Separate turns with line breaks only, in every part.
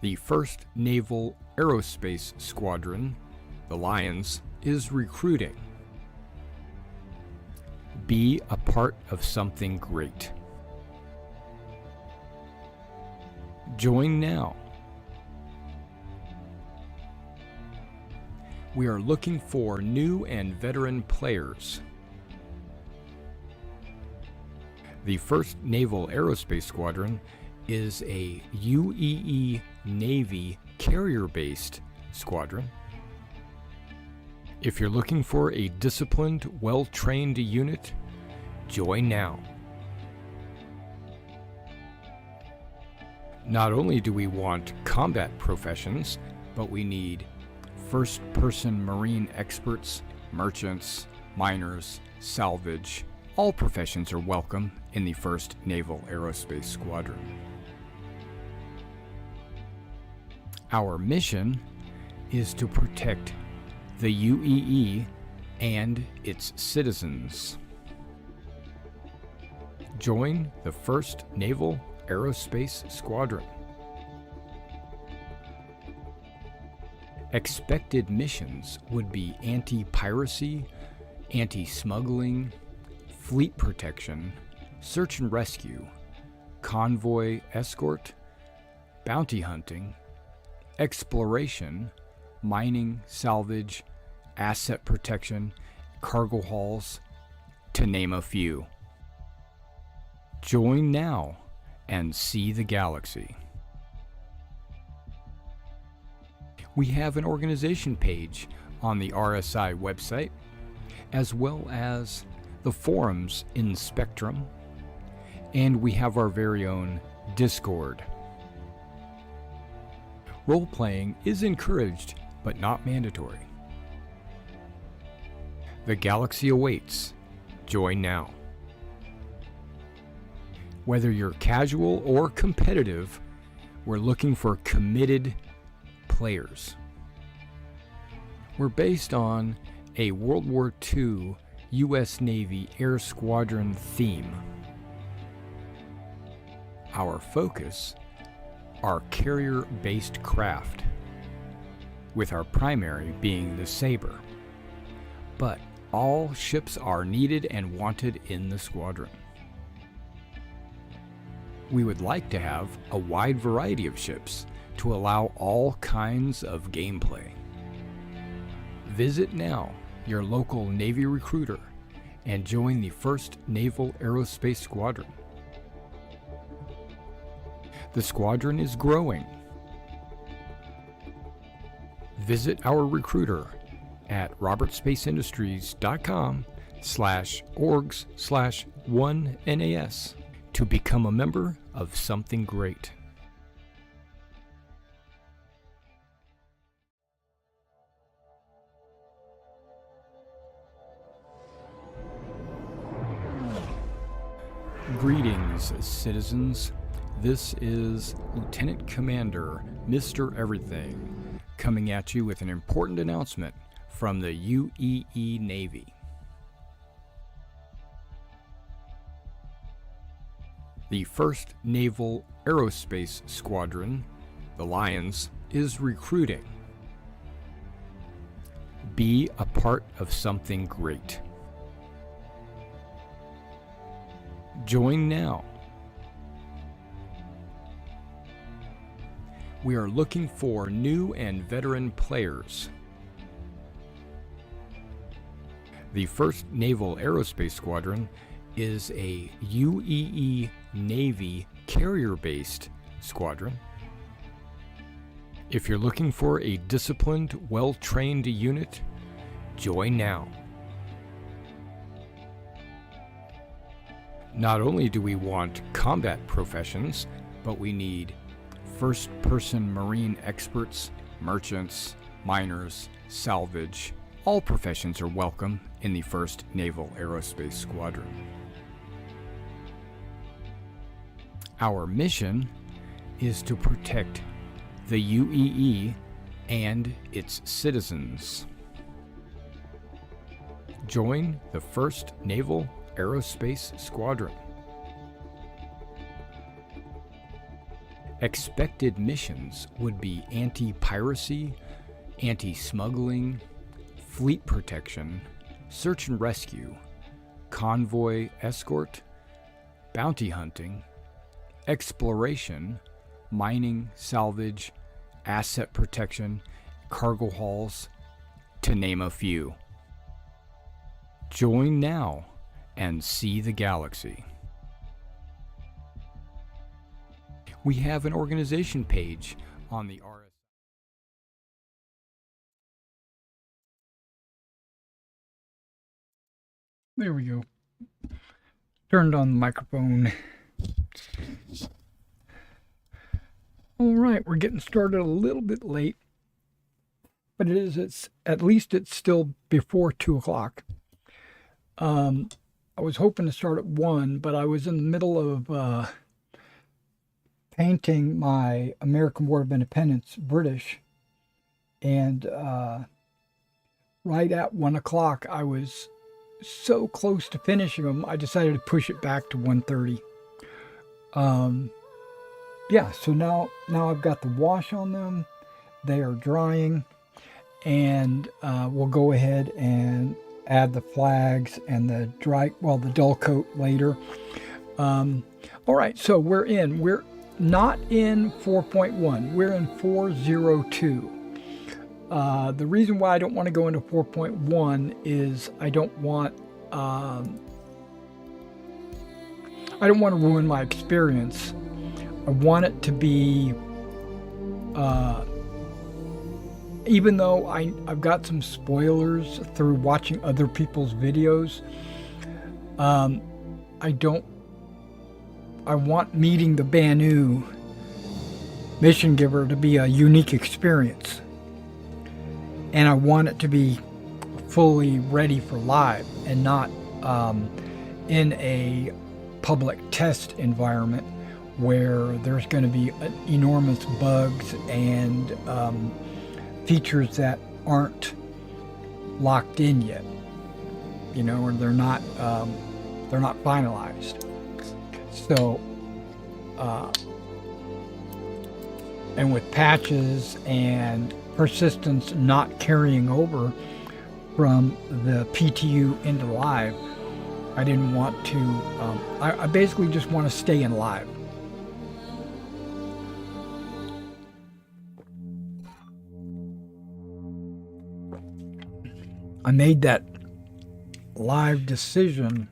The 1st Naval Aerospace Squadron, the Lions, is recruiting. Be a part of something great. Join now. We are looking for new and veteran players. The 1st Naval Aerospace Squadron is a UEE Navy carrier-based squadron. If you're looking for a disciplined, well-trained unit, join now. Not only do we want combat professions, but we need first-person marine experts, merchants, miners, salvage. All professions are welcome in the 1st Naval Aerospace Squadron. Our mission is to protect the UEE and its citizens. Join the 1st Naval Aerospace Squadron. Expected missions would be anti-piracy, anti-smuggling, fleet protection, search and rescue, convoy escort, bounty hunting, exploration, mining, salvage, asset protection, cargo hauls, to name a few. Join now and see the galaxy. We have an organization page on the RSI website, as well as the forums in Spectrum, and we have our very own Discord. Role-playing is encouraged, but not mandatory. The galaxy awaits. Join now. Whether you're casual or competitive, we're looking for committed players. We're based on a World War II U.S. Navy Air Squadron theme. Our focus are carrier-based craft, with our primary being the Sabre. But all ships are needed and wanted in the squadron. We would like to have a wide variety of ships to allow all kinds of gameplay. Visit now your local Navy recruiter and join the 1st Naval Aerospace Squadron. The squadron is growing. Visit our recruiter at robertspaceindustriescom/orgs/1NAS to become a member of something great. Greetings, citizens. This is Lieutenant Commander Mr. Everything coming at you with an important announcement from the UEE Navy. The 1st Naval Aerospace Squadron, the Lions, is recruiting. Be a part of something great. Join now. We are looking for new and veteran players. The 1st Naval Aerospace Squadron is a UEE Navy carrier-based squadron. If you're looking for a disciplined, well-trained unit, join now. Not only do we want combat professions, but we need first-person marine experts, merchants, miners, salvage. All professions are welcome in the 1st Naval Aerospace Squadron. Our mission is to protect the UEE and its citizens. Join the 1st Naval Aerospace Squadron. Expected missions would be anti-piracy, anti-smuggling, fleet protection, search and rescue, convoy escort, bounty hunting, exploration, mining, salvage, asset protection, cargo hauls, to name a few. Join now and see the galaxy. We have an organization page on the RS. There we go. Turned on the microphone. All right, we're getting started a little bit late, but it's at least it's still before 2 o'clock. I was hoping to start at 1, but I was in the middle of painting my American War of Independence British, and right at 1 o'clock I was so close to finishing them, I decided to push it back to 1:30. Yeah, so now I've got the wash on them. They are drying, and we'll go ahead and add the flags and the dull coat later. All right, so we're not in 4.1, we're in 402. The reason why I don't want to go into 4.1 is I don't want to ruin my experience. I want it to be, even though I've got some spoilers through watching other people's videos, I want meeting the Banu mission giver to be a unique experience. And I want it to be fully ready for live and not in a public test environment where there's going to be enormous bugs and features that aren't locked in yet, or they're not finalized. So, and with patches and persistence not carrying over from the PTU into live, I didn't want to, I basically just want to stay in live. I made that live decision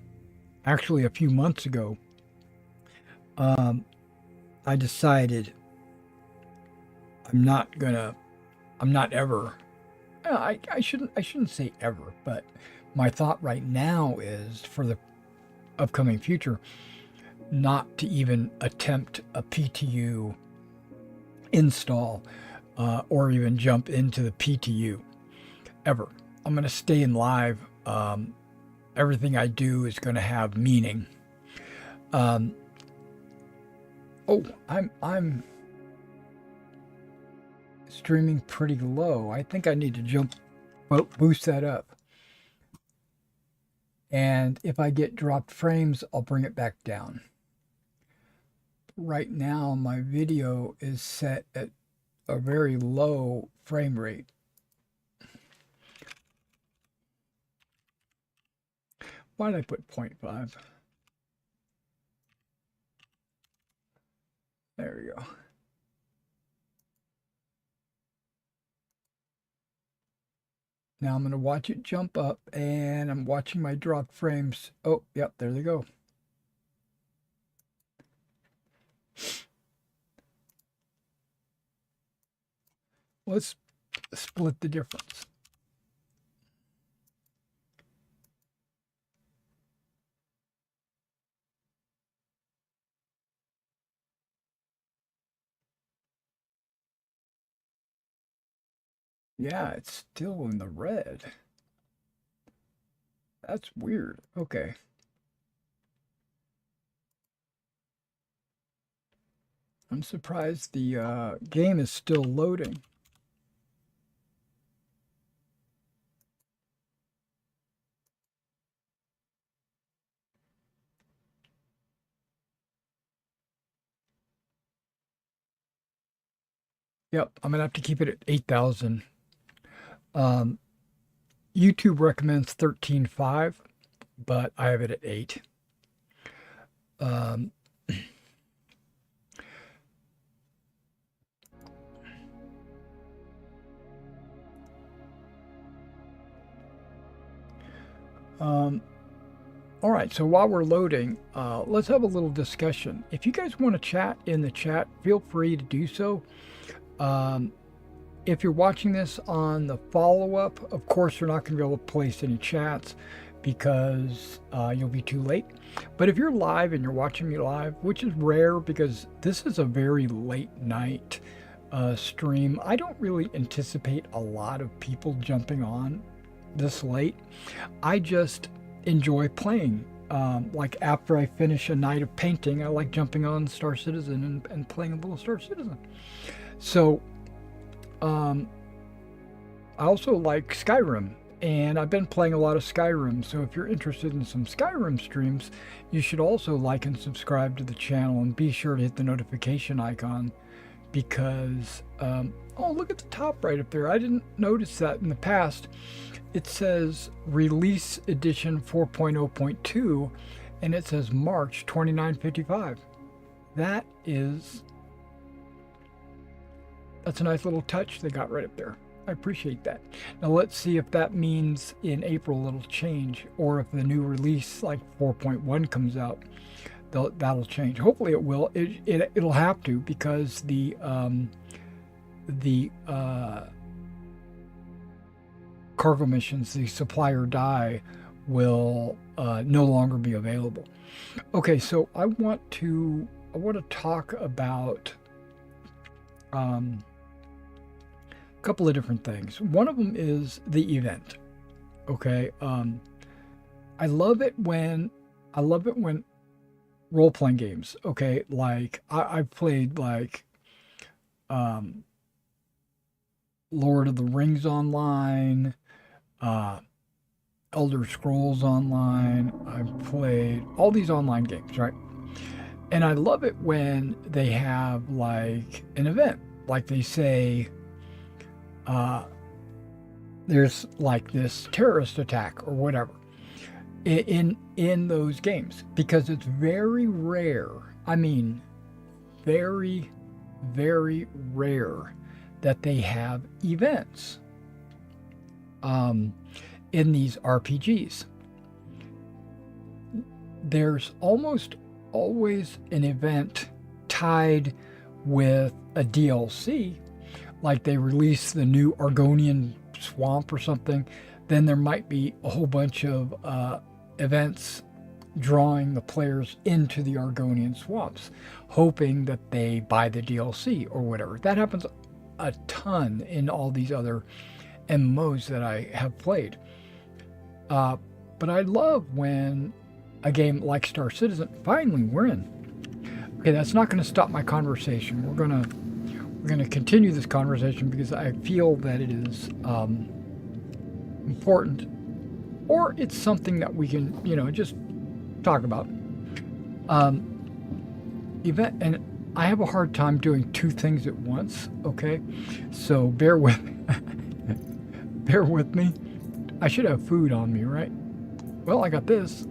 actually a few months ago. I decided I'm not ever, I shouldn't say ever, but my thought right now is for the upcoming future not to even attempt a PTU install or even jump into the PTU ever. I'm going to stay in live. Everything I do is going to have meaning. I'm streaming pretty low. I think I need to boost that up. And if I get dropped frames, I'll bring it back down. Right now, my video is set at a very low frame rate. Why did I put 0.5? There we go. Now I'm going to watch it jump up, and I'm watching my dropped frames. Oh, yep, there they go. Let's split the difference. Yeah, it's still in the red. That's weird. Okay. I'm surprised the game is still loading. Yep, I'm gonna have to keep it at 8,000. Um, YouTube recommends 13.5, but I have it at 8. Um, um, all right, so while we're loading, let's have a little discussion. If you guys want to chat in the chat, feel free to do so. Um, if you're watching this on the follow-up, of course, you're not going to be able to place any chats because you'll be too late. But if you're live and you're watching me live, which is rare because this is a very late night stream, I don't really anticipate a lot of people jumping on this late. I just enjoy playing. Like after I finish a night of painting, I like jumping on Star Citizen and playing a little Star Citizen. So I also like Skyrim, and I've been playing a lot of Skyrim. So if you're interested in some Skyrim streams, you should also like and subscribe to the channel, and be sure to hit the notification icon because, oh, look at the top right up there. I didn't notice that in the past. It says release edition 4.0.2 and it says March 2955. That's a nice little touch they got right up there. I appreciate that. Now let's see if that means in April it'll change, or if the new release like 4.1 comes out, that'll change. Hopefully it will. It'll have to, because the cargo missions, the supply or die, will no longer be available. Okay, so I want to talk about a couple of different things. One of them is the event. Okay, I love it when role-playing games. Okay, like I've played like Lord of the Rings Online, Elder Scrolls Online. I've played all these online games, right? And I love it when they have like an event, like they say, there's like this terrorist attack or whatever in those games, because it's very rare. I mean, very, very rare that they have events in these RPGs. There's almost always an event tied with a DLC, like they release the new Argonian swamp or something. Then there might be a whole bunch of events drawing the players into the Argonian swamps, hoping that they buy the DLC or whatever. That happens a ton in all these other MMOs that I have played. But I love when a game like Star Citizen, finally we're in. Okay, that's not going to stop my conversation. We're gonna continue this conversation because I feel that it is important, or it's something that we can, just talk about. Event, and I have a hard time doing two things at once. Okay, so bear with me. I should have food on me, right? Well, I got this.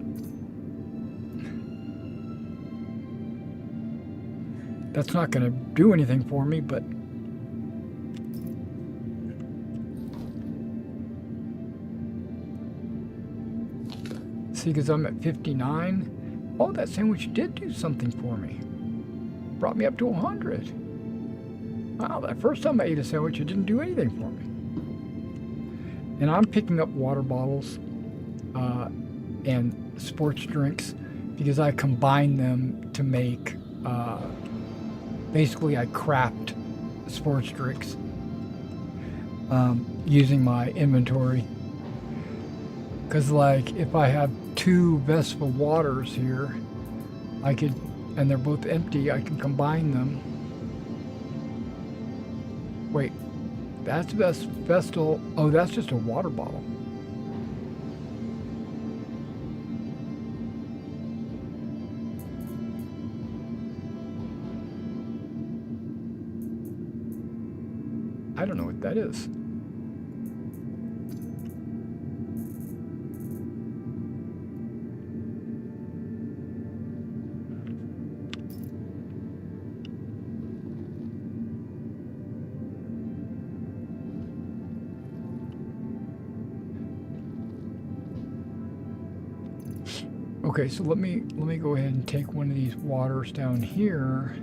That's not going to do anything for me, but see, because I'm at 59. Oh, that sandwich did do something for me. Brought me up to 100. Wow, that first time I ate a sandwich, it didn't do anything for me. And I'm picking up water bottles and sports drinks because I combine them to make, basically I craft sports drinks using my inventory. Because like if I have 2 Vespa waters here, I could, and they're both empty, I can combine them. Wait, that's Vestal. Oh, that's just a water bottle. I don't know what that is. Okay, so let me go ahead and take one of these waters down here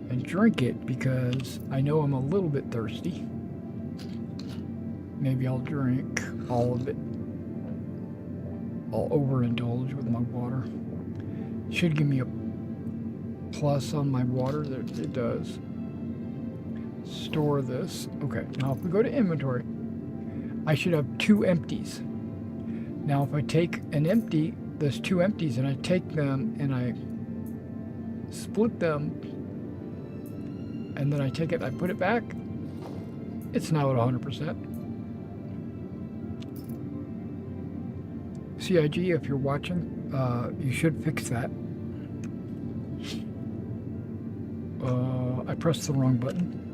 and drink it because I know I'm a little bit thirsty. Maybe I'll drink all of it. I'll overindulge with my water. Should give me a plus on my water. It does. Store this. Okay, now if we go to inventory, I should have 2 empties. Now if I take an empty, there's 2 empties, and I take them and I split them, and then I take it, I put it back, it's now at 100%. CIG, if you're watching, you should fix that. I pressed the wrong button.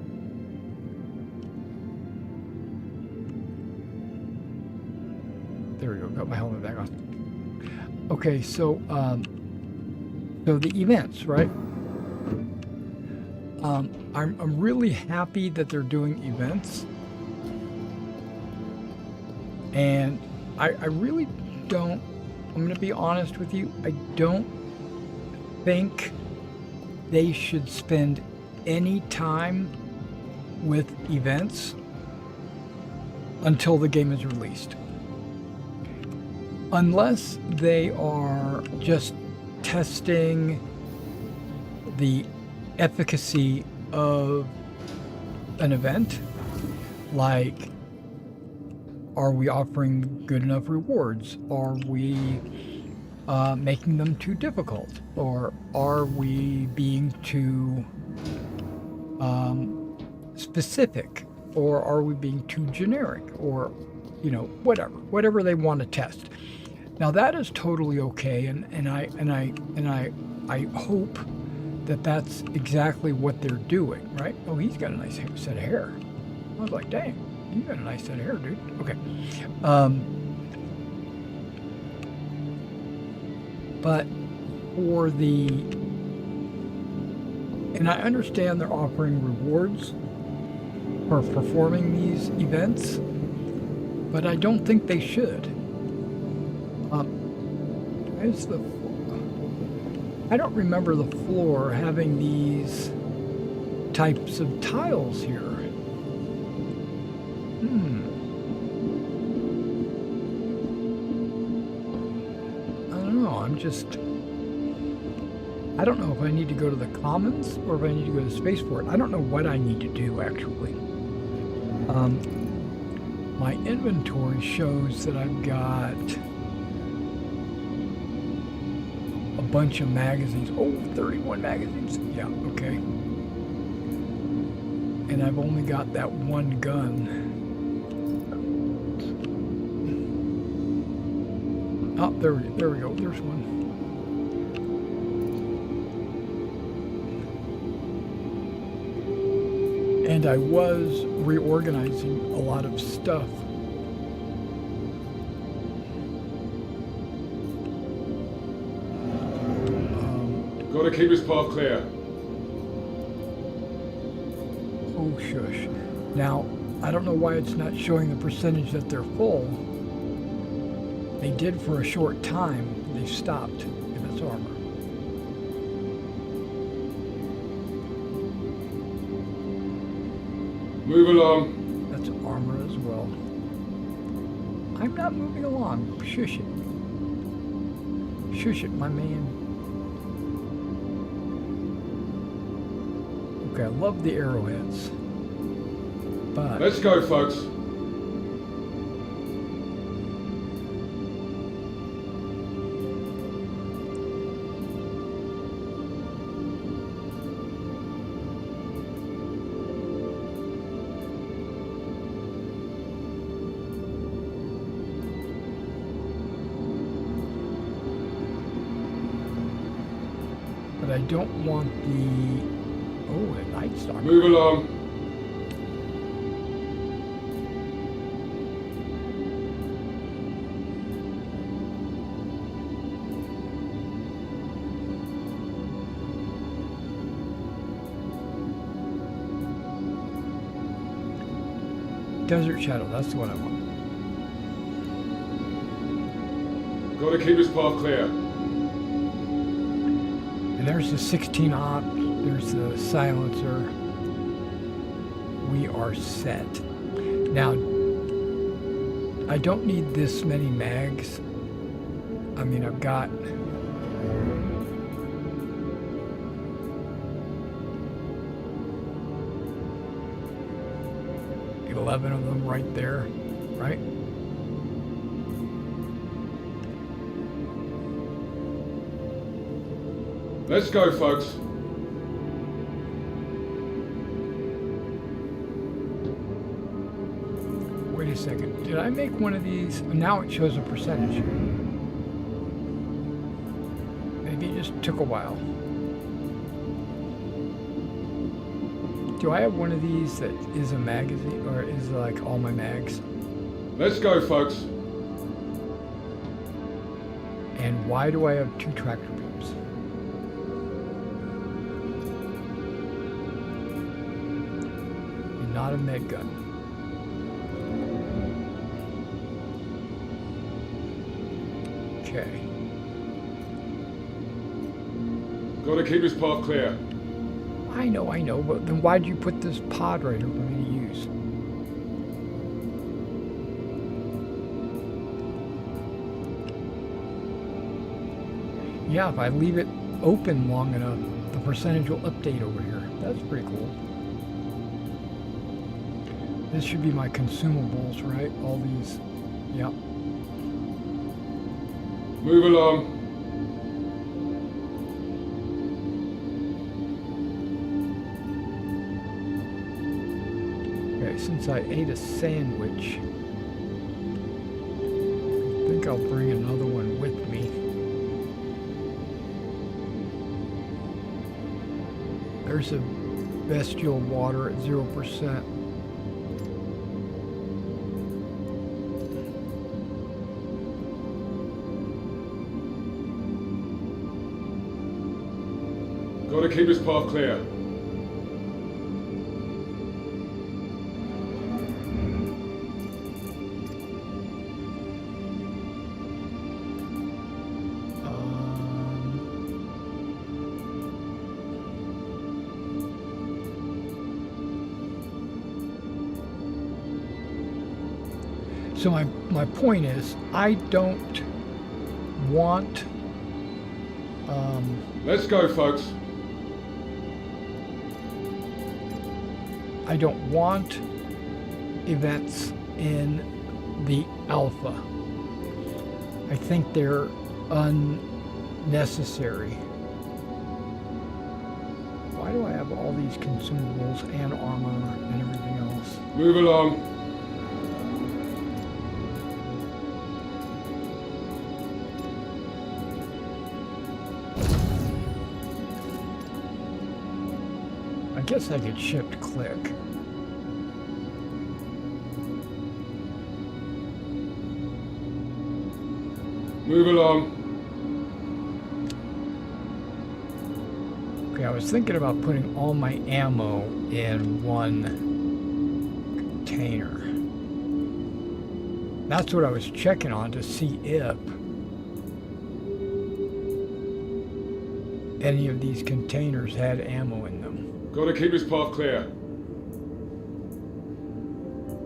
There we go, got my helmet back on. Okay, so the events, right? I'm really happy that they're doing events, and I really don't, I'm gonna be honest with you, I don't think they should spend any time with events until the game is released. Unless they are just testing the efficacy of an event, like, are we offering good enough rewards? Are we making them too difficult? Or are we being too specific? Or are we being too generic? Or, you know, whatever they want to test. Now that is totally okay, and I hope that that's exactly what they're doing, right? Oh, he's got a nice set of hair. I was like, dang, you got a nice set of hair, dude. Okay. But for the, and I understand they're offering rewards for performing these events, but I don't think they should. I don't remember the floor having these types of tiles here. I don't know, I don't know if I need to go to the commons or if I need to go to the spaceport. I don't know what I need to do, actually. My inventory shows that I've got a bunch of magazines. Oh, 31 magazines. Yeah, okay. And I've only got that one gun. Oh, there we go. There's one. And I was reorganizing a lot of stuff.
Gotta keep his path clear.
Oh, shush. Now, I don't know why it's not showing the percentage that they're full. They did for a short time. They've stopped if it's armor.
Move along.
That's armor as well. I'm not moving along. Shush it. Shush it, my man. Okay, I love the arrowheads. But
Let's go, folks.
I don't want the Oh, a Night Stalker.
Move along.
Desert Shadow, that's the one I want.
Gotta keep this path clear.
And there's the 16-aught, there's the silencer. We are set. Now, I don't need this many mags. I mean, I've got... $11 of them right there, right?
Let's go, folks.
Wait a second. Did I make one of these? Now it shows a percentage. Maybe it just took a while. Do I have one of these that is a magazine, or is like all my mags?
Let's go, folks.
And why do I have 2 tractor beams? And not a med gun. Okay.
Gotta keep this path clear.
I know, but then why'd you put this pod right here for me to use? Yeah, if I leave it open long enough, the percentage will update over here. That's pretty cool. This should be my consumables, right? All these, yep.
Move along.
Okay, since I ate a sandwich, I think I'll bring another one with me. There's a bestial water at 0%.
Gotta keep this path clear.
So my point is, I don't want...
Let's go, folks.
I don't want events in the alpha. I think they're unnecessary. Why do I have all these consumables and armor and everything else?
Move along.
I guess I could shift click.
Move along.
Okay, I was thinking about putting all my ammo in one container. That's what I was checking on to see if any of these containers had ammo in them.
Gotta keep this path clear.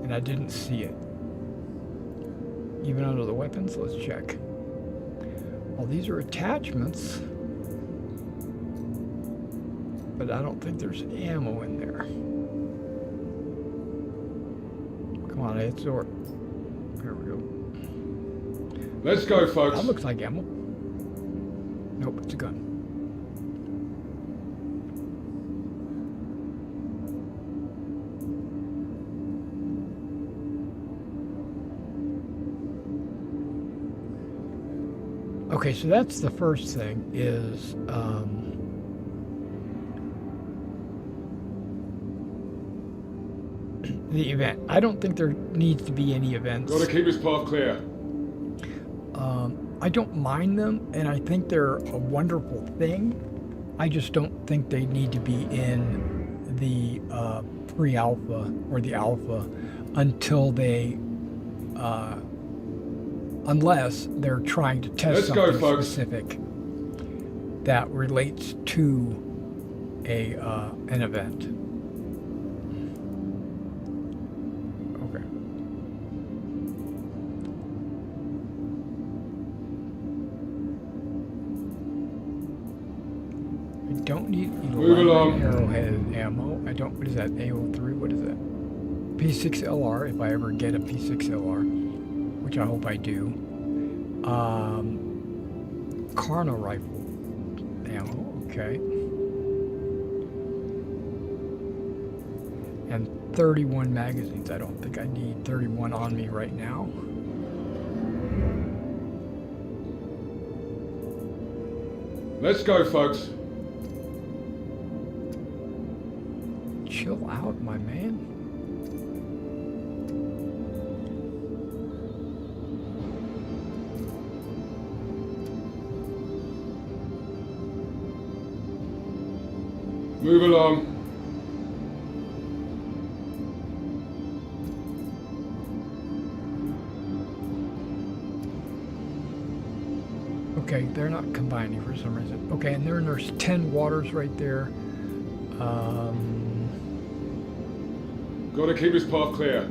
And I didn't see it. Even under the weapons, let's check. Well, these are attachments, but I don't think there's ammo in there. Come on, it's or. Here we go.
Let's go, folks.
That looks like ammo. Nope, it's a gun. Okay, so that's the first thing is The event. I don't think there needs to be any events.
Gotta keep his path clear.
I don't mind them, and I think they're a wonderful thing. I just don't think they need to be in the pre-alpha or the alpha until they, unless they're trying to test something specific that relates to an event. Okay. I don't need arrowhead ammo. I don't. What is that? AO3. What is that? P6LR. If I ever get a P6LR, which I hope I do. Carno rifle ammo. Okay. And 31 magazines. I don't think I need 31 on me right now.
Let's go, folks.
Chill out, my man.
Move along.
Okay, they're not combining for some reason. Okay, and there's 10 waters right there.
Gotta keep his path clear.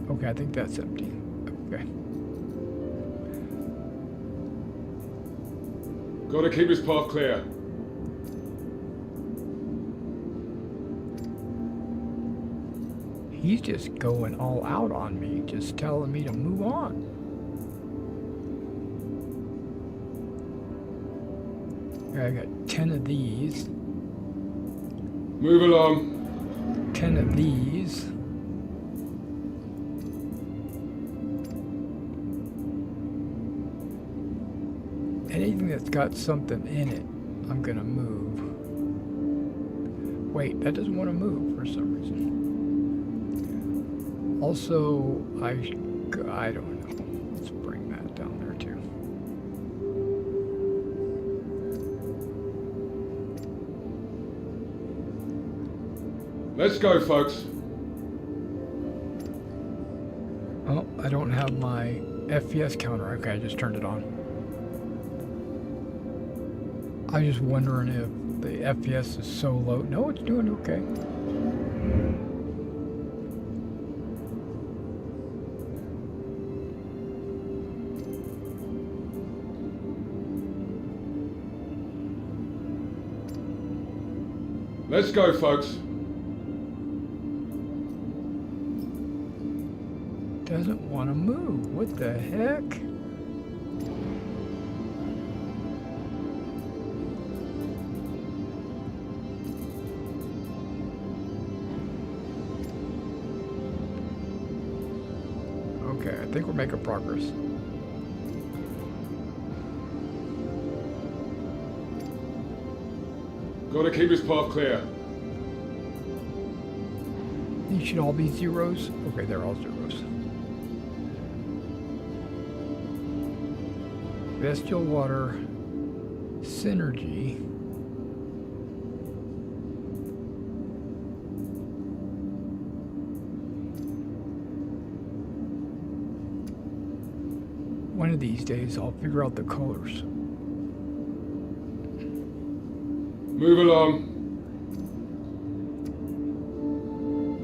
Okay, I think that's empty. Okay.
Gotta keep his path clear.
He's just going all out on me, just telling me to move on. I got 10 of these.
Move along.
10 of these. Anything that's got something in it, I'm gonna move. Wait, that doesn't want to move for some reason. Also, I don't know. Let's bring that down there too.
Let's go, folks.
Oh, I don't have my FPS counter. Okay, I just turned it on. I was just wondering if the FPS is so low. No, it's doing okay.
Let's go, folks.
Doesn't want to move. What the heck? Okay, I think we're making progress.
Gotta keep his path clear.
These should all be zeros. Okay, they're all zeros. Bestial water, synergy. One of these days I'll figure out the colors.
Move along.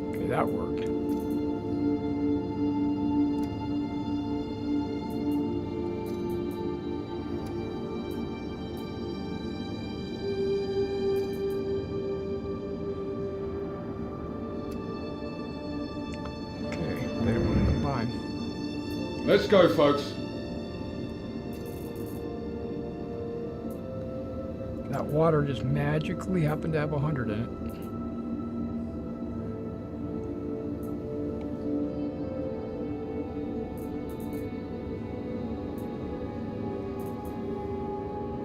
Okay, that worked. Okay, they don't want to combine.
Let's go, folks.
That water just magically happened to have 100 in it.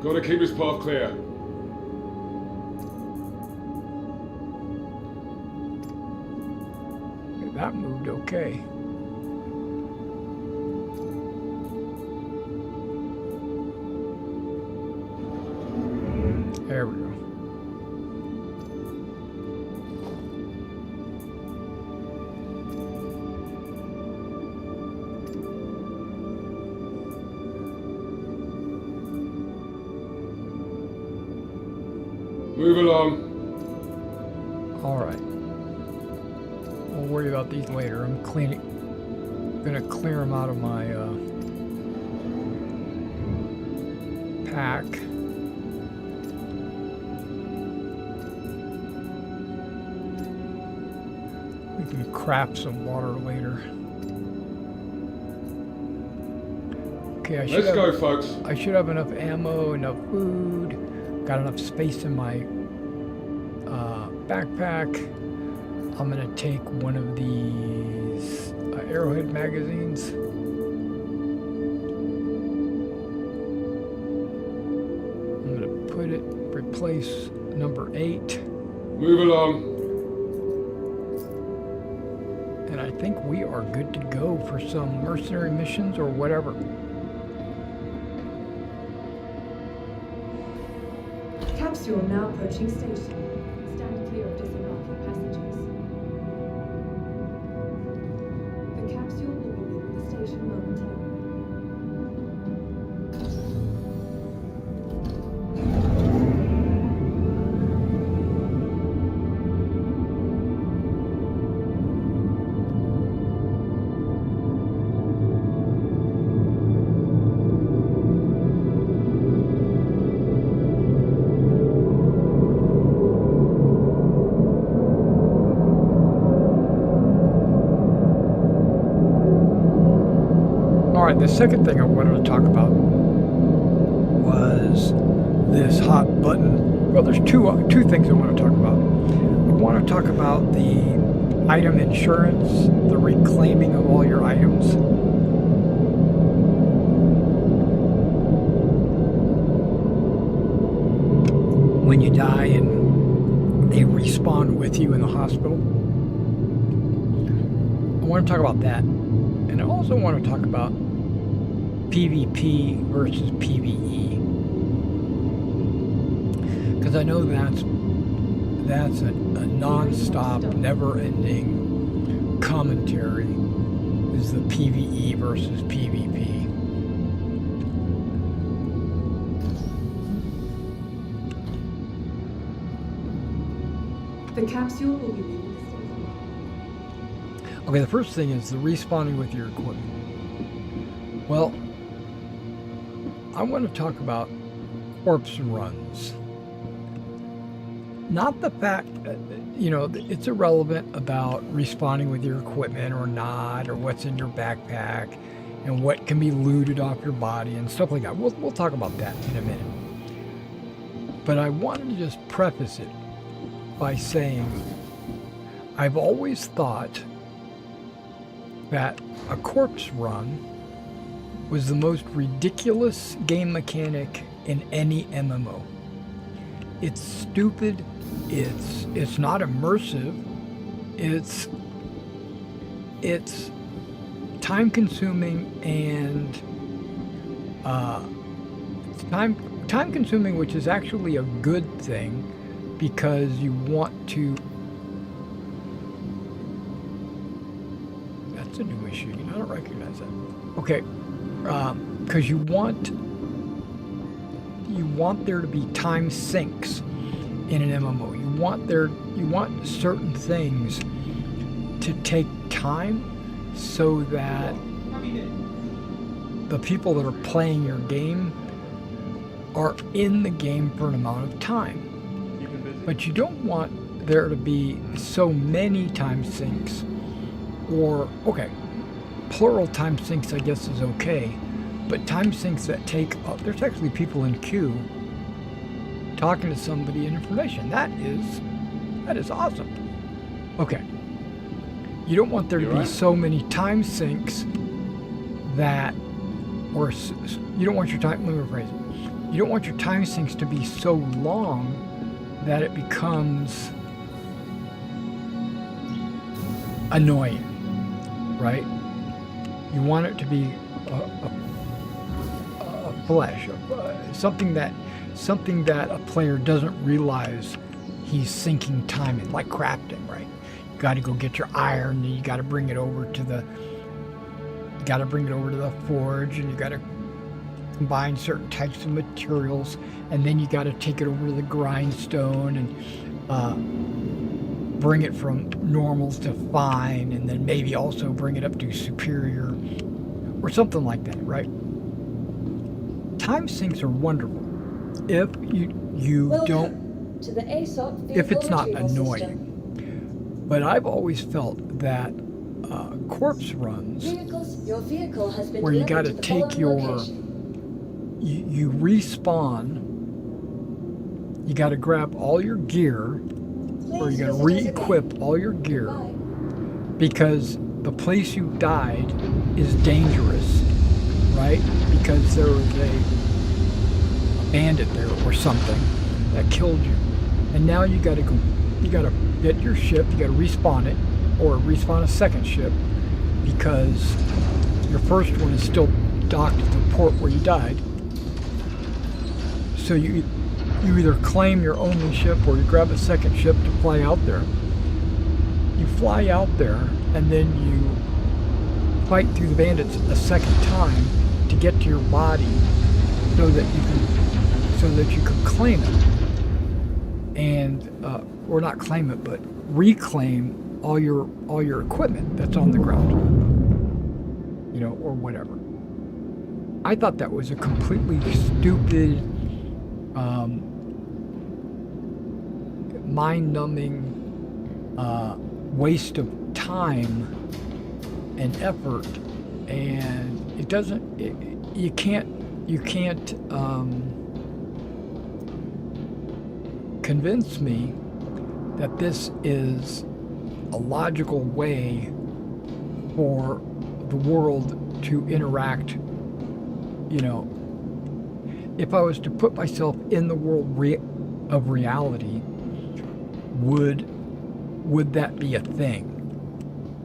Gotta keep his path clear.
that moved okay. There we go.
Move along.
All right. We'll worry about these later. I'm gonna clear them out of my pack. We can craft some water later. Okay,
Let's go, folks.
I should have enough ammo, enough food, got enough space in my backpack. I'm gonna take one of these arrowhead magazines. I'm gonna replace number 8.
Move along.
And I think we are good to go for some mercenary missions or whatever.
Capsule now approaching station. Stand clear of disembarking passengers. The capsule will be leaving the station momentarily.
Alright, the second thing I wanted to talk about was this hot button. Well, there's two things I want to talk about. I want to talk about the item insurance, the reclaiming of all your items. When you die and they respawn with you in the hospital. I want to talk about that. And I also want to talk about PvP versus PvE, because I know that's a non-stop, never-ending commentary, is the PvE versus PvP.
The capsule will be leaving the station.
Okay, the first thing is the respawning with your equipment. Well, I want to talk about corpse runs. Not the fact that, it's irrelevant about respawning with your equipment or not, or what's in your backpack, and what can be looted off your body and stuff like that. We'll talk about that in a minute. But I wanted to just preface it by saying I've always thought that a corpse run was the most ridiculous game mechanic in any MMO. It's stupid, it's not immersive, it's time consuming, and it's time consuming, which is actually a good thing, because you want to. That's a new machine. I don't recognize that. Okay, because you want there to be time sinks in an MMO. You want certain things to take time, so that the people that are playing your game are in the game for an amount of time. But you don't want there to be so many time sinks, or, okay, plural time sinks I guess is okay, but time sinks that take up, there's actually people in queue talking to somebody in information. That is awesome. Okay. You don't want there to be so many time sinks that, or you don't want your time, let me rephrase it. You don't want your time sinks to be so long that it becomes annoying.
right? You want it to be a flesh, something that a player doesn't realize he's sinking time in, like crafting, right? You got to go get your iron, and you got to bring it over to the forge, and you got to combine certain types of materials, and then you got to take it over to the grindstone and bring it from normals to fine, and then maybe also bring it up to superior or something like that, right? Time sinks are wonderful if you don't,
to the ASOP
if it's not
vehicle retrieval
annoying.
system.
But I've always felt that corpse runs,
Your vehicle has been
where you
delivered
got to
the
take
following
your,
location.
you respawn, you got to grab all your gear, or you got to
Please visit us
re-equip
again.
all your gear,
Bye.
because the place you died is dangerous, right? Because there was a bandit there or something that killed you, and now you got to go. You got to get your ship. You got to respawn it, or respawn a second ship, because your first one is still docked at the port where you died. So you either claim your only ship, or you grab a second ship to fly out there. You fly out there, and then you fight through the bandits a second time to get to your body, so that you can claim it, and or not claim it, but reclaim all your equipment that's on the ground, or whatever. I thought that was a completely stupid, mind-numbing waste of time and effort, and it doesn't. You can't convince me that this is a logical way for the world to interact. If I was to put myself in the world of reality, would that be a thing?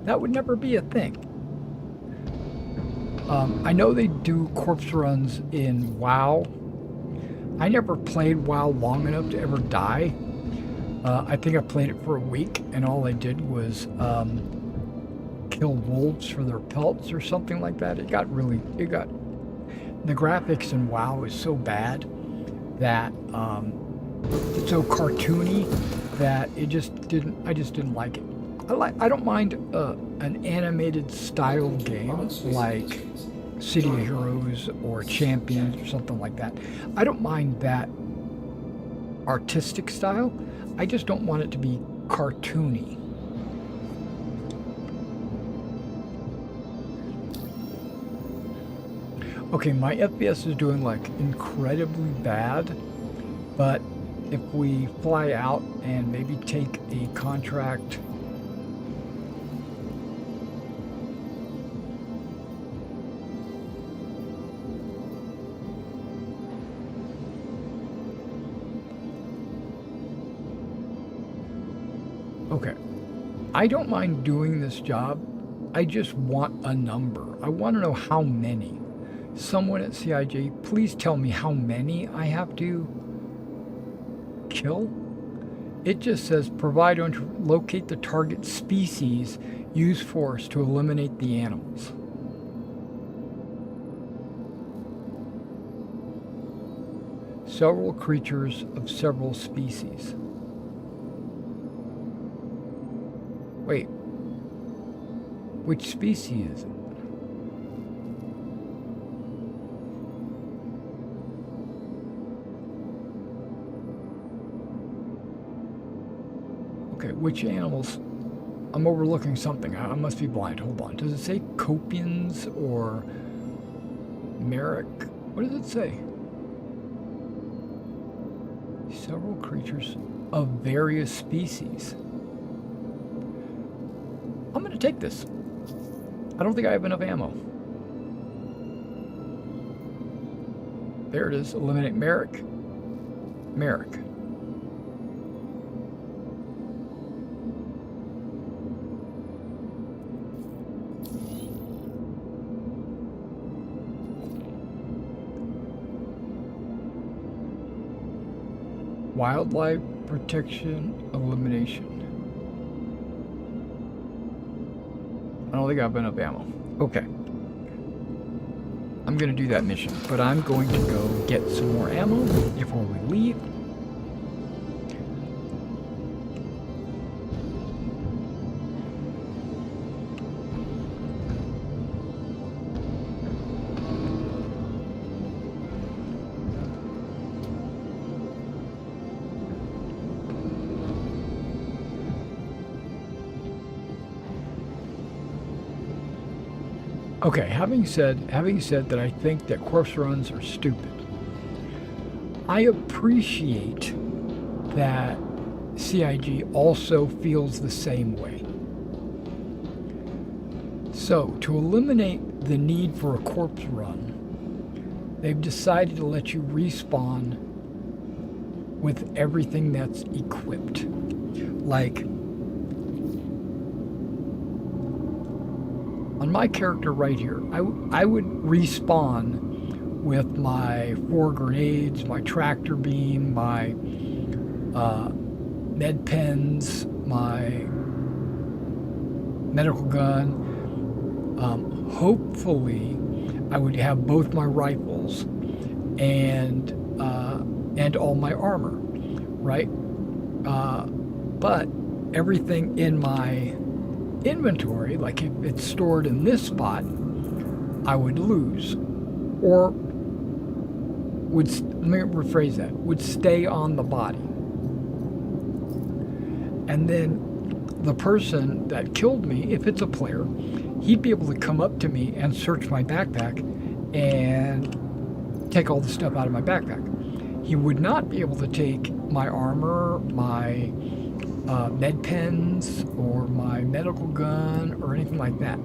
That would never be a thing. I know they do corpse runs in WoW. I never played WoW long enough to ever die. I think I played it for a week, and all I did was kill wolves for their pelts or something like that. The graphics in WoW is so bad that it's so cartoony that I just didn't like it. I don't mind an animated style game like City of Heroes or Champions or something like that. I don't mind that artistic style. I just don't want it to be cartoony. Okay, my FPS is doing like incredibly bad, but if we fly out and maybe take a contract Okay, I don't mind doing this job. I just want a number. I want to know how many. Someone at CIJ, please tell me how many I have to kill. It just says provide or locate the target species, use force to eliminate the animals. Several creatures of several species. Wait, which species is it? Okay, which animals? I'm overlooking something. I must be blind. Hold on. Does it say Copians or Marok? What does it say? Several creatures of various species. I'm going to take this. I don't think I have enough ammo. There it is. Eliminate Marok. Marok. Wildlife protection elimination. I don't think I have enough ammo. Okay. I'm going to do that mission, but I'm going to go get some more ammo before we leave. Okay, having said that I think that corpse runs are stupid, I appreciate that CIG also feels the same way. So, to eliminate the need for a corpse run, they've decided to let you respawn with everything that's equipped. Like, on my character right here, I would respawn with my 4 grenades, my tractor beam, my med pens, my medical gun. Hopefully, I would have both my rifles and all my armor, right? But everything in my inventory, like if it's stored in this spot, I would lose, or would, let me rephrase that, would stay on the body. And then the person that killed me, if it's a player, he'd be able to come up to me and search my backpack and take all the stuff out of my backpack. He would not be able to take my armor, my med pens, or my medical gun, or anything like that,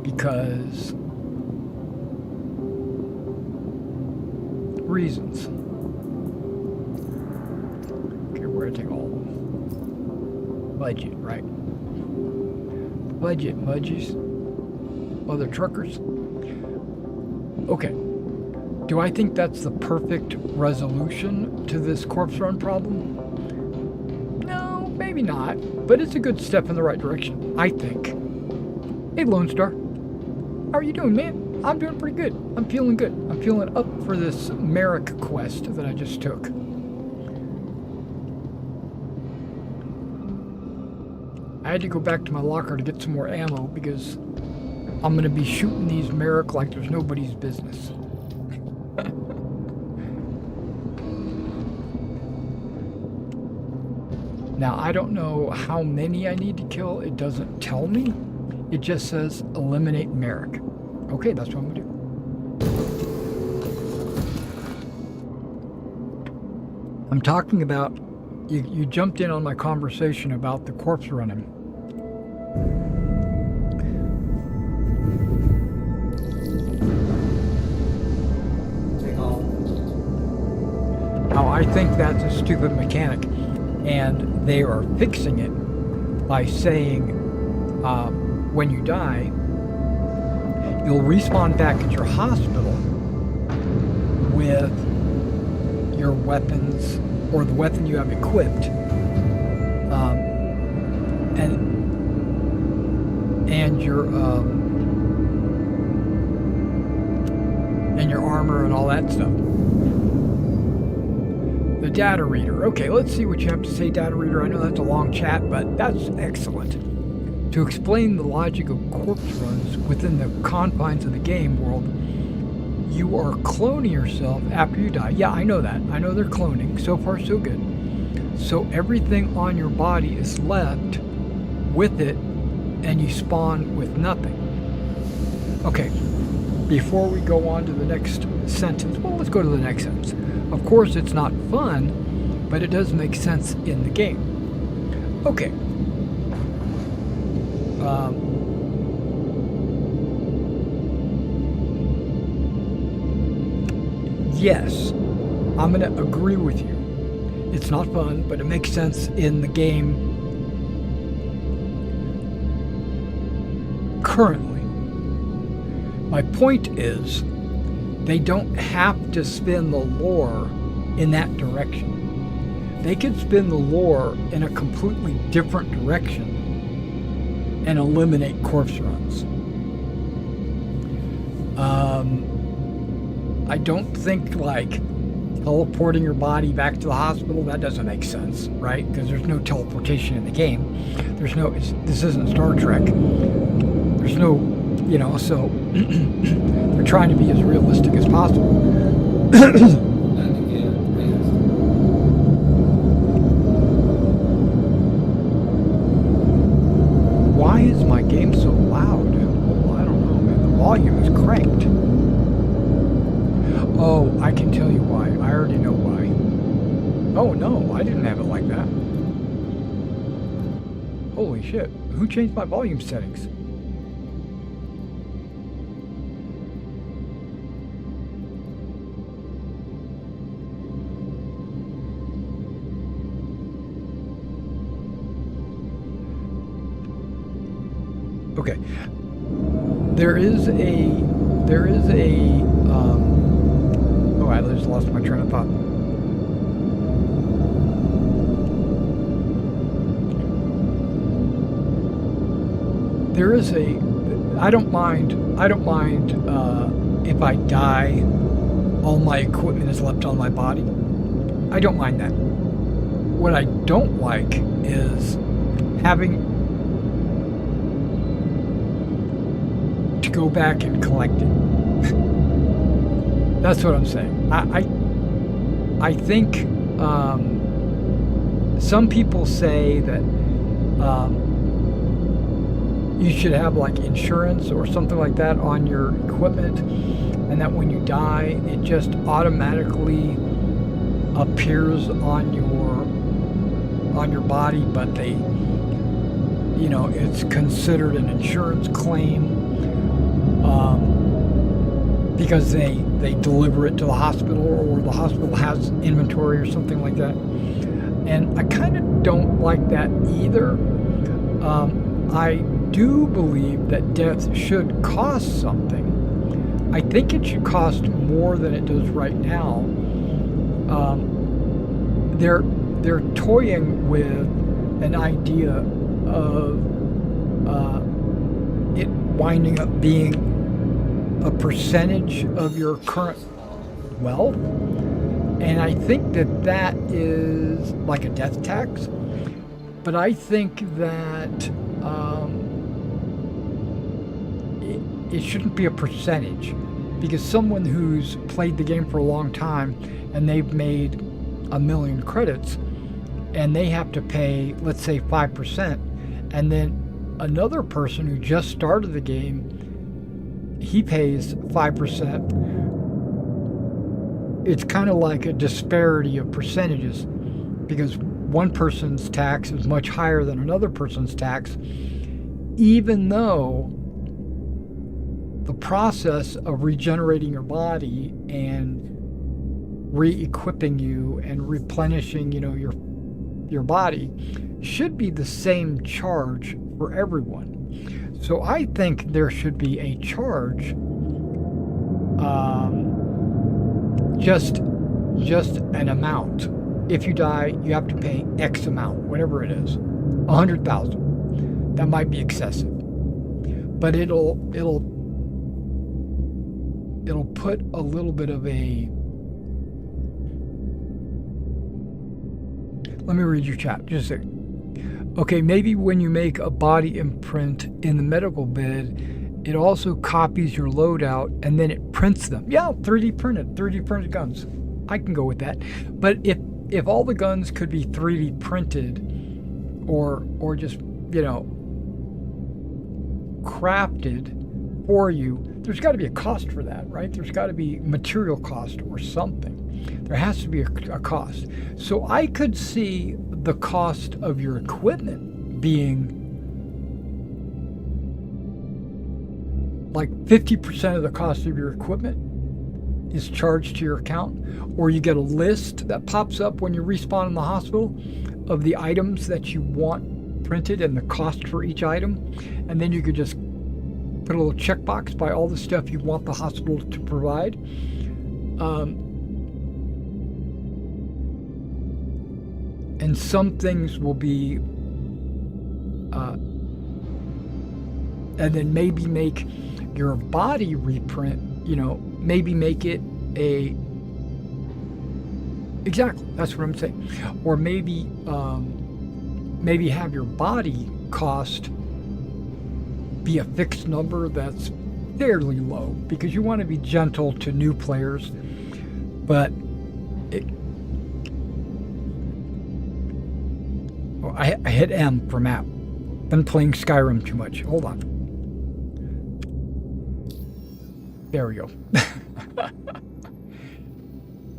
because reasons. Okay, we're gonna take all of them. Budget, right? Budget, budgies. Other truckers. Okay. Do I think that's the perfect resolution to this corpse run problem? No, maybe not, but it's a good step in the right direction, I think. Hey, Lone Star. How are you doing, man? I'm doing pretty good. I'm feeling good. I'm feeling up for this Marok quest that I just took. I had to go back to my locker to get some more ammo because I'm going to be shooting these Marok like there's nobody's business. Now, I don't know how many I need to kill. It doesn't tell me. It just says eliminate Marok. Okay, that's what I'm going to do. I'm talking about, you jumped in on my conversation about the corpse running. How I think that's a stupid mechanic. And they are fixing it by saying when you die, you'll respawn back at your hospital with your weapons or the weapon you have equipped, and your armor and all that stuff. The data reader. Okay, let's see what you have to say, data reader. I know that's a long chat, but that's excellent. To explain the logic of corpse runs within the confines of the game world, you are cloning yourself after you die. Yeah, I know that. I know they're cloning. So far, so good. So everything on your body is left with it, and you spawn with nothing. Okay, before we go on to the next sentence, well, let's go to the next sentence. Of course, it's not fun, but it does make sense in the game. Okay. Yes, I'm going to agree with you. It's not fun, but it makes sense in the game currently. My point is, they don't have to spin the lore in that direction. they could spin the lore in a completely different direction and eliminate corpse runs. I don't think like teleporting your body back to the hospital, that doesn't make sense, right? Because there's no teleportation in the game. This isn't Star Trek. There's no, so they're trying to be as realistic as possible. Why is my game so loud? Well, I don't know, man. The volume is cranked. Oh, I can tell you why. I already know why. Oh, no, I didn't have it like that. Holy shit. Who changed my volume settings? Okay. Oh, I just lost my train of thought. I don't mind if I die, all my equipment is left on my body. I don't mind that. What I don't like is having to go back and collect it. That's what I'm saying. I think some people say that you should have like insurance or something like that on your equipment, and that when you die, it just automatically appears on your body, but it's considered an insurance claim. Because they deliver it to the hospital, or the hospital has inventory or something like that. And I kind of don't like that either. I do believe that death should cost something. I think it should cost more than it does right now. They're toying with an idea of it winding up being a percentage of your current wealth, and I think that is like a death tax. But I think that it shouldn't be a percentage, because someone who's played the game for a long time and they've made 1 million credits, and they have to pay, let's say, 5%, and then another person who just started the game, he pays 5%. It's kind of like a disparity of percentages, because one person's tax is much higher than another person's tax, even though the process of regenerating your body and re-equipping you and replenishing, your body should be the same charge for everyone. So I think there should be a charge, just an amount. If you die, you have to pay X amount, whatever it is, 100,000. That might be excessive, but it'll put a little bit of a. Let me read your chat just a second. Okay, maybe when you make a body imprint in the medical bed, it also copies your loadout and then it prints them. Yeah, 3D printed guns. I can go with that. But if all the guns could be 3D printed or just, crafted for you, there's got to be a cost for that, right? There's got to be material cost or something. There has to be a cost. So I could see the cost of your equipment being like 50% of the cost of your equipment is charged to your account, or you get a list that pops up when you respawn in the hospital of the items that you want printed and the cost for each item, and then you could just put a little checkbox by all the stuff you want the hospital to provide. And some things will be, and then maybe make your body reprint, maybe make it exactly, that's what I'm saying. Or maybe have your body cost be a fixed number that's fairly low, because you want to be gentle to new players, but I hit M for map. Been playing Skyrim too much. Hold on. There we go.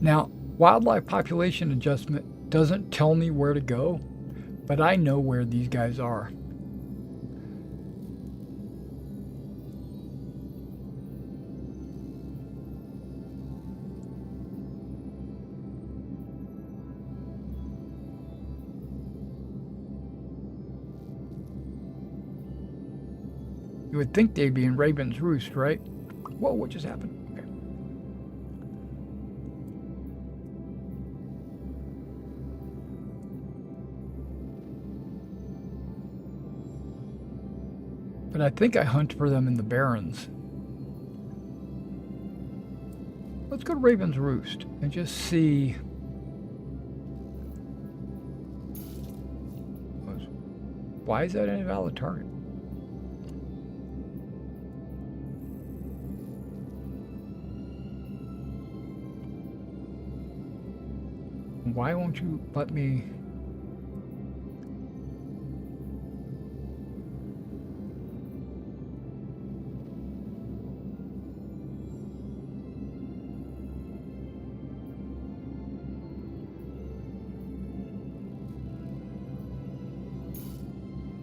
Now, wildlife population adjustment doesn't tell me where to go, but I know where these guys are. You would think they'd be in Raven's Roost, right? Whoa, what just happened? Okay. But I think I hunt for them in the Barrens. Let's go to Raven's Roost and just see. Why is that an invalid target? Why won't you let me?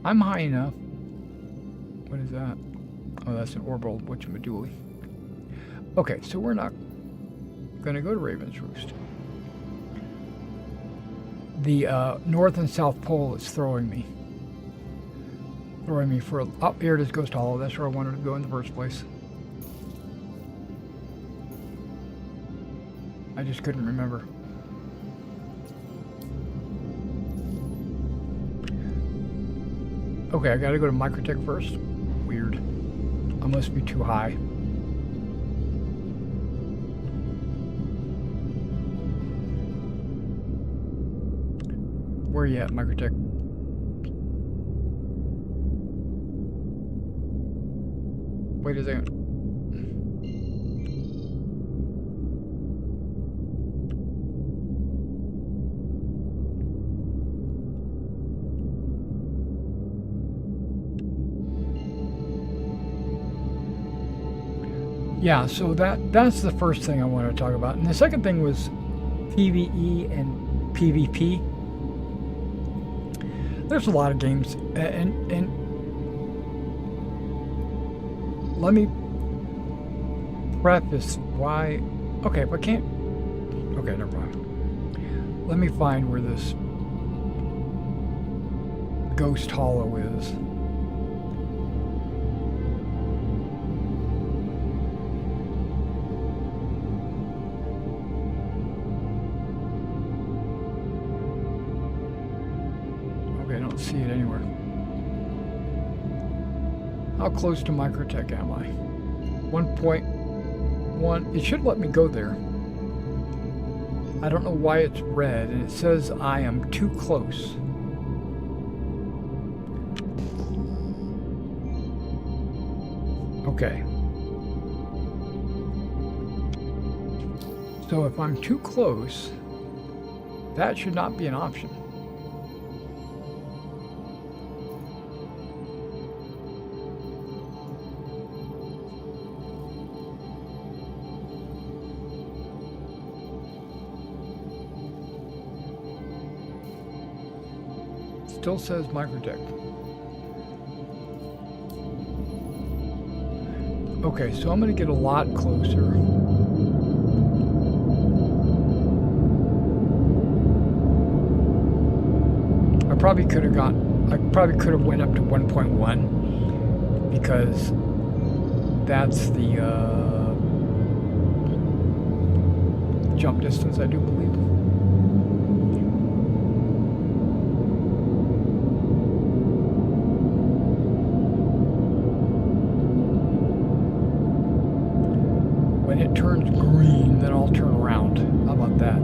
I'm high enough. What is that? Oh, that's an orbital whatchamajooly. Okay, so we're not gonna go to Raven's Roost. The North and South Pole is throwing me. For up here it is Ghost Hollow. That's where I wanted to go in the first place. I just couldn't remember. Okay, I gotta go to Microtech first. Weird. I must be too high. Where are you at, Microtech? Wait a second. Yeah, so that's the first thing I wanted to talk about. And the second thing was PvE and PvP. There's a lot of games, and let me preface why. Okay, if I can't. Okay, never mind. Let me find where this Ghost Hollow is. See it anywhere. How close to Microtech am I? 1.1. It should let me go there. I don't know why it's red, and it says I am too close. Okay. So if I'm too close, that should not be an option. Still says Microtech. Okay, so I'm going to get a lot closer. I probably could have went up to 1.1 because that's the jump distance, I do believe. when it turns green, then I'll turn around. How about that?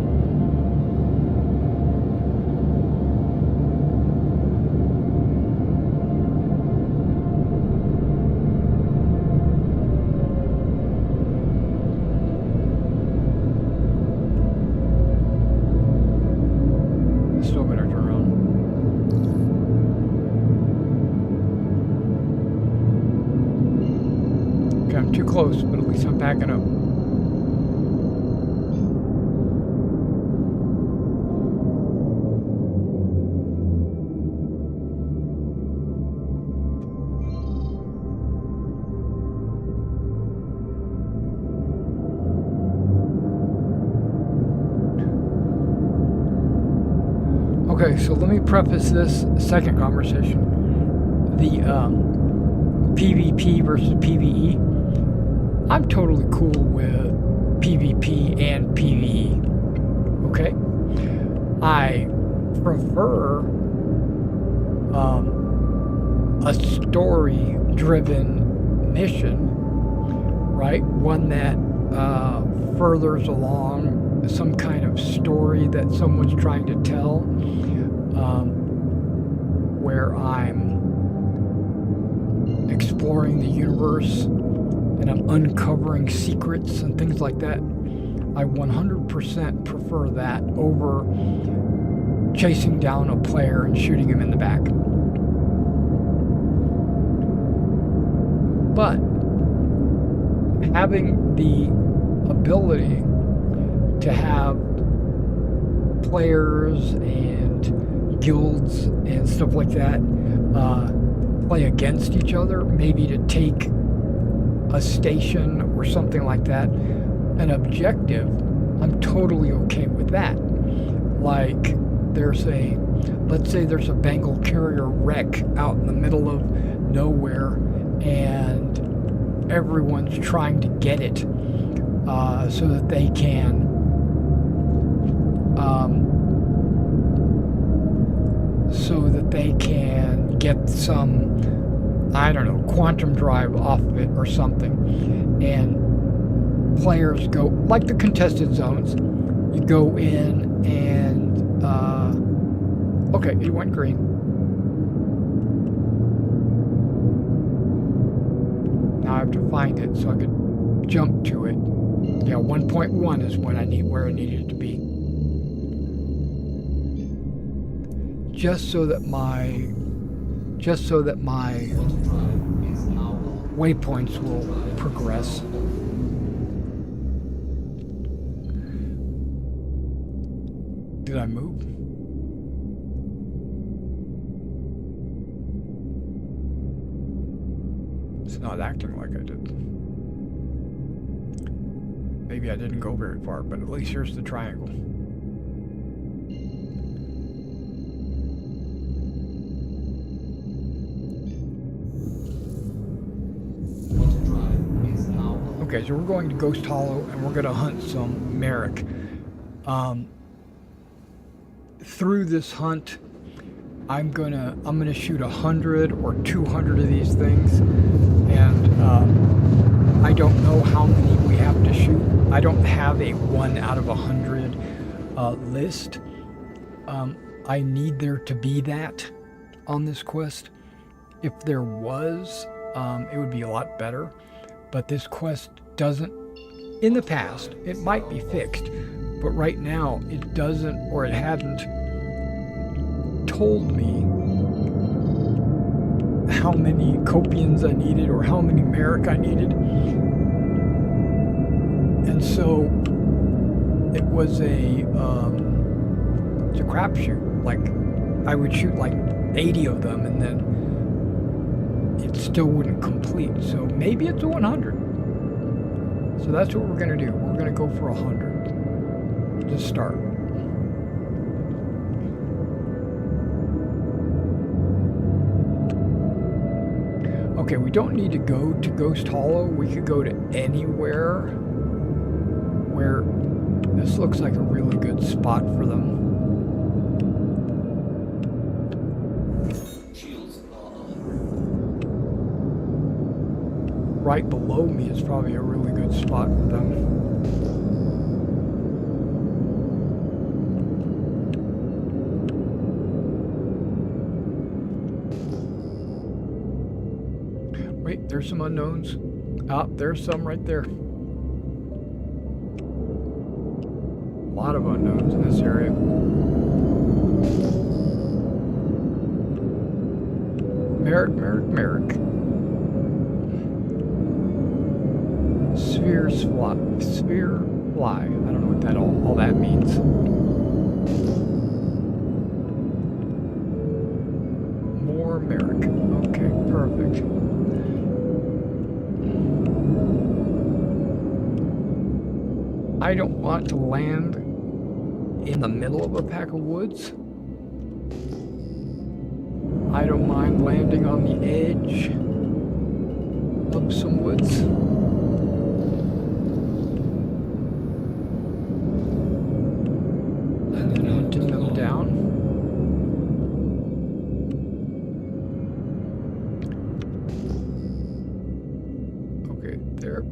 Still better turn around. Okay, I'm too close, but at least I'm backing up. Okay, so let me preface this second conversation. The PvP versus PvE. I'm totally cool with PvP and PvE. Okay? I prefer a story-driven mission, right? One that furthers along some kind of story that someone's trying to tell, where I'm exploring the universe and I'm uncovering secrets and things like that. I 100% prefer that over chasing down a player and shooting him in the back. But having the ability to have players and guilds and stuff like that play against each other, maybe to take a station or something like that, an objective, I'm totally okay with that. Like, let's say there's a Bengal carrier wreck out in the middle of nowhere and everyone's trying to get it so that they can get some, I don't know, quantum drive off of it or something. And players go, like the contested zones, you go in and, okay, it went green. Now I have to find it so I could jump to it. Yeah, 1.1 is where I needed it to be. Just so that my waypoints will progress. Did I move? It's not acting like I did. Maybe I didn't go very far, but at least here's the triangle. Okay, so we're going to Ghost Hollow and we're going to hunt some Marok. Through this hunt, I'm gonna shoot 100 or 200 of these things, and I don't know how many we have to shoot. I don't have a 1 out of 100 list. I need there to be that on this quest. If there was, it would be a lot better. But this quest doesn't, in the past, it might be fixed, but right now it doesn't, or it hadn't told me how many Copians I needed or how many Marok I needed. And so it was it's a crapshoot. Like, I would shoot like 80 of them and then it still wouldn't complete. So maybe it's a 100. So that's what we're going to do. We're going to go for 100 to start. Okay, we don't need to go to Ghost Hollow. We could go to anywhere where this looks like a really good spot for them. right below me is probably a really good spot for them. Wait, there's some unknowns. Ah, there's some right there. A lot of unknowns in this area. Marok. Sphere fly. I don't know what that all that means. More Marok. Okay, perfect. I don't want to land in the middle of a pack of woods. I don't mind landing on the edge of some woods. And then hunting them down. Okay, there.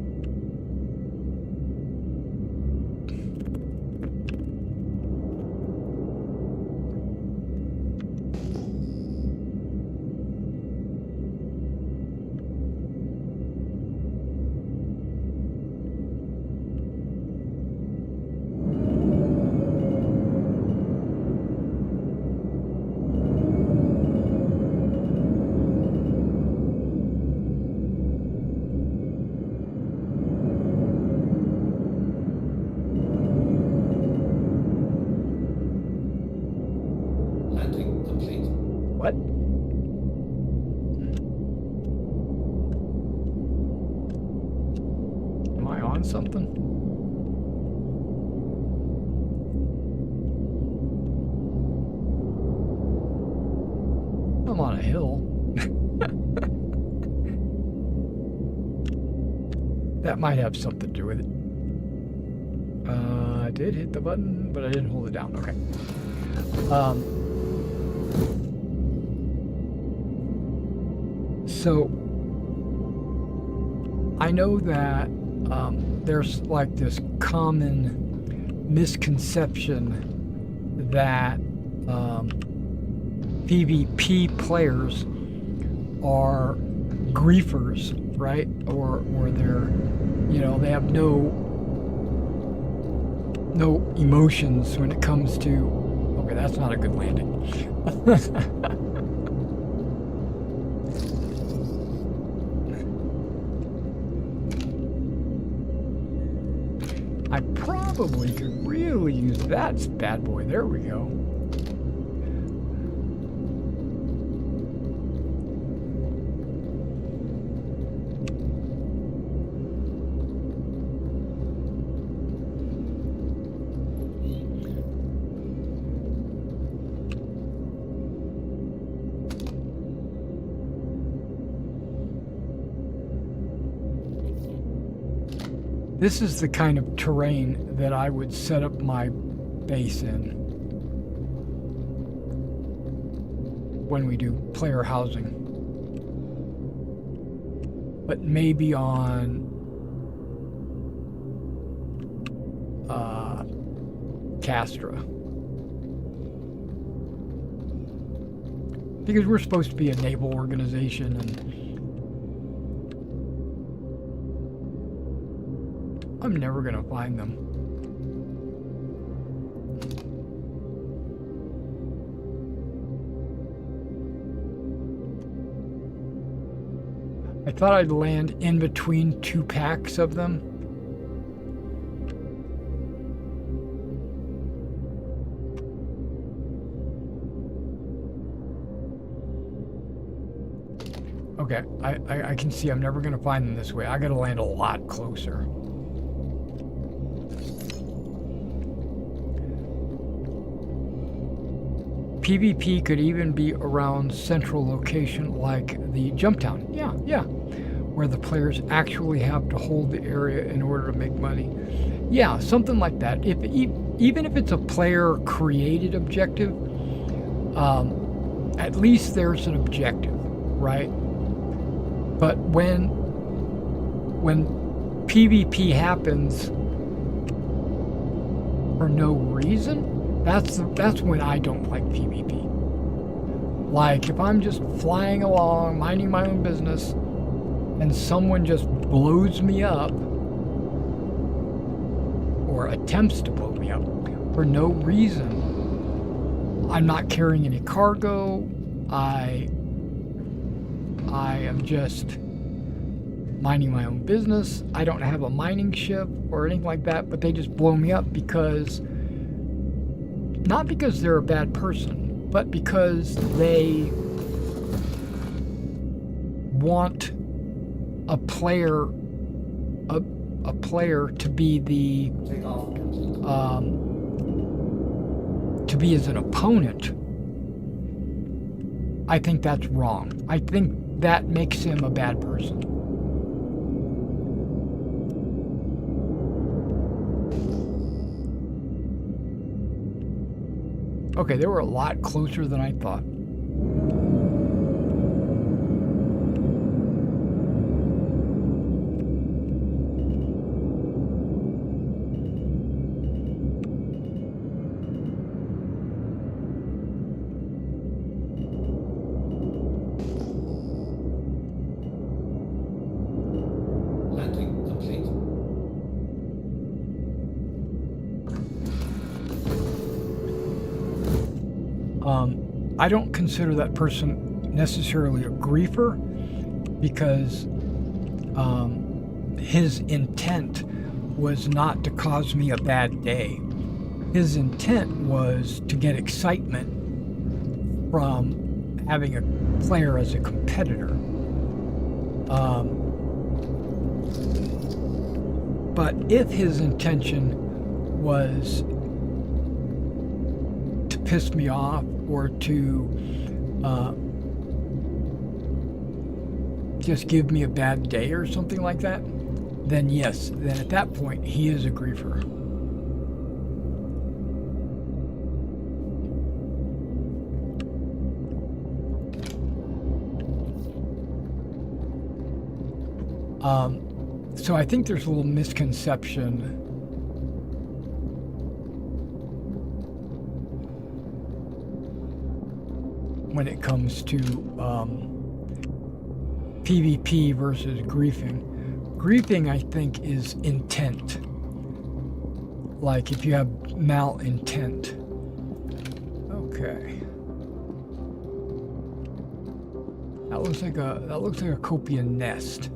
What? Am I on something? I'm on a hill. That might have something to do with it. I did hit the button, but I didn't hold it down. Okay. So I know that there's like this common misconception that PvP players are griefers, right? Or they're, you know, they have no emotions when it comes to. Okay, that's not a good landing. I probably could really use that bad boy. There we go. This is the kind of terrain that I would set up my base in when we do player housing. But maybe on Castra. Because we're supposed to be a naval organization, and I'm never gonna find them. I thought I'd land in between two packs of them. Okay, I can see I'm never gonna find them this way. I gotta land a lot closer. PvP could even be around central location like the jump town. Yeah, where the players actually have to hold the area in order to make money. Yeah, something like that. Even if it's a player created objective, at least there's an objective, right? But when when PvP happens for no reason, that's when I don't like PvP. Like, if I'm just flying along, minding my own business, and someone just blows me up, or attempts to blow me up, for no reason, I'm not carrying any cargo, I am just minding my own business, I don't have a mining ship or anything like that, but they just blow me up because, not because they're a bad person, but because they want a player to be the to be as an opponent. I think that's wrong. I think that makes him a bad person. Okay, they were a lot closer than I thought.
Landing complete.
I don't consider that person necessarily a griefer because his intent was not to cause me a bad day. His intent was to get excitement from having a player as a competitor. But if his intention was to piss me off or to just give me a bad day or something like that, then yes, then at that point he is a griefer. So I think there's a little misconception when it comes to PvP versus griefing. Griefing, I think, is intent. Like if you have malintent. Okay. That looks like a Copian nest.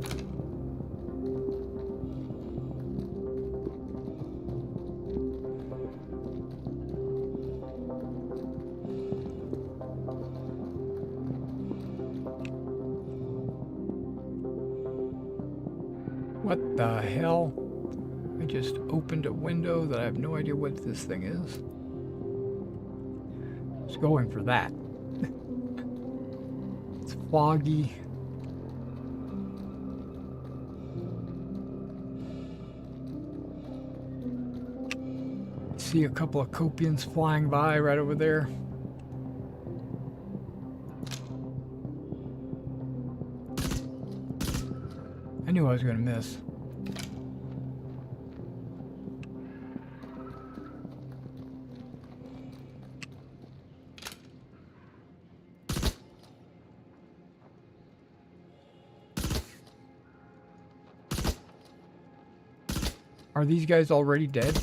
What the hell? I just opened a window that I have no idea what this thing is. It's going for that. It's foggy. See a couple of Copians flying by right over there. I knew I was going to miss. Are these guys already dead?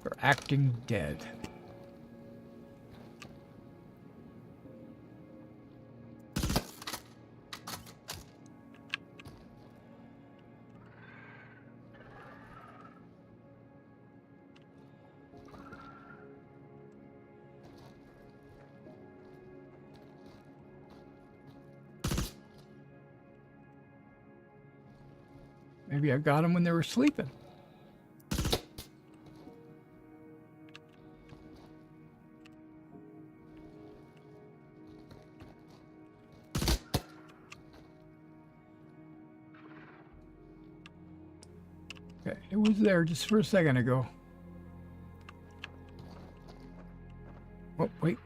They're acting dead. Maybe I got them when they were sleeping. Okay, it was there just for a second ago. Oh, wait.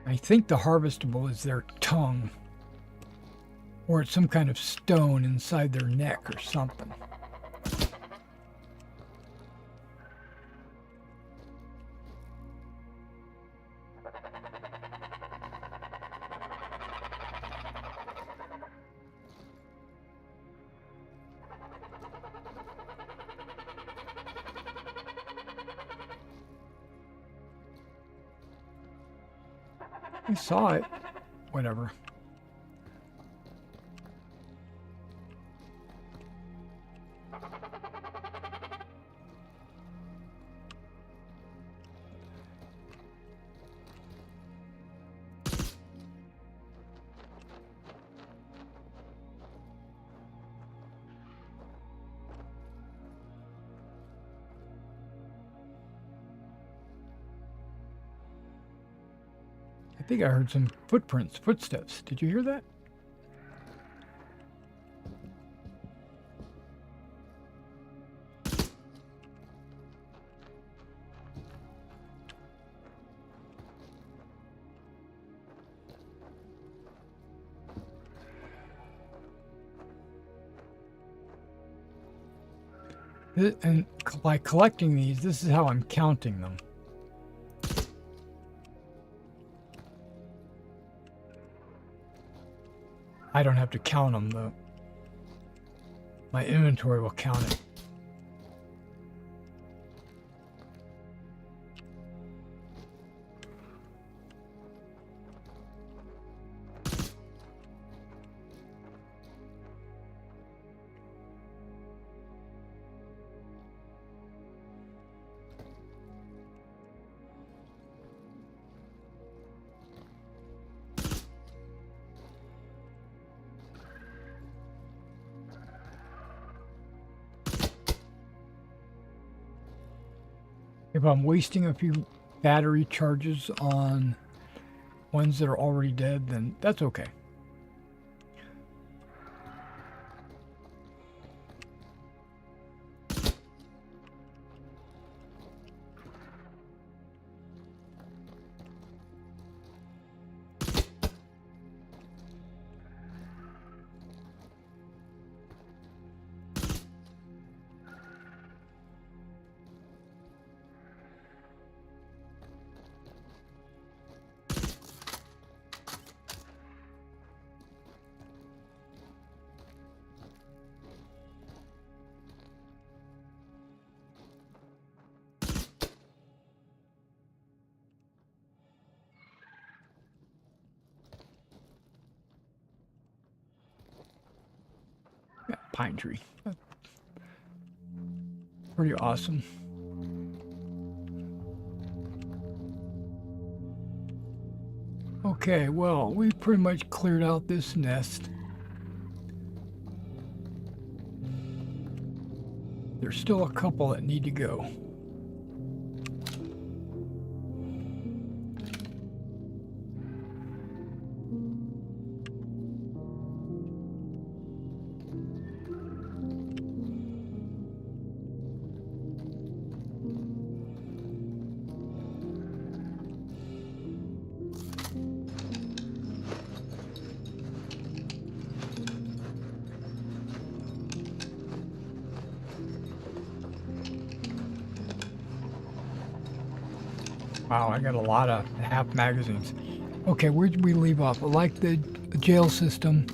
I think the harvestable is their tongue. Or it's some kind of stone inside their neck or something. I saw it. Whatever. I think I heard some footsteps. Did you hear that? And by collecting these, this is how I'm counting them. I don't have to count them, though. My inventory will count it. If I'm wasting a few battery charges on ones that are already dead, then that's okay. Yeah, pine tree. Pretty awesome. Okay, well, we pretty much cleared out this nest. There's still a couple that need to go. Wow, I got a lot of half magazines. Okay, where did we leave off? I like the jail system.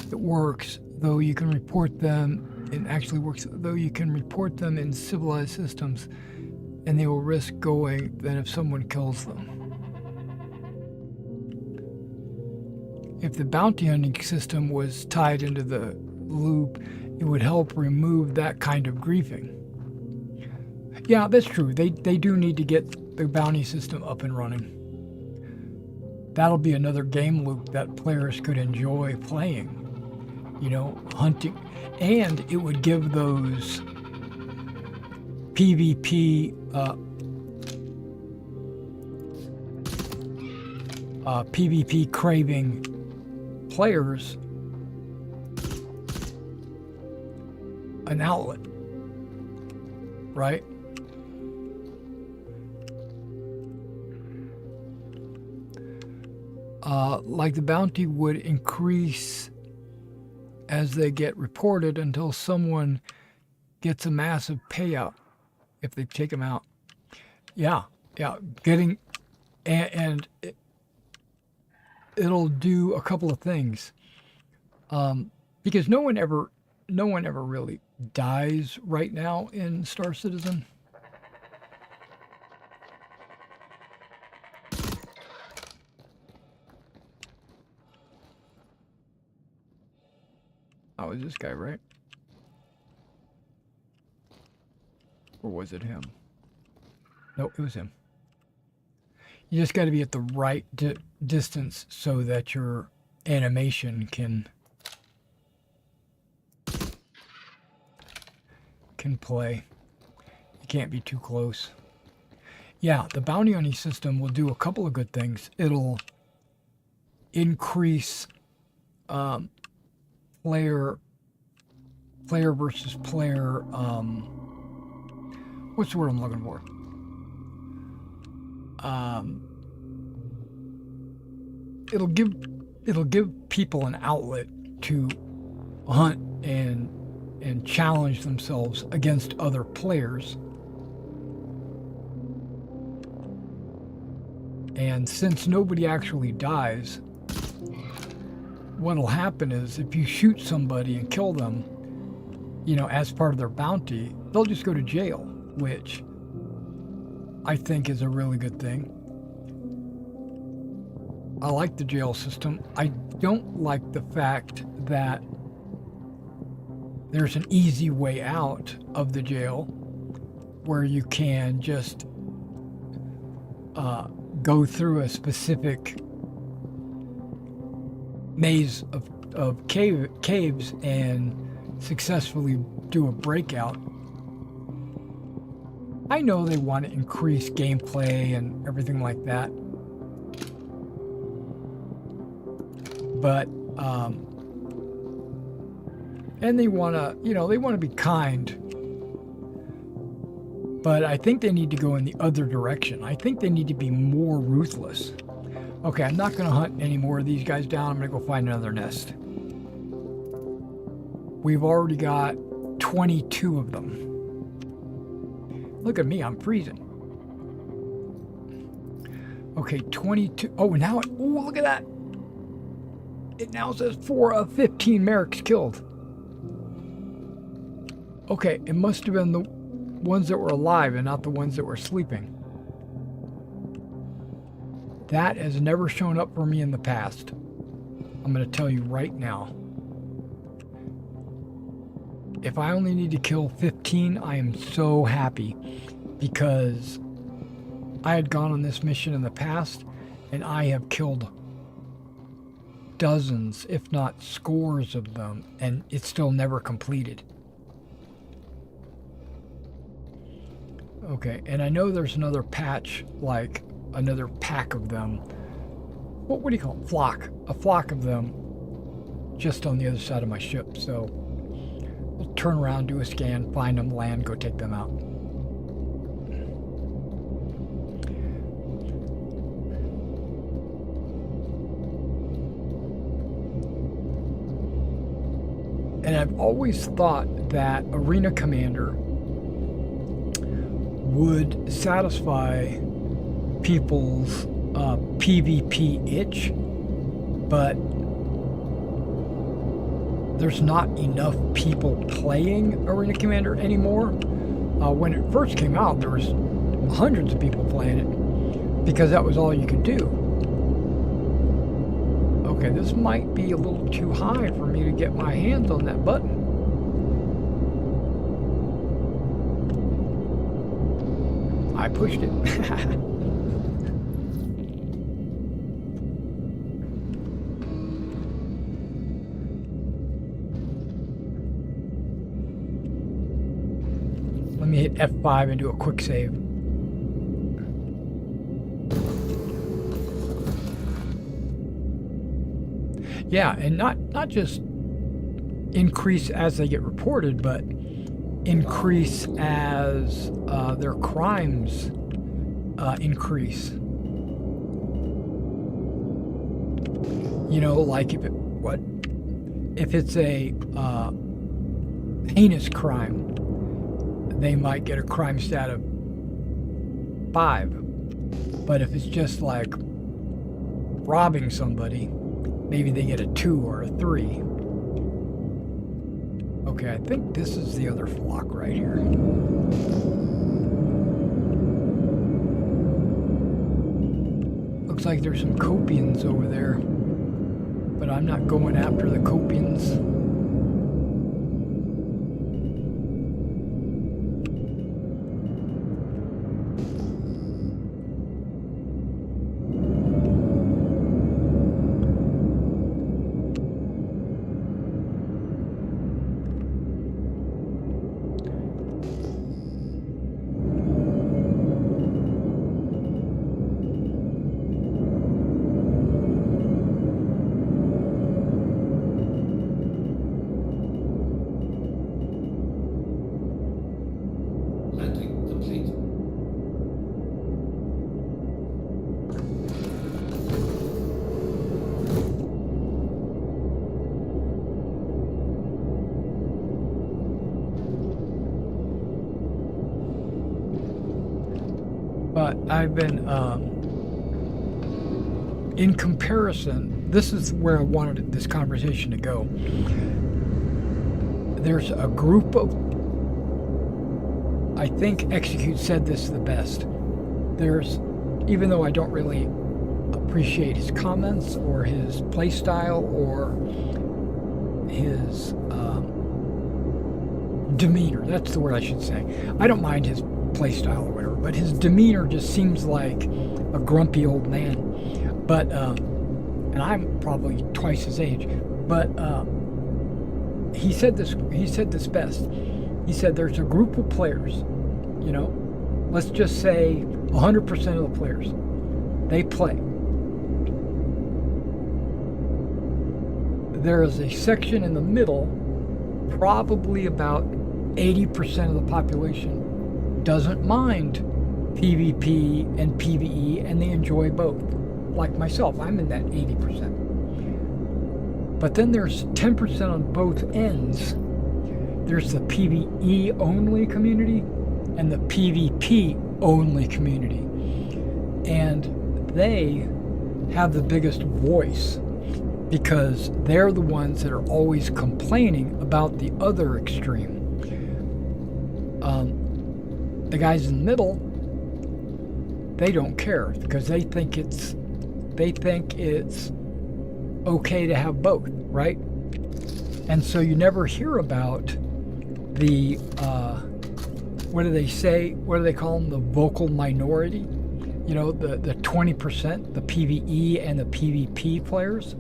It works, though you can report them. It actually works, though you can report them in civilized systems, and they will risk going than if someone kills them. If the bounty hunting system was tied into the loop, it would help remove that kind of griefing. Yeah, that's true. They do need to get the bounty system up and running. That'll be another game loop that players could enjoy playing. You know, hunting. And it would give those PvP PvP craving players an outlet, right? like the bounty would increase as they get reported until someone gets a massive payout if they take them out. Yeah, getting, and it'll do a couple of things, because no one ever really dies right now in Star Citizen. Oh, is this guy right? Or was it him? Nope, it was him. You just got to be at the right distance so that your animation can play. You can't be too close. Yeah, the bounty hunting system will do a couple of good things. It'll increase player versus player, what's the word I'm looking for? It'll give people an outlet to hunt and challenge themselves against other players. And since nobody actually dies, what'll happen is if you shoot somebody and kill them, as part of their bounty, they'll just go to jail, which I think is a really good thing. I like the jail system. I don't like the fact that there's an easy way out of the jail where you can just go through a specific maze of caves and successfully do a breakout. I know they want to increase gameplay and everything like that, but and they want to be kind, but I think they need to go in the other direction. I think they need to be more ruthless. Okay, I'm not going to hunt any more of these guys down. I'm going to go find another nest. We've already got 22 of them. Look at me, I'm freezing. Okay, 22. Oh, now look at that. It now says 4 of 15 Maroks killed. Okay, it must have been the ones that were alive and not the ones that were sleeping. That has never shown up for me in the past. I'm going to tell you right now. If I only need to kill 15, I am so happy, because I had gone on this mission in the past and I have killed dozens, if not scores of them, and it's still never completed. Okay, and I know there's another patch, like another pack of them. What do you call it? Flock. A flock of them just on the other side of my ship. So we'll turn around, do a scan, find them, land, go take them out. And I've always thought that Arena Commander would satisfy people's PvP itch, but there's not enough people playing Arena Commander anymore. When it first came out, there was hundreds of people playing it because that was all you could do. Okay, this might be a little too high for me to get my hands on that button. I pushed it. Let me hit F5 and do a quick save. Yeah, and not just increase as they get reported, but increase as their crimes increase. You know, like if it's a heinous crime, they might get a crime stat of 5. But if it's just like robbing somebody, maybe they get a 2 or a 3. Okay, I think this is the other flock right here. Looks like there's some Copians over there, but I'm not going after the Copians.
Landing complete.
But I've been, in comparison, this is where I wanted this conversation to go. There's a group of, I think Execute said this the best. There's, even though I don't really appreciate his comments or his play style or his demeanor, that's the word I should say. I don't mind his play style or whatever, but his demeanor just seems like a grumpy old man. But and I'm probably twice his age, but he said this best. He said there's a group of players, you know, let's just say 100% of the players, they play. There is a section in the middle, probably about 80% of the population doesn't mind PvP and PvE, and they enjoy both. Like myself, I'm in that 80%. But then there's 10% on both ends. There's the PvE only community and the PvP only community. And they have the biggest voice because they're the ones that are always complaining about the other extreme. The guys in the middle, they don't care because they think it's okay to have both, right? And so you never hear about the what do they say? What do they call them? The vocal minority. You know, the 20%, the PvE and the PvP players.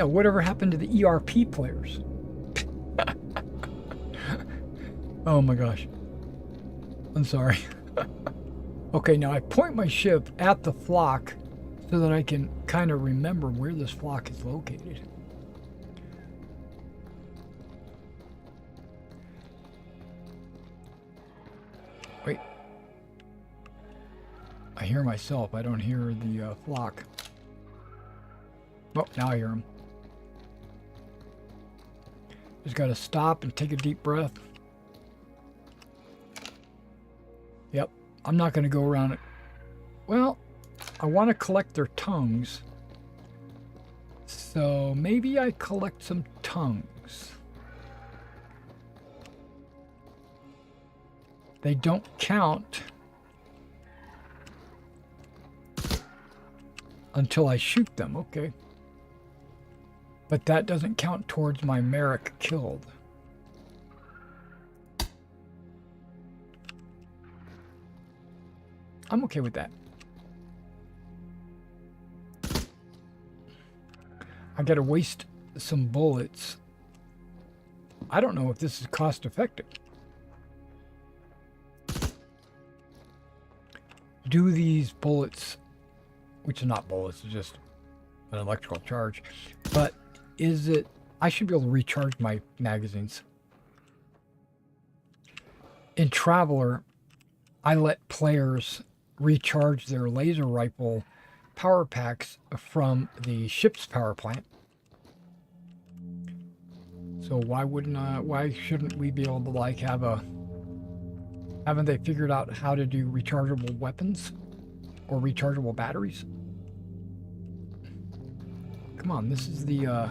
Whatever happened to the ERP players? Oh my gosh. I'm sorry. Okay, now I point my ship at the flock so that I can kind of remember where this flock is located. Wait. I hear myself. I don't hear the flock. Oh, now I hear them. Just got to stop and take a deep breath. Yep, I'm not going to go around it. Well, I want to collect their tongues. So maybe I collect some tongues. They don't count until I shoot them, okay. But that doesn't count towards my Marok killed. I'm okay with that. I gotta waste some bullets. I don't know if this is cost effective. Do these bullets, which are not bullets, it's just an electrical charge, but is it, I should be able to recharge my magazines. In Traveler, I let players recharge their laser rifle power packs from the ship's power plant. So why shouldn't we be able to like haven't they figured out how to do rechargeable weapons or rechargeable batteries? Come on, this is the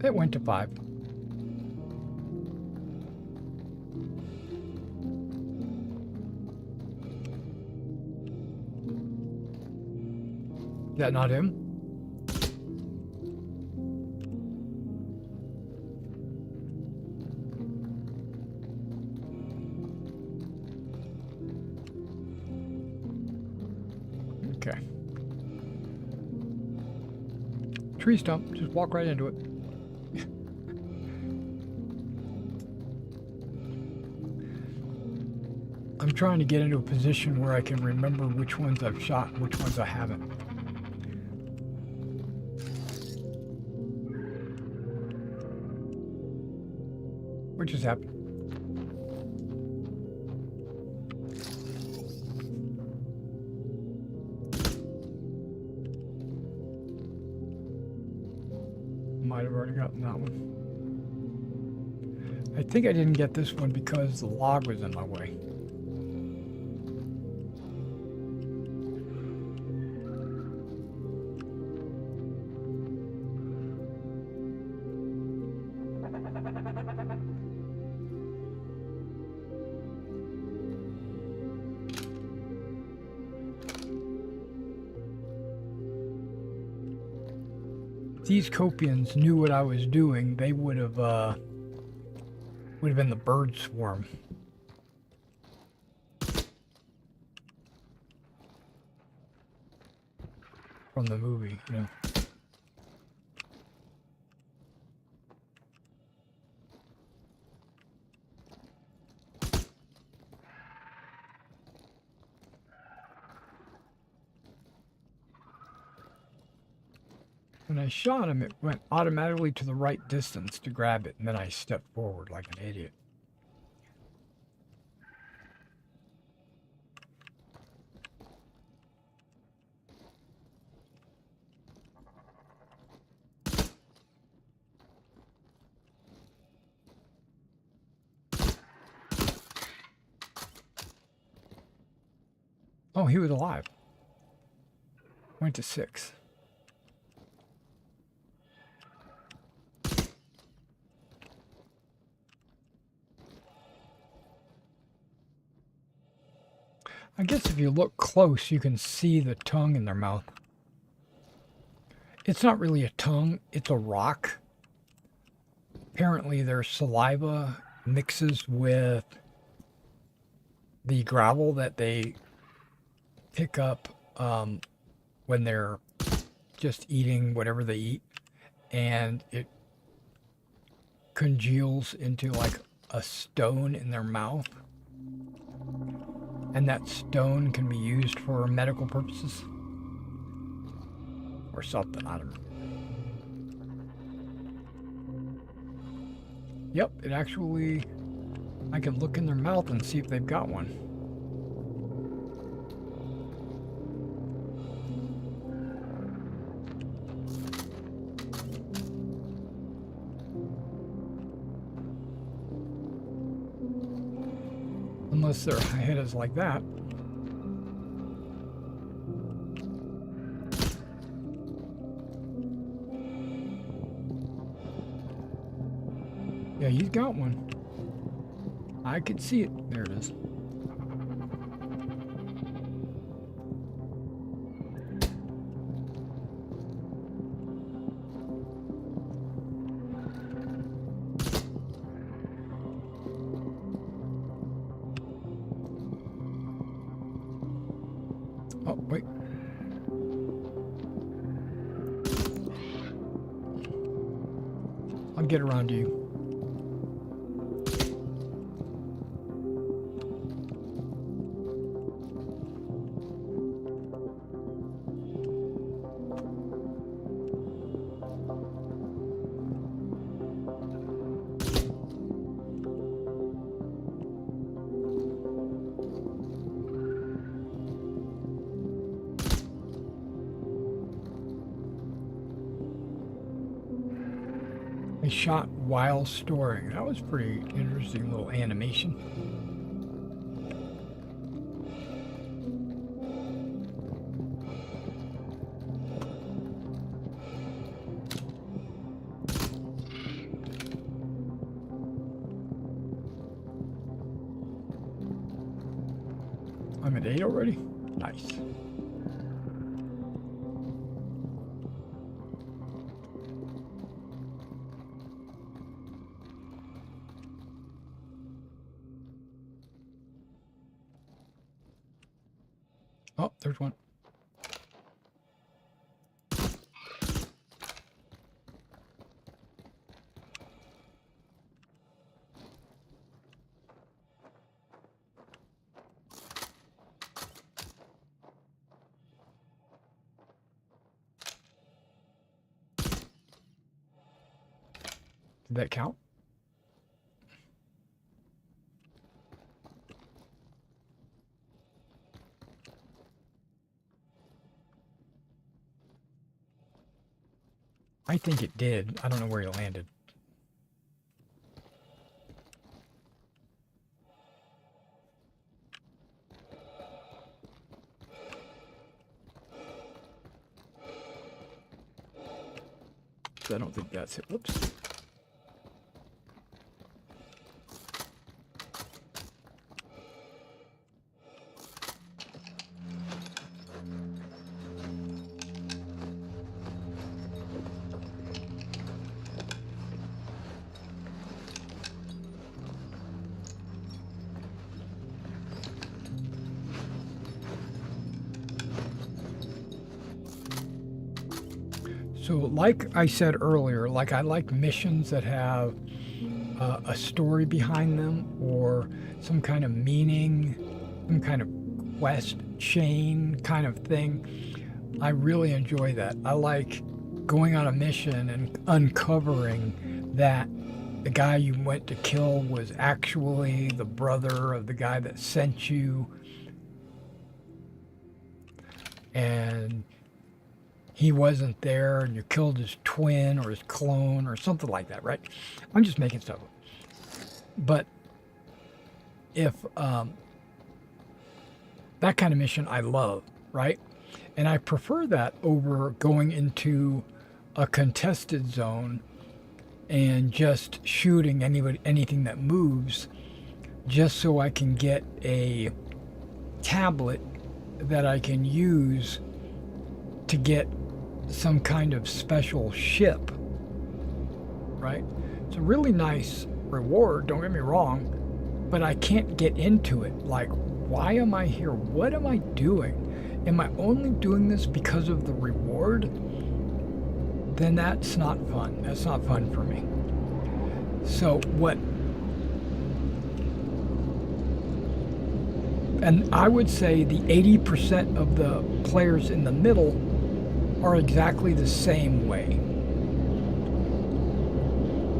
it went to 5. Is that not him? Okay. Tree stump, just walk right into it. I'm trying to get into a position where I can remember which ones I've shot and which ones I haven't. What just happened? Might have already gotten that one. I think I didn't get this one because the log was in my way. These Copians knew what I was doing, they would have been the bird swarm. From the movie, you know. When I shot him, it went automatically to the right distance to grab it, and then I stepped forward like an idiot. Oh, he was alive. Went to 6. I guess if you look close, you can see the tongue in their mouth. It's not really a tongue, it's a rock. Apparently their saliva mixes with the gravel that they pick up when they're just eating whatever they eat, and it congeals into like a stone in their mouth. And that stone can be used for medical purposes. Or something, I don't know. Yep, it actually... I can look in their mouth and see if they've got one. Unless their head is like that. Yeah, he's got one. I could see it. There it is. Oh, wait. I'll get around to you. He shot while storing. That was pretty interesting little animation. I'm at 8 already? Nice. Oh, there's one. Did that count? I think it did. I don't know where he landed. I don't think that's it. Whoops. So like I said earlier, like I like missions that have a story behind them or some kind of meaning, some kind of quest chain kind of thing. I really enjoy that. I like going on a mission and uncovering that the guy you went to kill was actually the brother of the guy that sent you. And he wasn't there and you killed his twin or his clone or something like that, right? I'm just making stuff up. But if that kind of mission I love, right? And I prefer that over going into a contested zone and just shooting anything that moves just so I can get a tablet that I can use to get some kind of special ship, right? It's a really nice reward, don't get me wrong, but I can't get into it. Like, why am I here? What am I doing? Am I only doing this because of the reward? Then that's not fun. That's not fun for me. So what, and I would say the 80% of the players in the middle are exactly the same way.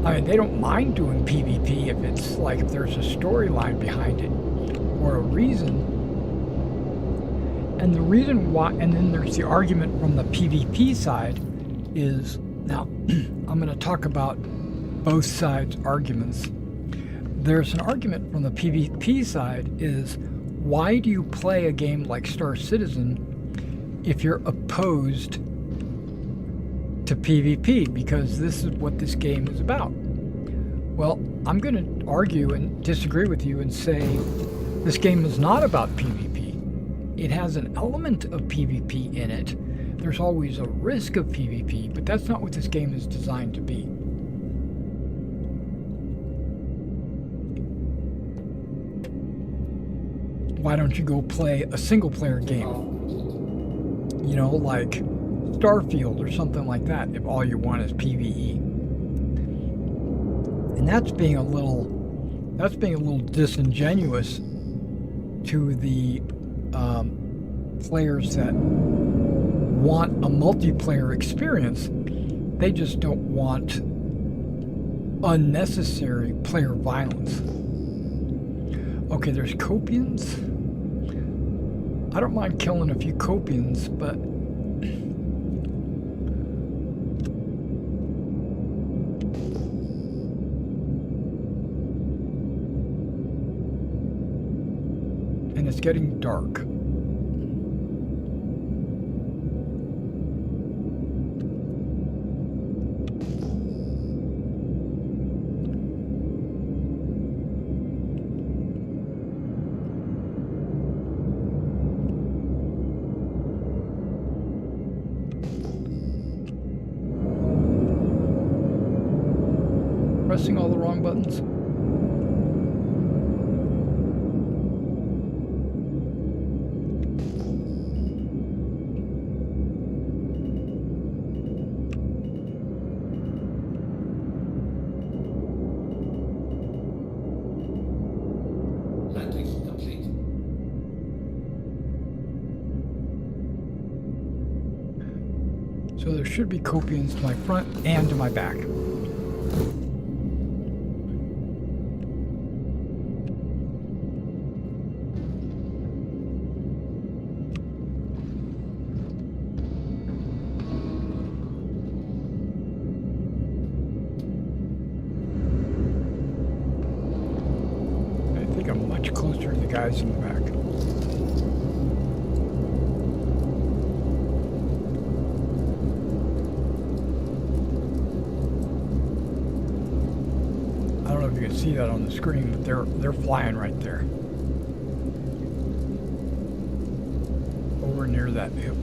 I mean, they don't mind doing PvP if it's like if there's a storyline behind it or a reason. And the reason why, and then there's the argument from the PvP side is, now I'm going to talk about both sides' arguments. There's an argument from the PvP side is, why do you play a game like Star Citizen if you're opposed to PvP? Because this is what this game is about. Well, I'm going to argue and disagree with you and say this game is not about PvP. It has an element of PvP in it. There's always a risk of PvP, but that's not what this game is designed to be. Why don't you go play a single-player game? You know, like Starfield or something like that, if all you want is PvE. And that's being a little disingenuous to the players that want a multiplayer experience. They just don't want unnecessary player violence. Okay, there's Copians. I don't mind killing a few Copians, but it's getting dark. Pressing all the wrong buttons.
Landing complete.
So there should be copians to my front and to my back. I think I'm much closer to the guys in the back. I don't know if you can see that on the screen, but they're flying right there. Over near that hill.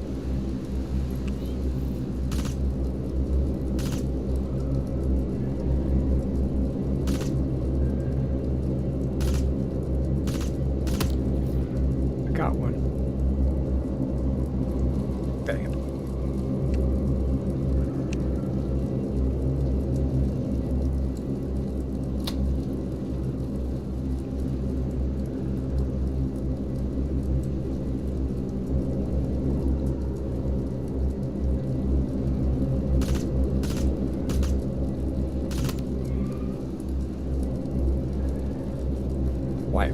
I got one. Dang it. Why?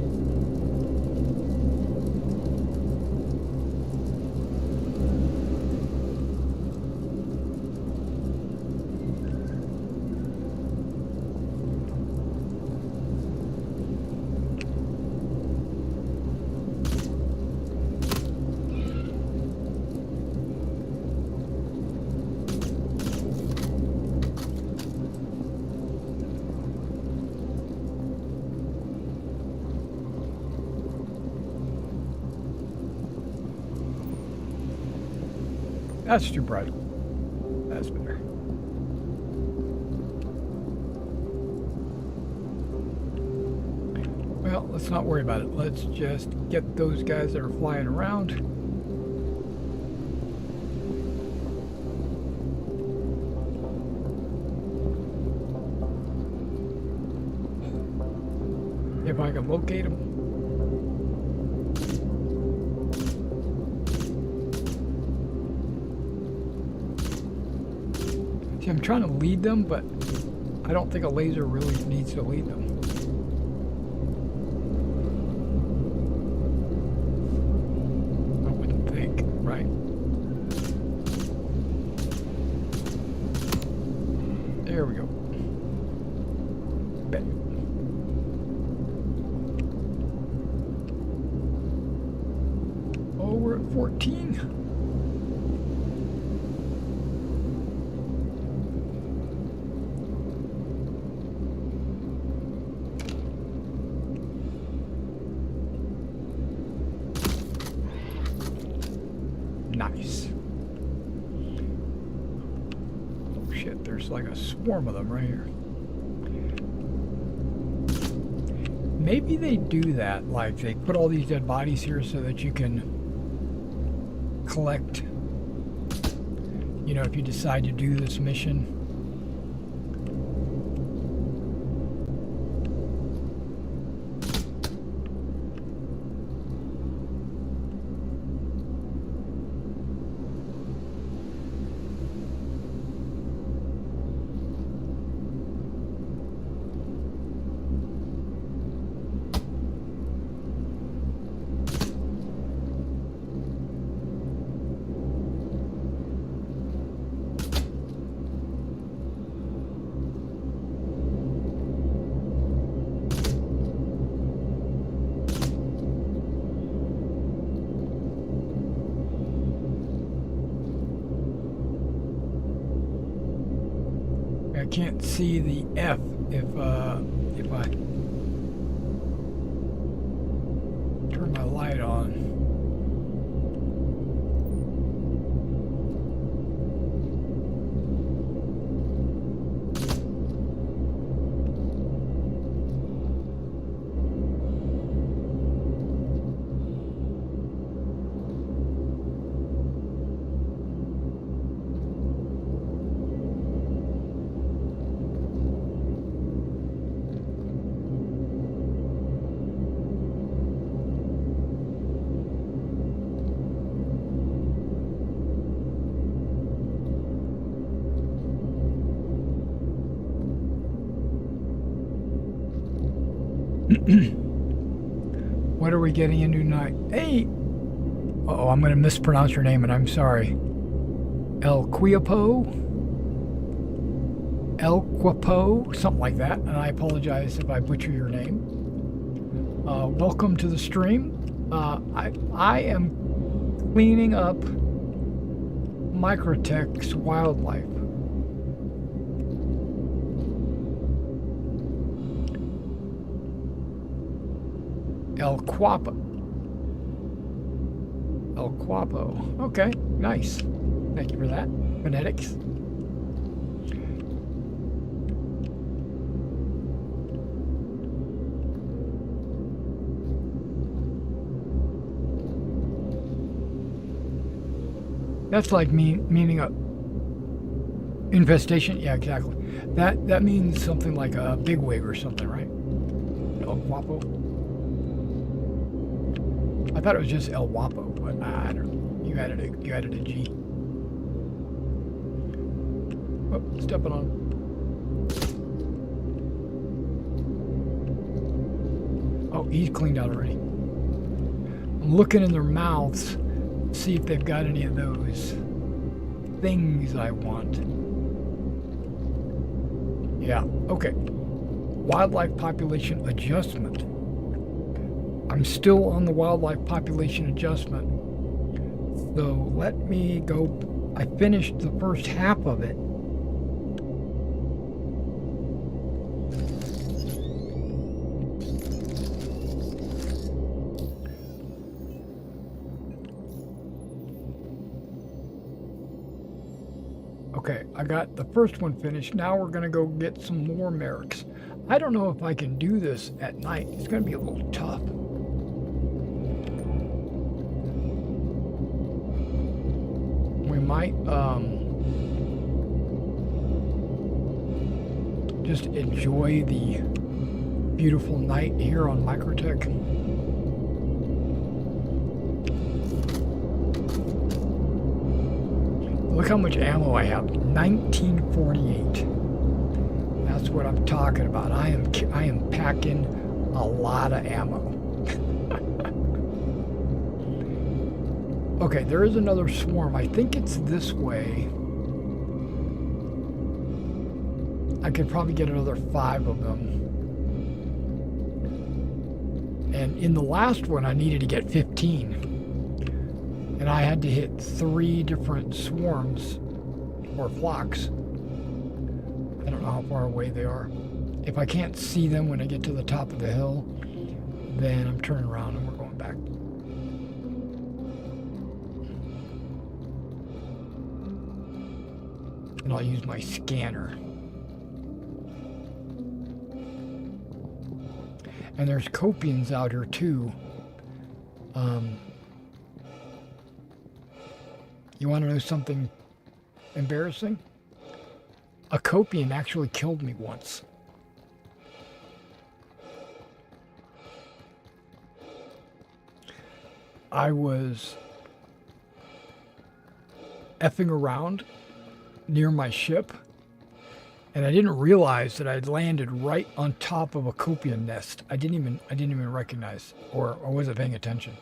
That's too bright. That's better. Well, let's not worry about it. Let's just get those guys that are flying around. If I can locate them. See, I'm trying to lead them, but I don't think a laser really needs to lead them. I wouldn't think, right? There we go. Bang. Oh, we're at 14. Nice. Oh shit, there's like a swarm of them right here. Maybe they do that, like they put all these dead bodies here so that you can collect, you know, if you decide to do this mission. I can't see the F if I turn my light on. What are we getting into tonight? Hey! Uh-oh, I'm going to mispronounce your name, and I'm sorry. El Quiapo? El Quiapo? Something like that, and I apologize if I butcher your name. Welcome to the stream. I am cleaning up Microtech's wildlife. El Quapo. El Quapo. Okay, nice. Thank you for that. Phonetics. That's like meaning a infestation. Yeah, exactly. That means something like a bigwig or something, right? El Quapo. I thought it was just El Guapo, but I don't know. You added a G. Oh, stepping on. Oh, he's cleaned out already. I'm looking in their mouths, see if they've got any of those things I want. Yeah, okay. Wildlife population adjustment. I'm still on the wildlife population adjustment. So let me go. I finished the first half of it. Okay, I got the first one finished. Now we're going to go get some more Maroks. I don't know if I can do this at night. It's going to be a little tough. We might just enjoy the beautiful night here on Microtech. Look how much ammo I have. 1948. That's what I'm talking about. I am packing a lot of ammo. Okay, there is another swarm. I think it's this way. I could probably get another 5 of them. And in the last one, I needed to get 15. And I had to hit 3 different swarms or flocks. I don't know how far away they are. If I can't see them when I get to the top of the hill, then I'm turning around and we're going back. And I'll use my scanner. And there's copians out here too. You want to know something embarrassing? A copian actually killed me once. I was effing around near my ship, and I didn't realize that I'd landed right on top of a copian nest. I didn't even recognize, or wasn't paying attention.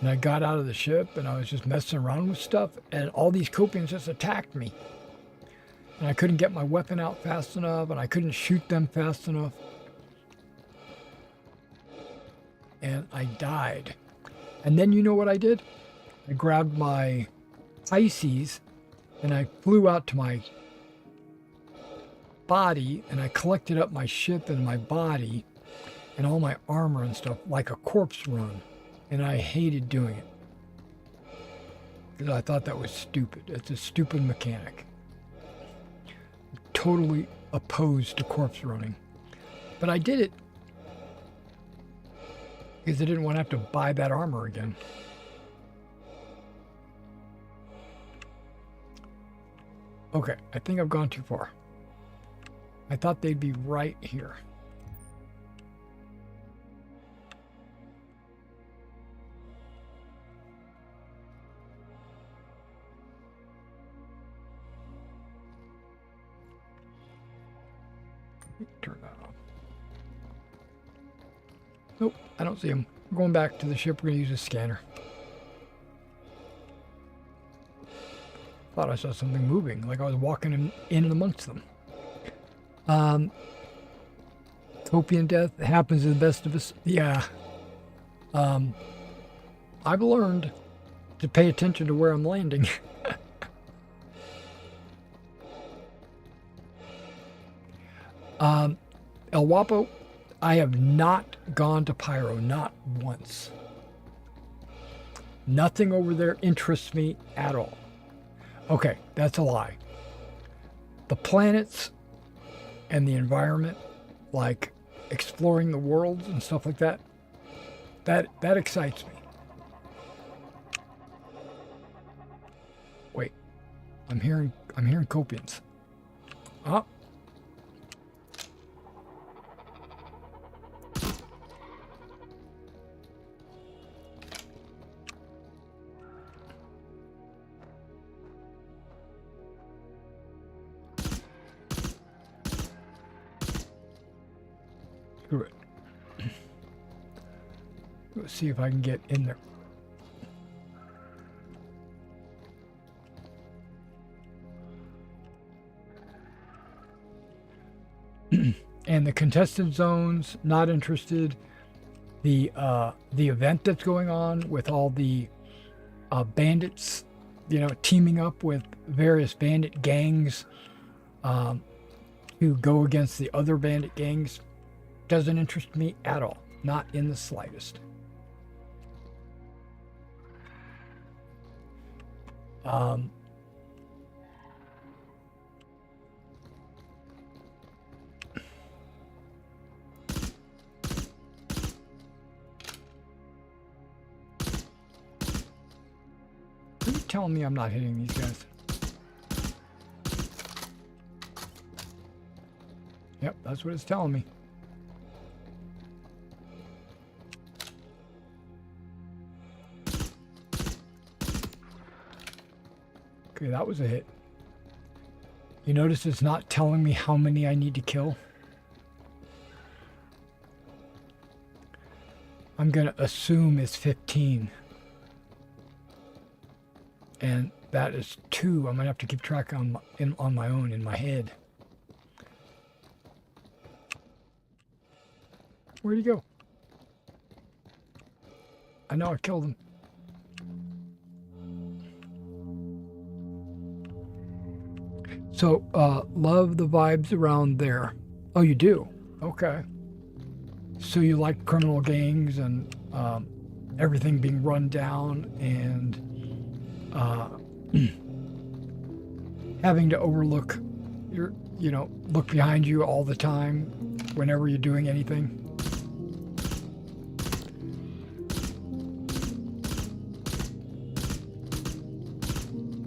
And I got out of the ship, and I was just messing around with stuff, and all these copians just attacked me. And I couldn't get my weapon out fast enough, and I couldn't shoot them fast enough. And I died. And then you know what I did? I grabbed my Pisces, and I flew out to my body and I collected up my ship and my body and all my armor and stuff like a corpse run. And I hated doing it. Because I thought that was stupid. It's a stupid mechanic. Totally opposed to corpse running. But I did it because I didn't want to have to buy that armor again. Okay, I think I've gone too far. I thought they'd be right here. Turn that off. Nope, I don't see them. We're going back to the ship. We're going to use a scanner. Thought I saw something moving, like I was walking in and amongst them. Copian death happens to the best of us. Yeah. I've learned to pay attention to where I'm landing. El Wapo, I have not gone to Pyro, not once. Nothing over there interests me at all. Okay, that's a lie. The planets and the environment, like exploring the worlds and stuff like that, that excites me. Wait, I'm hearing Copians. Oh. Screw it. Let's see if I can get in there. And the contested zones, not interested. The event that's going on with all the bandits, you know, teaming up with various bandit gangs who go against the other bandit gangs, doesn't interest me at all. Not in the slightest. Are you telling me I'm not hitting these guys? Yep, that's what it's telling me. Okay, that was a hit. You notice it's not telling me how many I need to kill? I'm going to assume it's 15. And that is 2. I'm going to have to keep track on my own in my head. Where'd he go? I know I killed him. So, love the vibes around there. Oh, you do? Okay. So you like criminal gangs and everything being run down and having to overlook look behind you all the time whenever you're doing anything.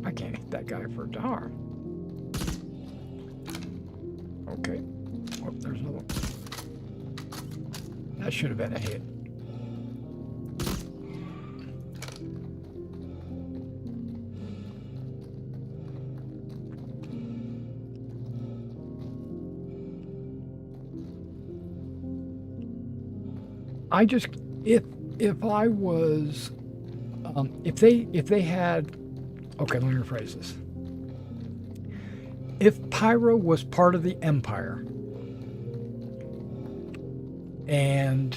I can't hit that guy for a darn. Okay. Oh, there's another one. That should have been a hit. I just, if I was, if they had, okay, let me rephrase this. If Pyro was part of the Empire and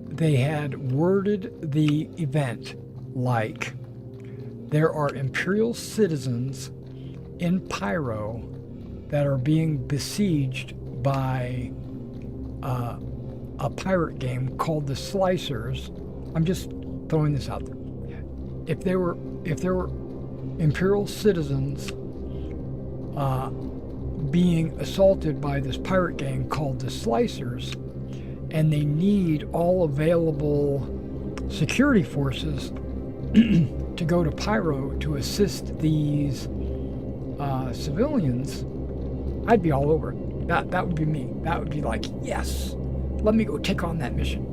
they had worded the event like there are Imperial citizens in Pyro that are being besieged by a pirate game called the Slicers. I'm just throwing this out there. If there were Imperial citizens being assaulted by this pirate gang called the Slicers, and they need all available security forces to go to Pyro to assist these civilians, I'd be all over it. That would be me. That would be like, yes, let me go take on that mission.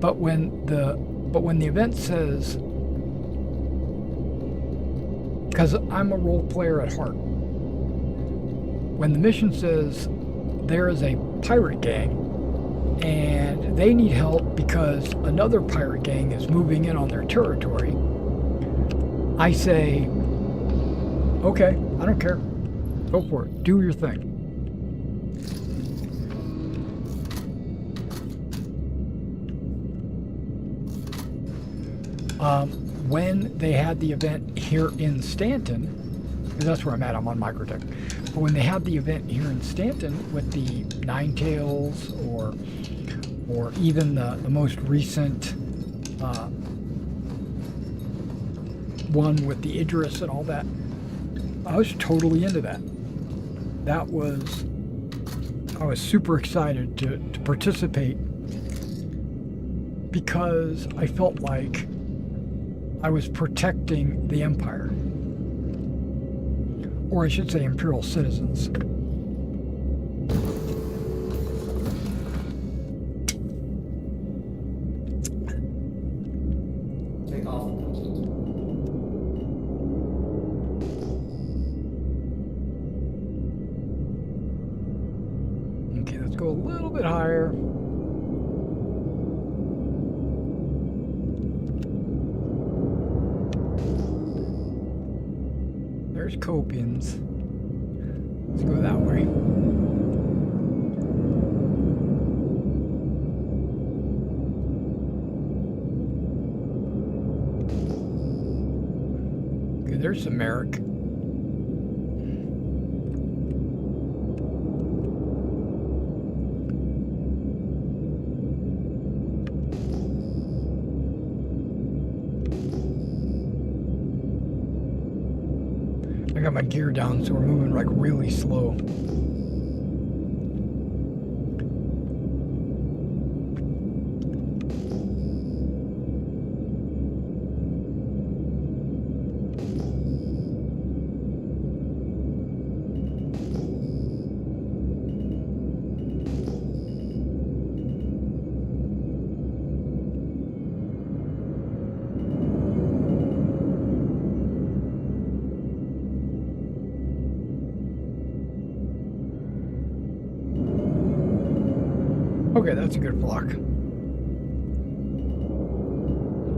But when the event says, because I'm a role player at heart, when the mission says there is a pirate gang and they need help because another pirate gang is moving in on their territory, I say, okay, I don't care. Go for it. Do your thing. When they had the event here in Stanton, because that's where I'm at, I'm on Microtech, but when they had the event here in Stanton with the Ninetales or even the most recent one with the Idris and all that, I was totally into that. I was super excited to participate because I felt like I was protecting the Empire. Or I should say Imperial citizens.
Take off complete.
Okay, let's go a little bit higher. There's Copians. Let's go that way. Okay, there's some Marok. I got my gear down, so we're moving like really slow. Okay, that's a good block.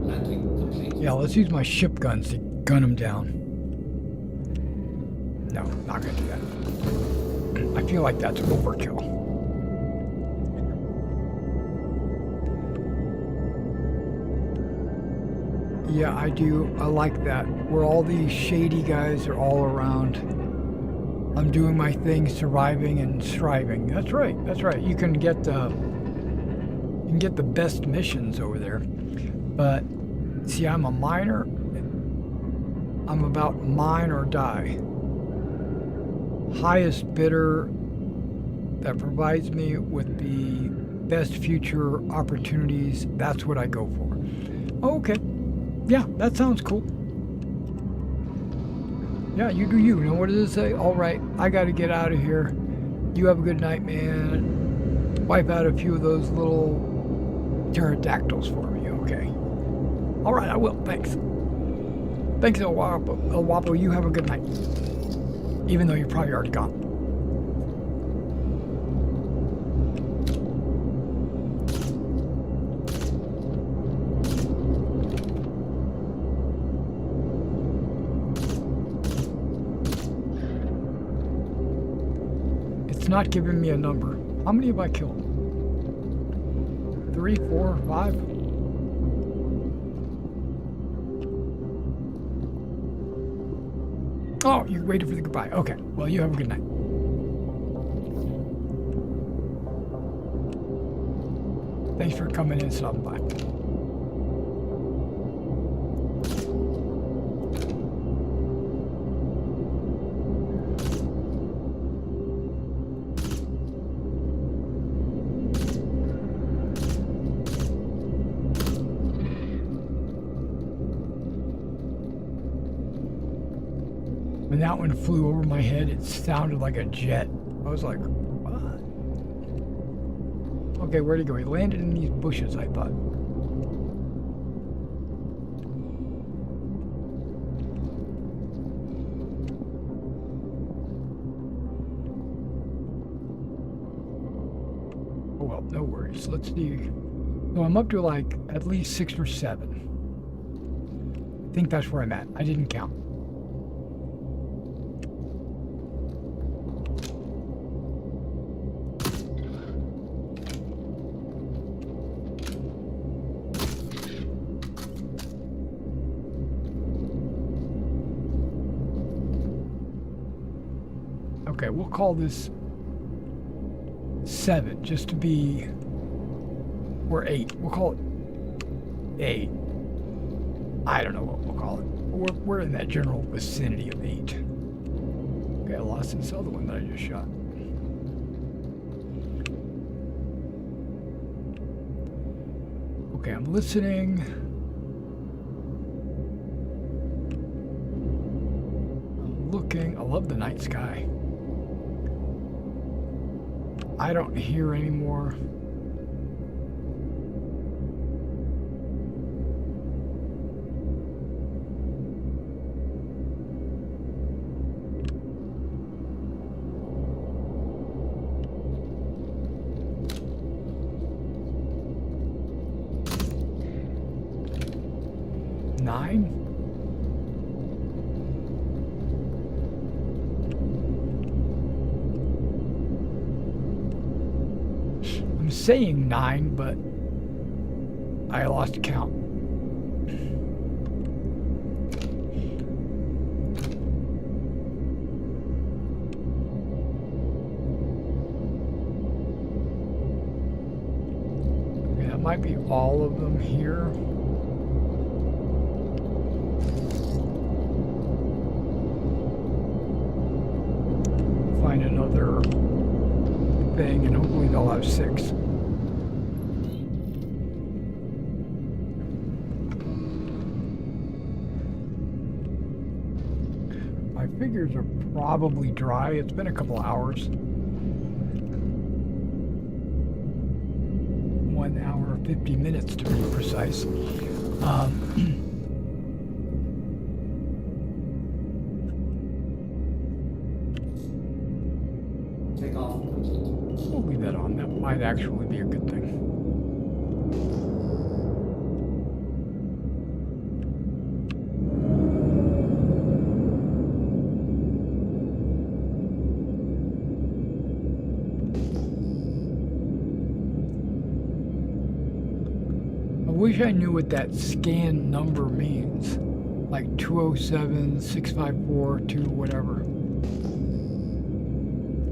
Landing complete.
Yeah, let's use my ship guns to gun them down. No, not gonna do that. I feel like that's overkill. Yeah, I do. I like that. Where all these shady guys are all around. I'm doing my thing, surviving and striving. That's right. That's right. You can get the best missions over there. But see, I'm a miner. I'm about mine or die. Highest bidder that provides me with the best future opportunities. That's what I go for. Okay. Yeah, that sounds cool. Yeah, you do you. You know, what does it say? All right, I got to get out of here. You have a good night, man. Wipe out a few of those little pterodactyls for me, okay? All right, I will. Thanks. Thanks, El Wapo. El Wapo, you have a good night. Even though you're probably already gone. It's not giving me a number. How many have I killed? 3, 4, 5? Oh, you waited for the goodbye. Okay. Well, you have a good night. Thanks for coming in and stopping by. When that one flew over my head, it sounded like a jet. I was like, what? Okay, where'd he go? He landed in these bushes, I thought. Oh well, no worries. Let's see. So I'm up to like at least 6 or 7. I think that's where I'm at. I didn't count. Okay, we'll call this 7 just to be, or 8. We'll call it 8. I don't know what we'll call it. We're in that general vicinity of 8. Okay, I lost this other one that I just shot. Okay, I'm listening. I'm looking. I love the night sky. I don't hear anymore. Nine? I'm saying 9, but I lost count. Okay, that might be all of them here. Find another thing and hopefully they'll have 6. My figures are probably dry. It's been a couple hours. 1 hour, 50 minutes to be precise.
Take off complete.
We'll leave that on. That might actually be a good thing. I wish I knew what that scan number means. Like 207, 654, 2 whatever.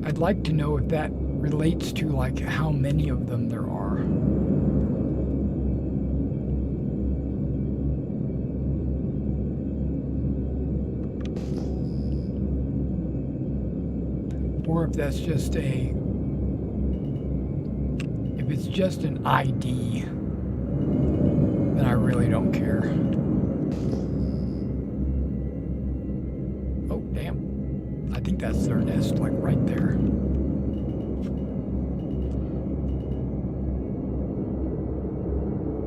I'd like to know if that relates to like how many of them there are. Or if that's just if it's just an ID, then I really don't care. Oh, damn. I think that's their nest, like right there.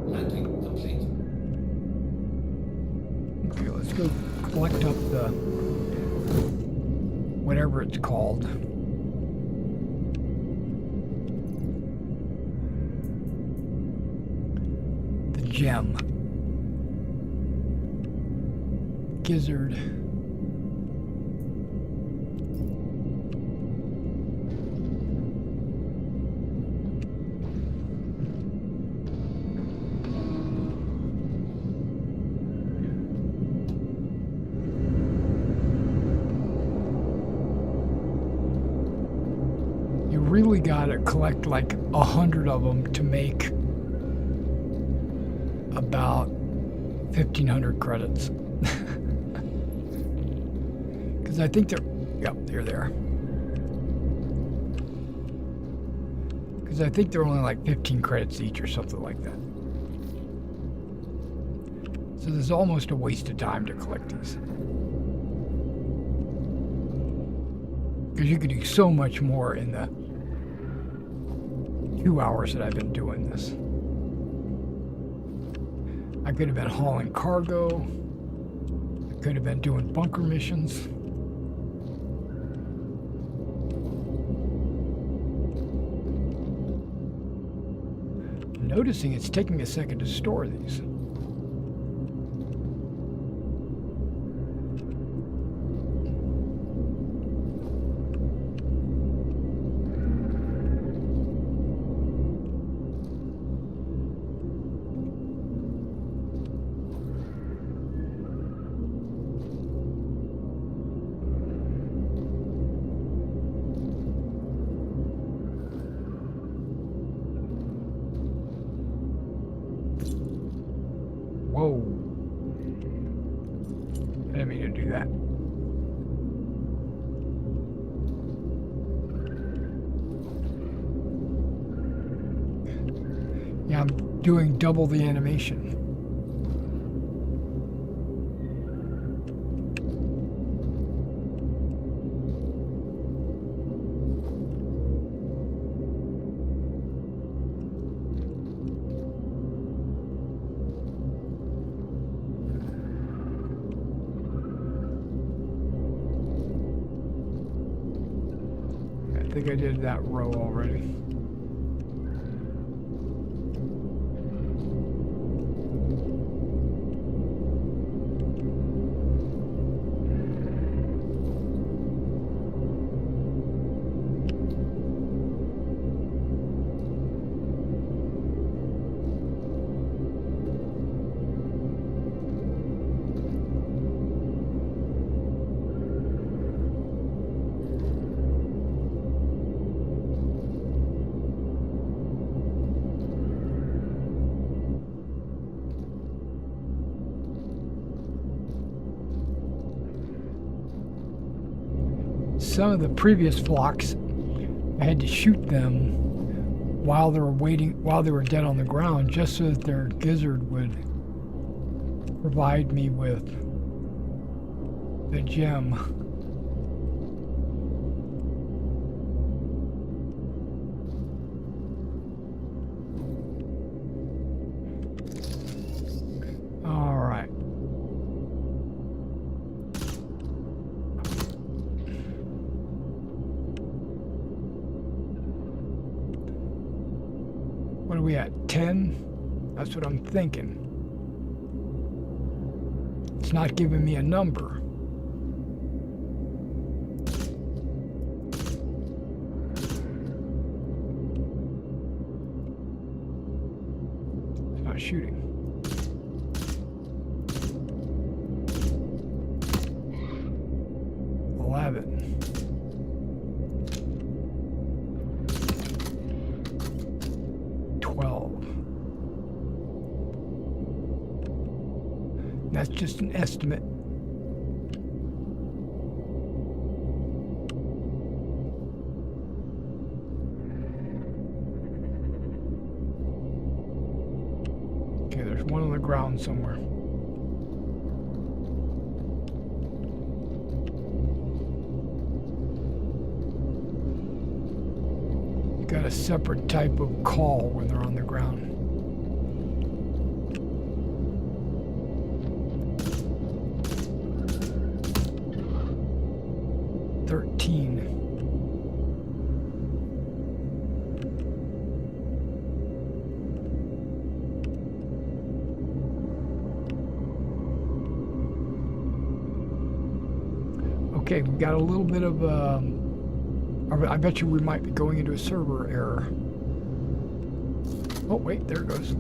Landing complete.
Okay, let's go collect up the whatever it's called. The gem. Gizzard. gotta collect like 100 of them to make about 1,500 credits. Because I think yep, they're there. Because I think they're only like 15 credits each or something like that. So there's almost a waste of time to collect these. Because you could do so much more in the 2 hours that I've been doing this. I could have been hauling cargo. I could have been doing bunker missions. I'm noticing it's taking a second to store these. Whoa. I didn't mean to do that. Yeah, I'm doing double the animation. I think I did that row already. Some of the previous flocks, I had to shoot them while they were dead on the ground, just so that their gizzard would provide me with the gem. All right. What are we at? 10? That's what I'm thinking. It's not giving me a number. It's not shooting. That's just an estimate. Okay, there's one on the ground somewhere. You got a separate type of call when they're on the ground. Okay, we got a little bit of, I bet you we might be going into a server error. Oh, wait, there it goes.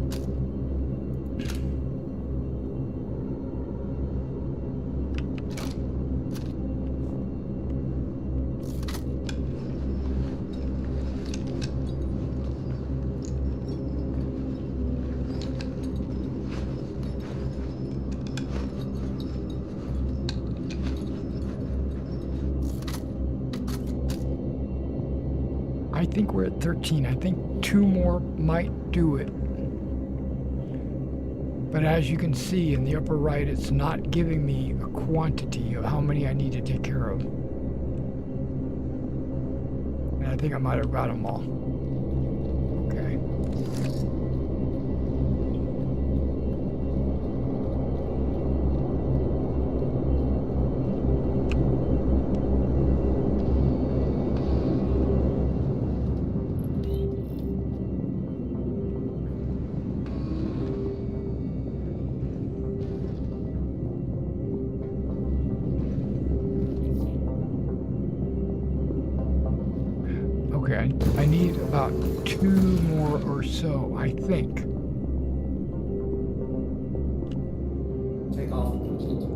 think we're at 13. I think 2 more might do it. But as you can see in the upper right, it's not giving me a quantity of how many I need to take care of. And I think I might have got them all. Okay. Okay, I need about 2 more or so, I think.
Take off complete.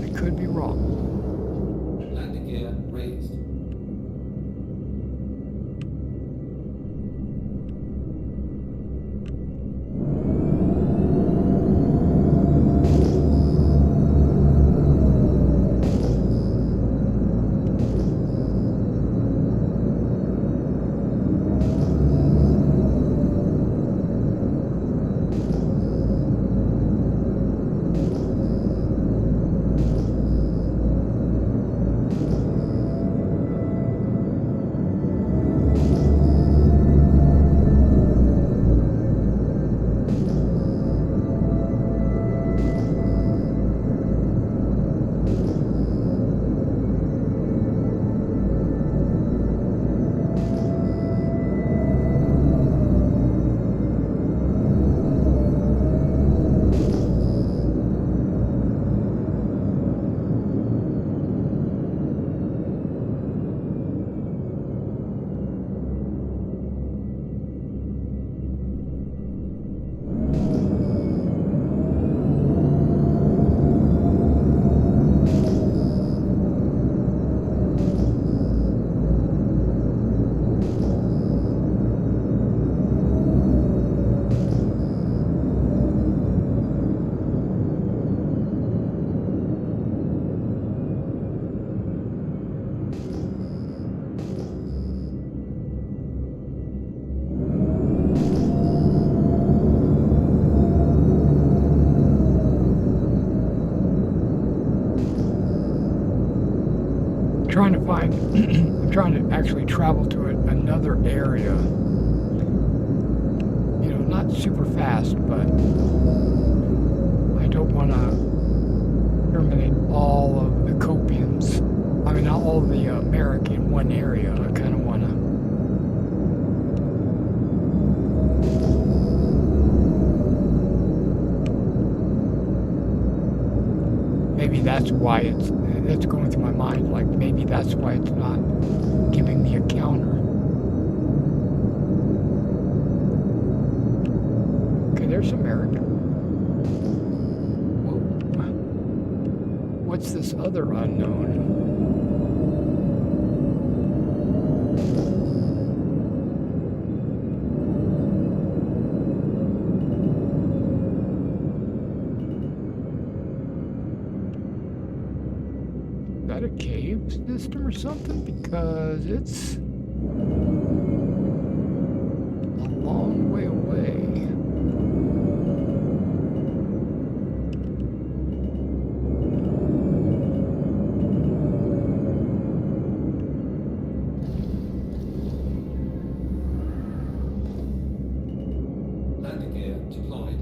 I could be wrong.
Landing gear raised. Trying to find, I'm trying to actually travel to another area. You know, not super fast, but I don't want to terminate all of the Copians. I mean, not all of the Marok in one area. I kind of want to. Maybe that's why that's going through my mind, like maybe that's why it's not giving me a counter. Okay, there's some Marok. Whoa. What's this other unknown? A cave system or something, because it's a long way away. Landing gear deployed.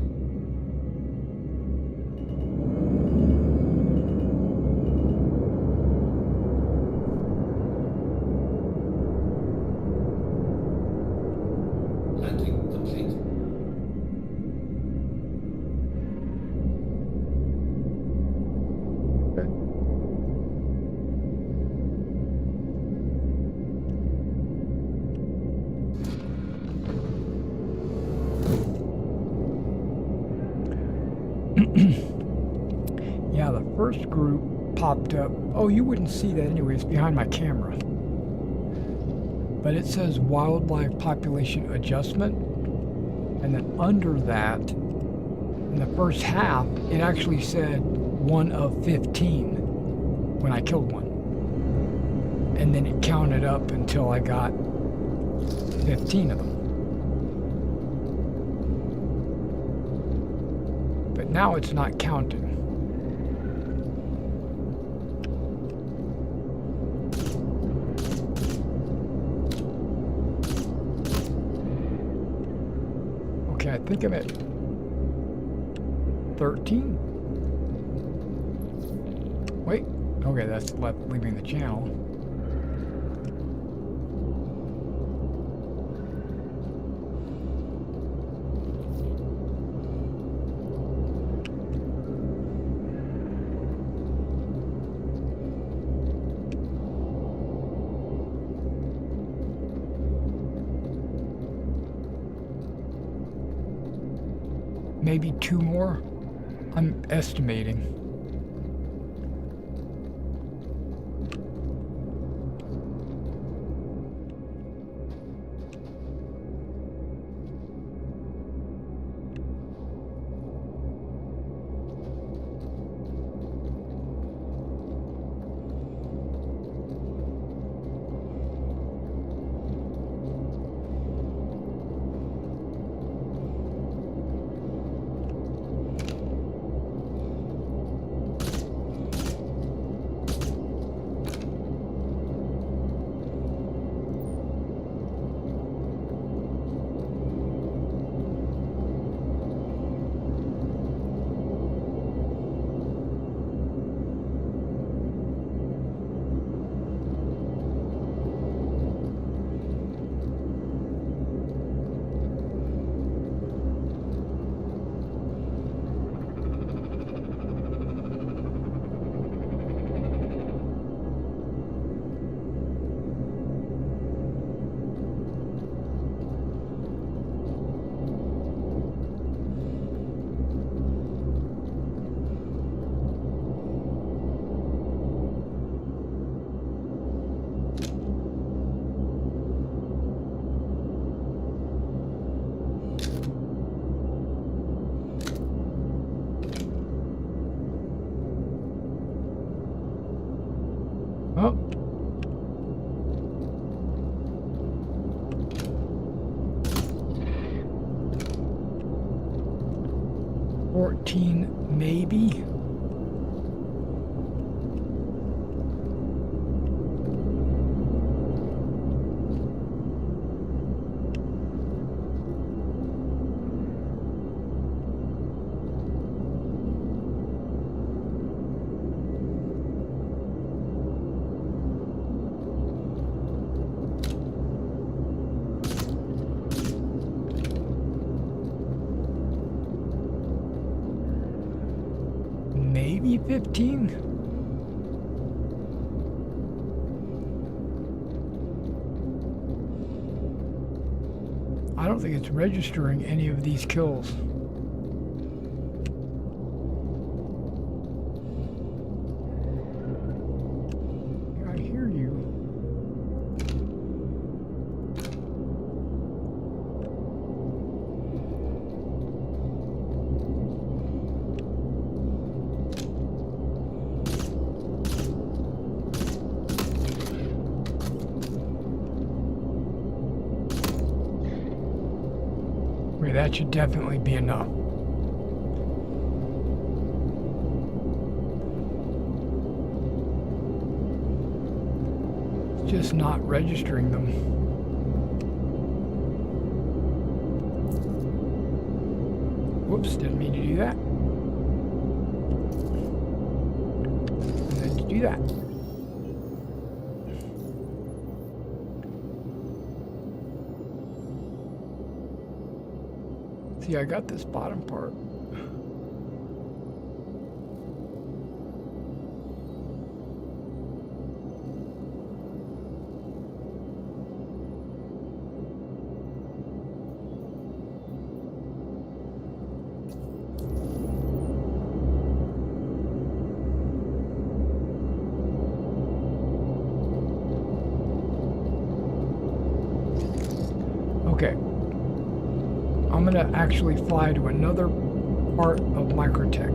Landing complete.
Yeah, the first group popped up. Oh, you wouldn't see that anyway. It's behind my camera. But it says wildlife population adjustment. And then under that, in the first half, it actually said 1 of 15 when I killed one.
and then it counted up until I got 15 of them. But now it's not counting. Okay, I think I'm at 13. Wait, okay, that's leaving the channel. Maybe 2 more, I'm estimating. Oh. Maybe. Maybe 15? I don't think it's registering any of these kills. I hear you. That should definitely be enough. It's just not registering them. Whoops, didn't mean to do that. And then to do that. See, I got this bottom part. Okay. I'm gonna actually fly to another part of Microtech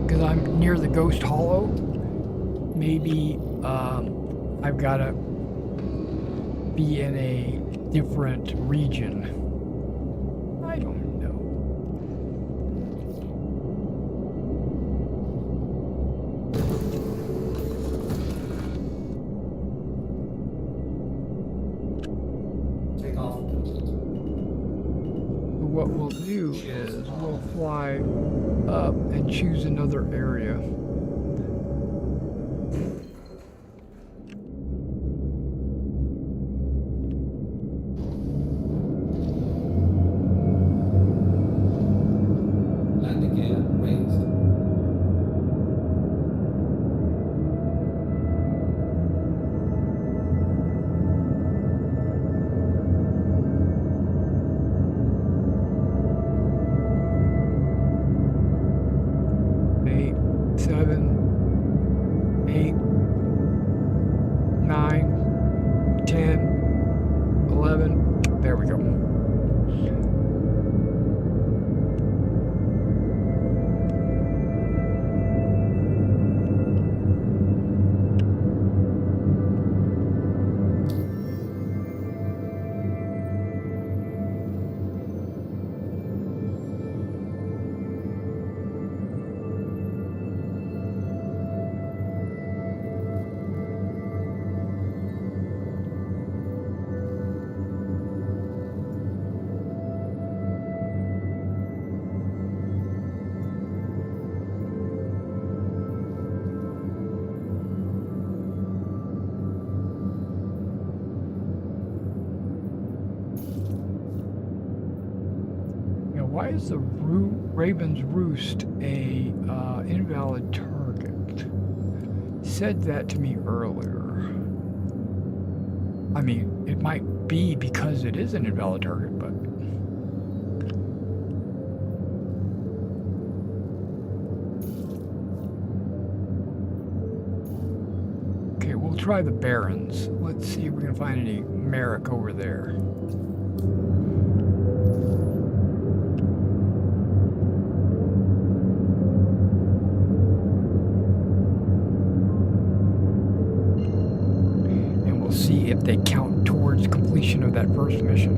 because I'm near the Ghost Hollow. Maybe I've got to be in a different region. I don't know.
Take off.
What we'll do is we'll fly up and choose another area.
Landing gear raised.
Eight, 7, 8, 9, 10, 11. There we go. Why is the Raven's Roost a invalid target? Said that to me earlier. I mean, it might be because it is an invalid target, but okay, we'll try the Barrens. Let's see if we can find any Marok over there. See if they count towards completion of that first mission.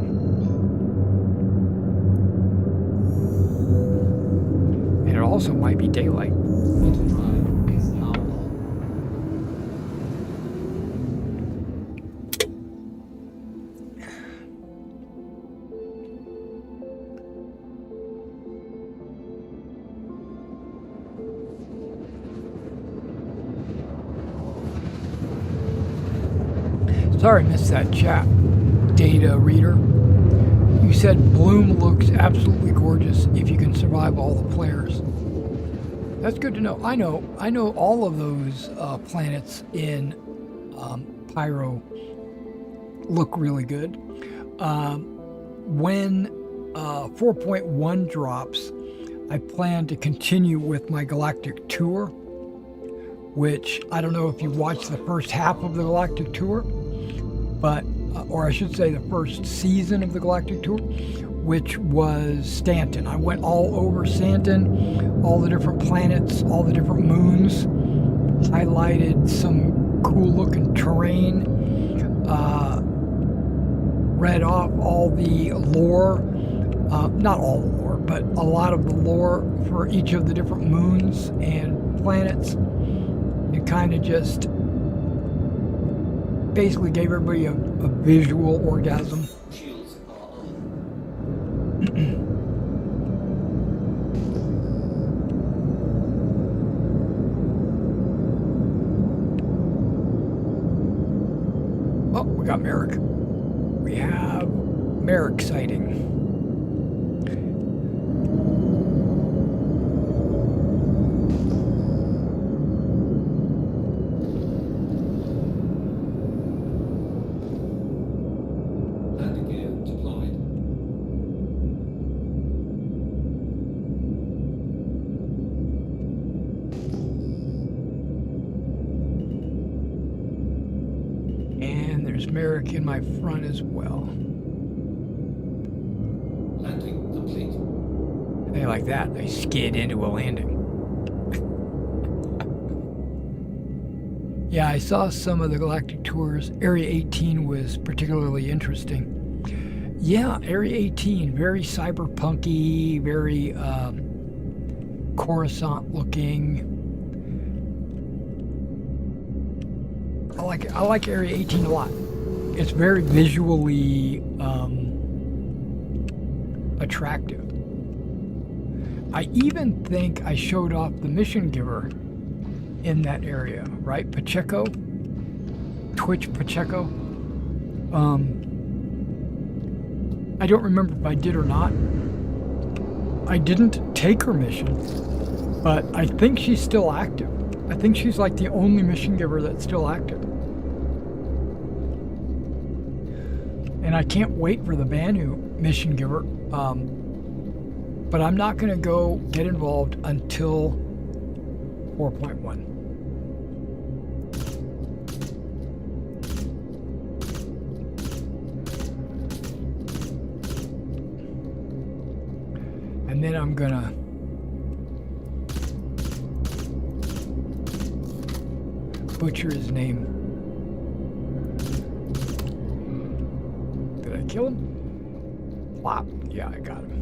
And it also might be daylight.
Bottom drive is now on.
Sorry, I missed that chat. Data reader. You said Bloom looks absolutely gorgeous if you can survive all the players. That's good to know. I know all of those planets in Pyro look really good. When 4.1 drops, I plan to continue with my galactic tour, which I don't know if you watched the first half of the galactic tour, but or I should say the first season of the galactic tour, which was Stanton. I went all over Stanton, all the different planets, all the different moons, highlighted some cool looking terrain, read off all the lore, not all the lore, but a lot of the lore for each of the different moons and planets. It kind of just basically gave everybody a visual orgasm.
Shields are on.
Oh, we got Marok. We have Marok sighting.
Landing gear deployed.
And there's Marok in my front as well.
Landing complete.
They like that. They skid into a landing.
Yeah, I saw some of the galactic tours. Area 18 was particularly interesting. Yeah, Area 18, very cyberpunky, very Coruscant looking. I like Area 18 a lot. It's very visually attractive. I even think I showed off the mission giver in that area, right? Pacheco, Twitch Pacheco. I don't remember if I did or not. I didn't take her mission, but I think she's still active. I think she's like the only mission giver that's still active. And I can't wait for the Banu mission giver. But I'm not going to go get involved until 4.1. And then I'm going to butcher his name. Did I kill him? Flop. Yeah, I got him.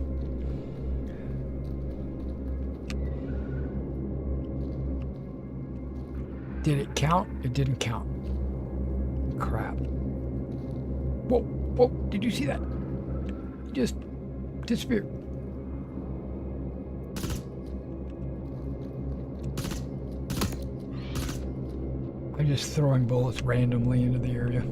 Did it count? It didn't count. Crap. Whoa, whoa, did you see that? Just disappeared. I'm just throwing bullets randomly into the area.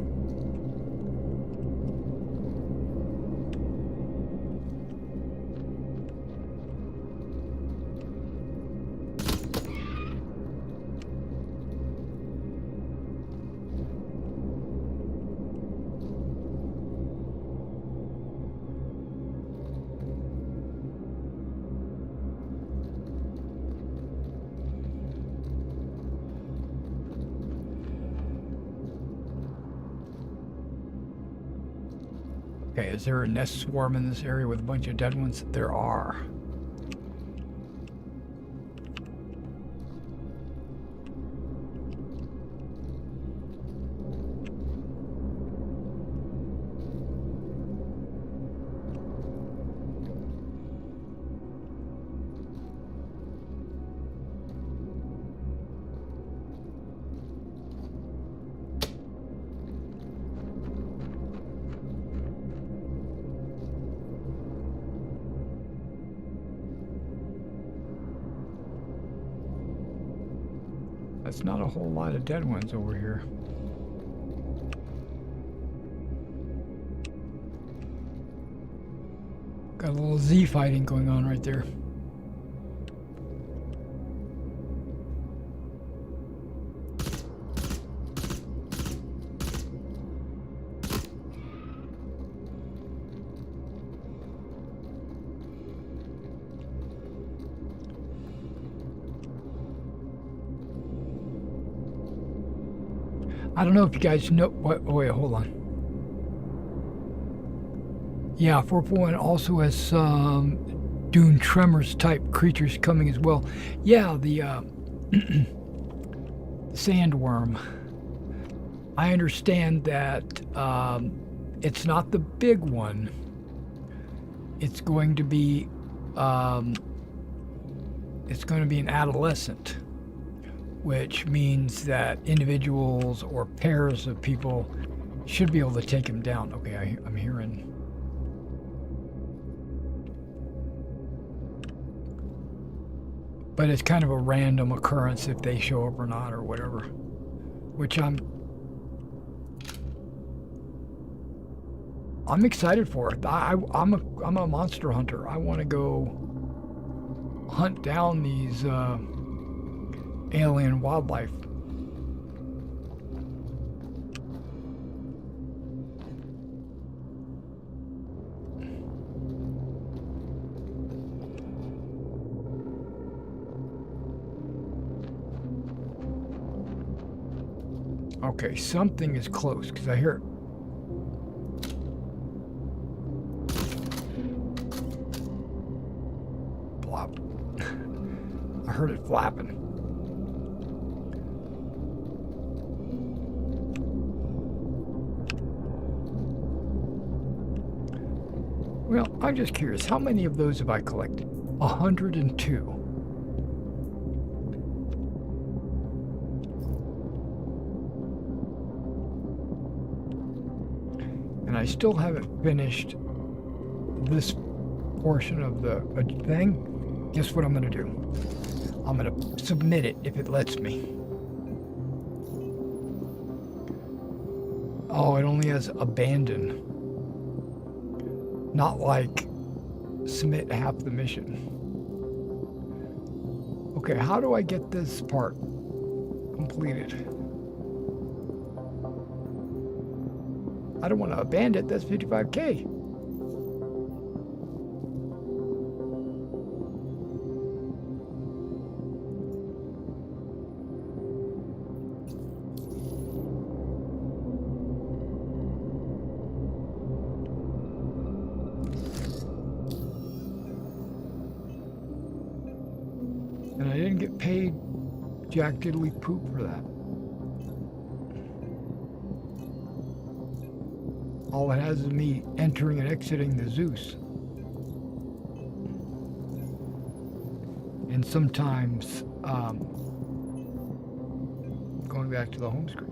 Okay, is there a nest swarm in this area with a bunch of dead ones? There are. That's not a whole lot of dead ones over here. Got a little Z fighting going on right there. I don't know if you guys know what. Oh wait, hold on. Yeah, 4.1 also has some Dune Tremors type creatures coming as well. Yeah, the sandworm. I understand that it's not the big one. It's going to be an adolescent, which means that individuals or pairs of people should be able to take him down. Okay, I'm hearing. But it's kind of a random occurrence if they show up or not or whatever, which I'm excited for it. I'm a monster hunter. I want to go hunt down these alien wildlife. Okay, something is close because I hear it. Plop. I heard it flapping.
Well, I'm just curious, how many of those have I collected? 102. And I still haven't finished this portion of the thing. Guess what I'm going to do? I'm going to submit it if it lets me. Oh, it only has abandon. Not like submit half the mission. Okay, how do I get this part completed? I don't want to abandon it. That's 55K. And I didn't get paid jack diddly poop for that. All it has is me entering and exiting the Zeus. And sometimes going back to the home screen.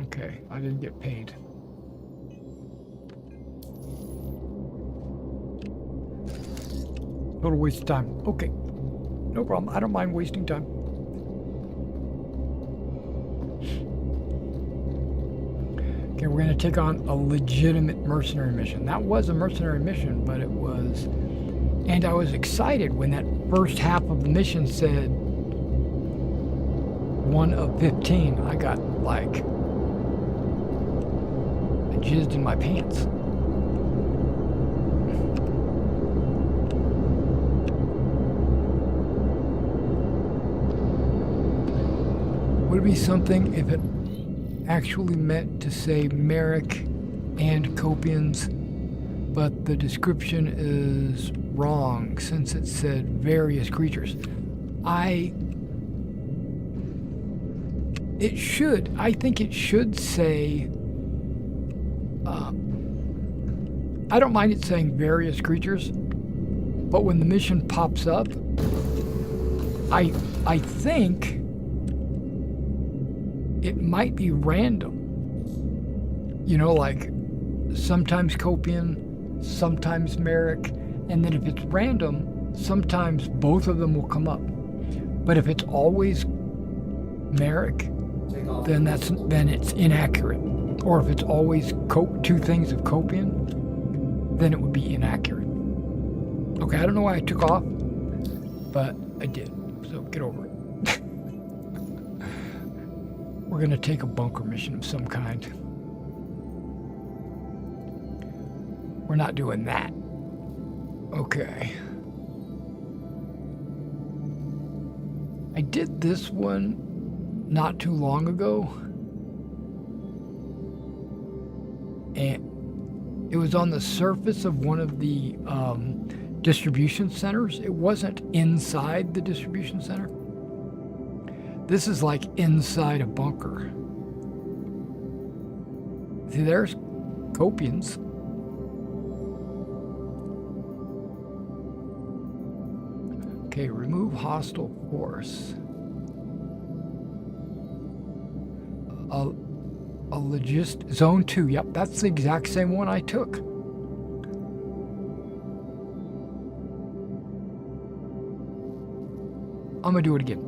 Okay, I didn't get paid. Total waste of time. Okay, no problem. I don't mind wasting time. Okay, we're going to take on a legitimate mercenary mission. That was a mercenary mission, but it was... And I was excited when that first half of the mission said 1 of 15. I got, like... I jizzed in my pants. Would it be something if it actually meant to say Marok and Copians, but the description is wrong since it said various creatures? I think it should say, I don't mind it saying various creatures, but when the mission pops up, I think it might be random. You know, like sometimes Copian, sometimes Marok, and then if it's random, sometimes both of them will come up. But if it's always Marok, then it's inaccurate. Or if it's always two things of Copian, then it would be inaccurate. Okay, I don't know why I took off, but I did. So get over it. We're going to take a bunker mission of some kind. We're not doing that. Okay. I did this one not too long ago. And it was on the surface of one of the distribution centers. It wasn't inside the distribution center. This is like inside a bunker. See, there's Copians. Okay, remove hostile force. Zone 2, yep, that's the exact same one I took. I'm gonna do it again.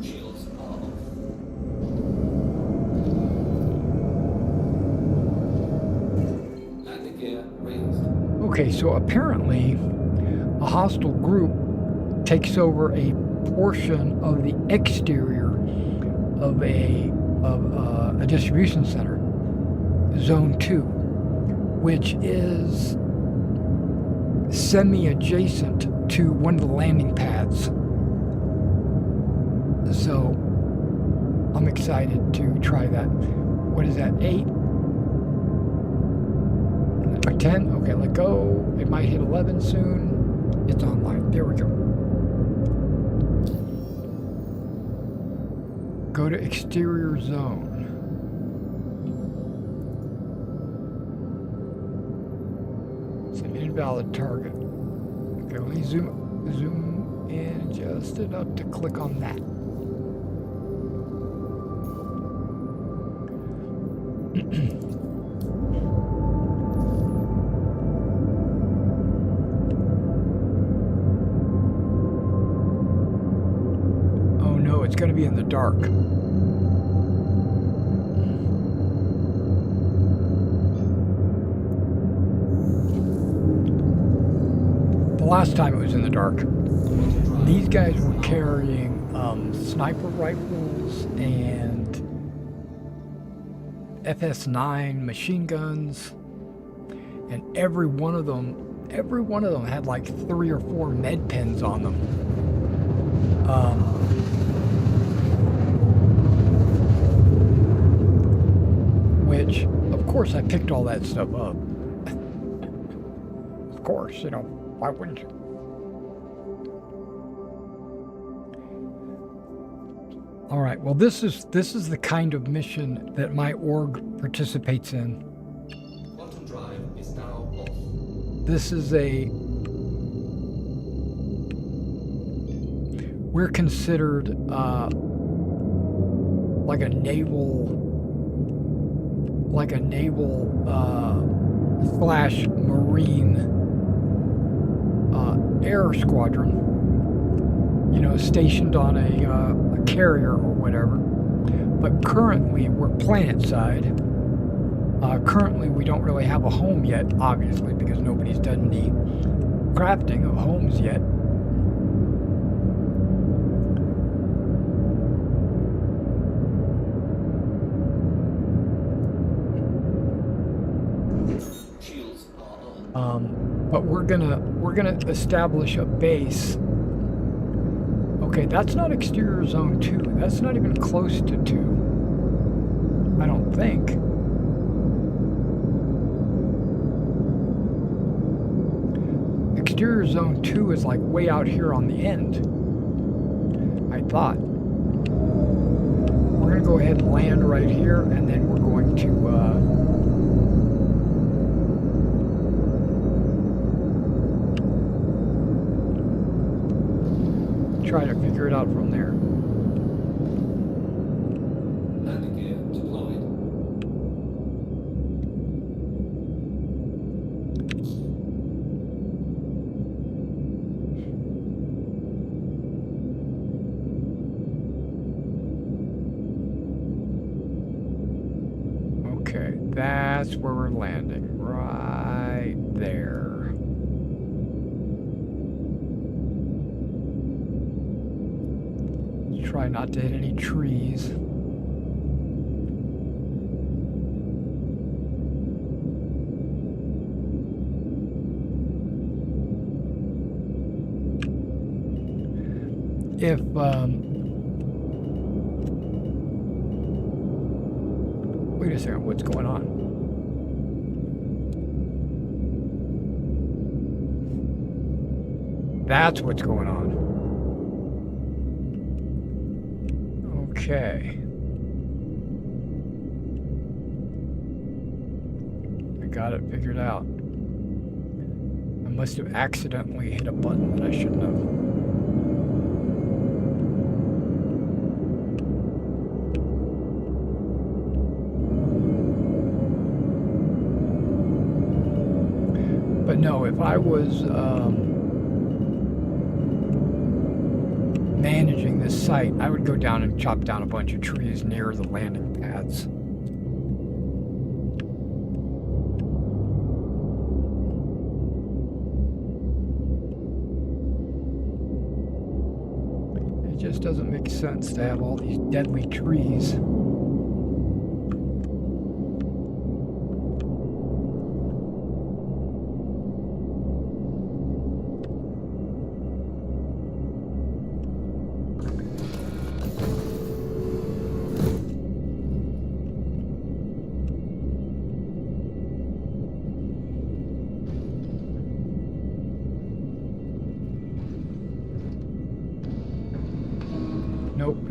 Shields are off. Landing gear raised.
Okay, so apparently a hostile group takes over a portion of the exterior of a distribution center, Zone 2, which is semi-adjacent to one of the landing pads. So I'm excited to try that. What is that, 8? Or 10? Okay, let go. It might hit 11 soon. It's online. There we go. Go to exterior zone. It's an invalid target. Okay, let me zoom in just enough to click on that. Oh no, it's going to be in the dark. The last time it was in the dark. These guys were carrying sniper rifles and FS9 machine guns, and every one of them had like 3 or 4 med pens on them. Which, of course, I picked all that stuff up. Of course, you know, why wouldn't you? All right, well, this is the kind of mission that my org participates in.
Quantum drive is now off.
This is we're considered like a naval slash marine air squadron, you know, stationed on a carrier or whatever. But currently we're planet side. Currently we don't really have a home yet, obviously, because nobody's done any crafting of homes yet.
Shields are on.
But we're gonna establish a base. Okay, that's not exterior zone 2. That's not even close to 2. I don't think. Exterior zone 2 is like way out here on the end, I thought. We're gonna go ahead and land right here, and then we're going to try to figure it out from there.
Landing gear deployed.
Okay, that's where we're landing, right there. Try not to hit any trees. If wait a second, what's going on? That's what's going on. Okay. I got it figured out. I must have accidentally hit a button that I shouldn't have. But no, if I was managing this site, I would go down and chop down a bunch of trees near the landing pads. It just doesn't make sense to have all these deadly trees.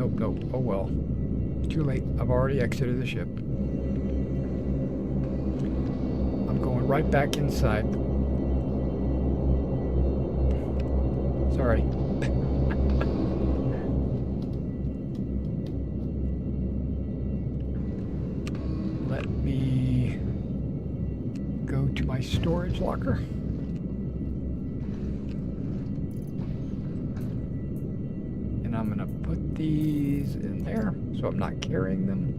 Nope, nope. Oh well. Too late. I've already exited the ship. I'm going right back inside. Sorry. Let me go to my storage locker. And I'm gonna put these in there so I'm not carrying them.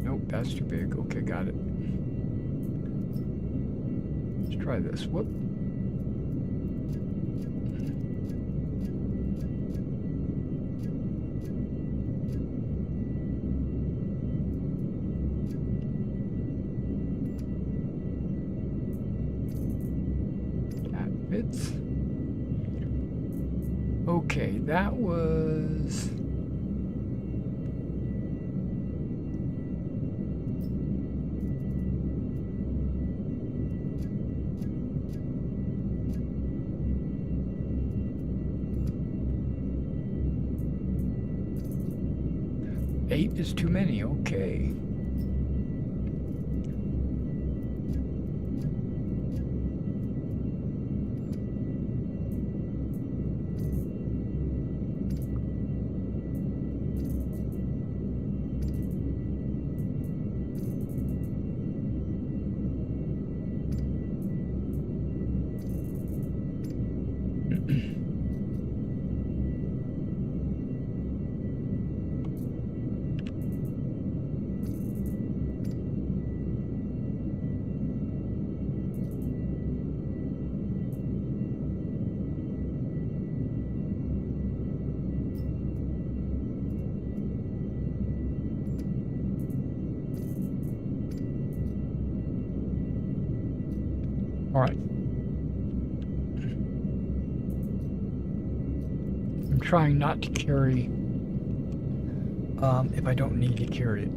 Nope, that's too big. Okay, got it. Let's try this. Whoop. That fits. Okay, that was... Eight is too many, okay. All right. I'm trying not to carry if I don't need to carry it.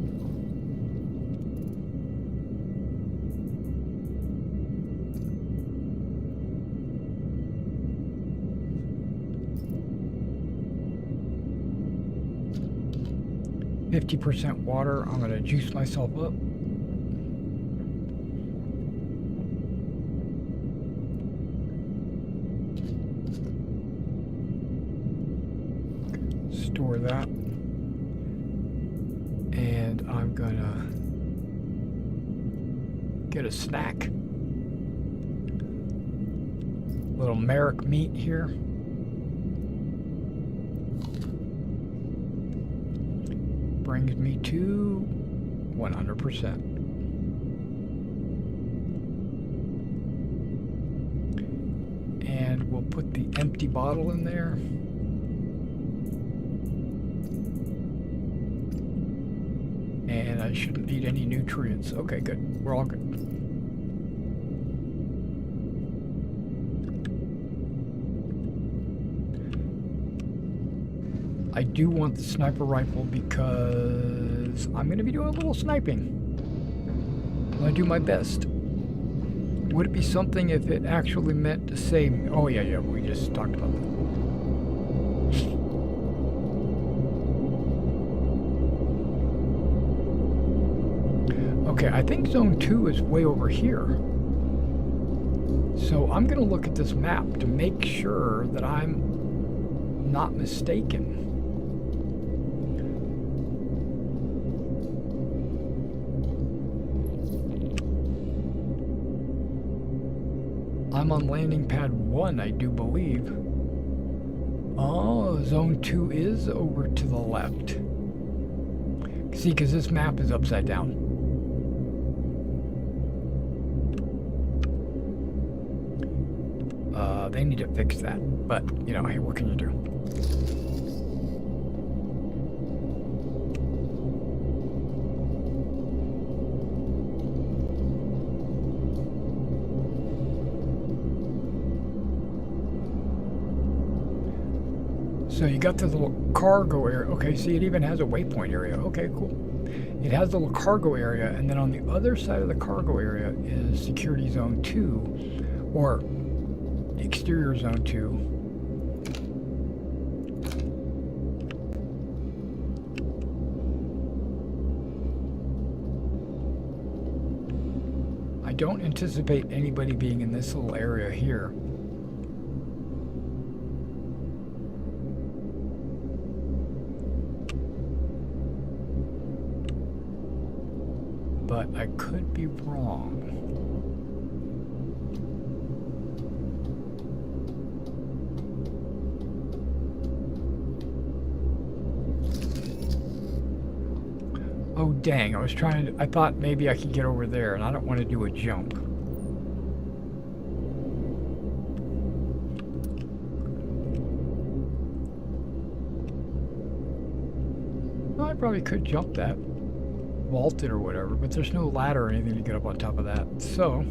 %50 water. I'm gonna juice myself up. Store that. And I'm gonna get a snack. Little Marok meat here. Brings me to 100%. And we'll put the empty bottle in there. And I shouldn't need any nutrients. Okay, good. We're all good. I do want the sniper rifle because I'm going to be doing a little sniping. I'm going to do my best. Would it be something if it actually meant to save me? Oh, yeah, we just talked about that. Okay, I think zone 2 is way over here. So I'm going to look at this map to make sure that I'm not mistaken. I'm on landing pad 1, I do believe. Oh, zone 2 is over to the left. See, because this map is upside down. They need to fix that, but, you know, hey, what can you do?
So you got this little cargo area. Okay, see, it even has a waypoint area. Okay, cool. It has a little cargo area, and then on the other side of the cargo area is security zone 2, or exterior zone 2. I don't anticipate anybody being in this little area here. But I could be wrong. Oh dang, I thought maybe I could get over there, and I don't want to do a jump. Well, I probably could jump that. Vault it or whatever, but there's no ladder or anything to get up on top of that. So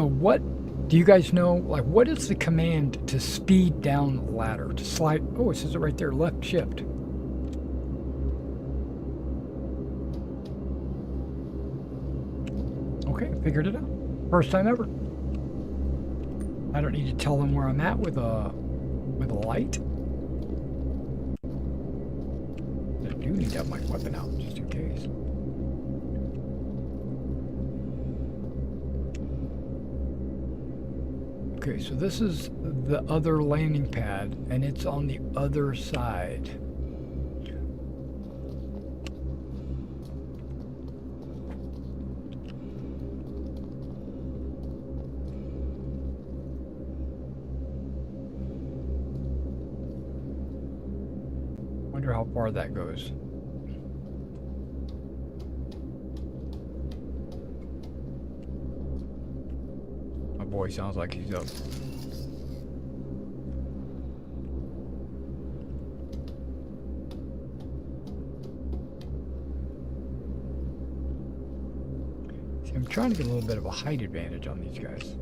what do you guys know? Like, what is the command to speed down the ladder, to slide? Oh, it says it right there, left shift. Okay, figured it out. First time ever. I don't need to tell them where I'm at with a light. I do need to have my weapon out just in case. Okay, so this is the other landing pad, and it's on the other side. Wonder how far that goes. My boy sounds like he's up. See, I'm trying to get a little bit of a height advantage on these guys.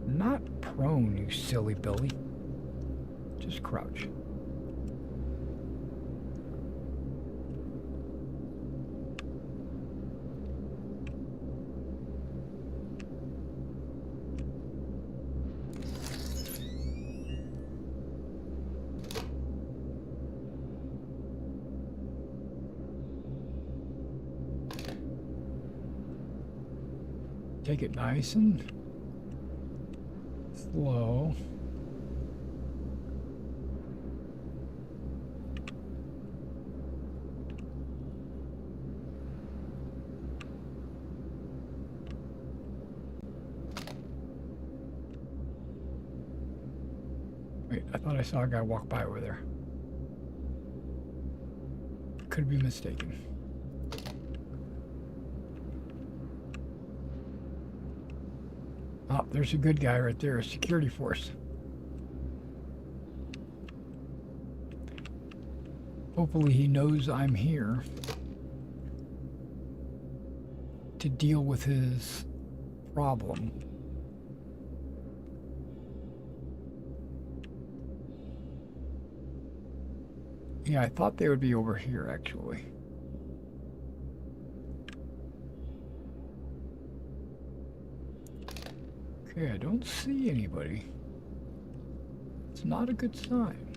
Not prone, you silly Billy. Just crouch. Take it nice and slow. Wait, I thought I saw a guy walk by over there. Could be mistaken. Oh, there's a good guy right there, a security force. Hopefully he knows I'm here to deal with his problem. Yeah, I thought they would be over here, actually. Okay, I don't see anybody. It's not a good sign.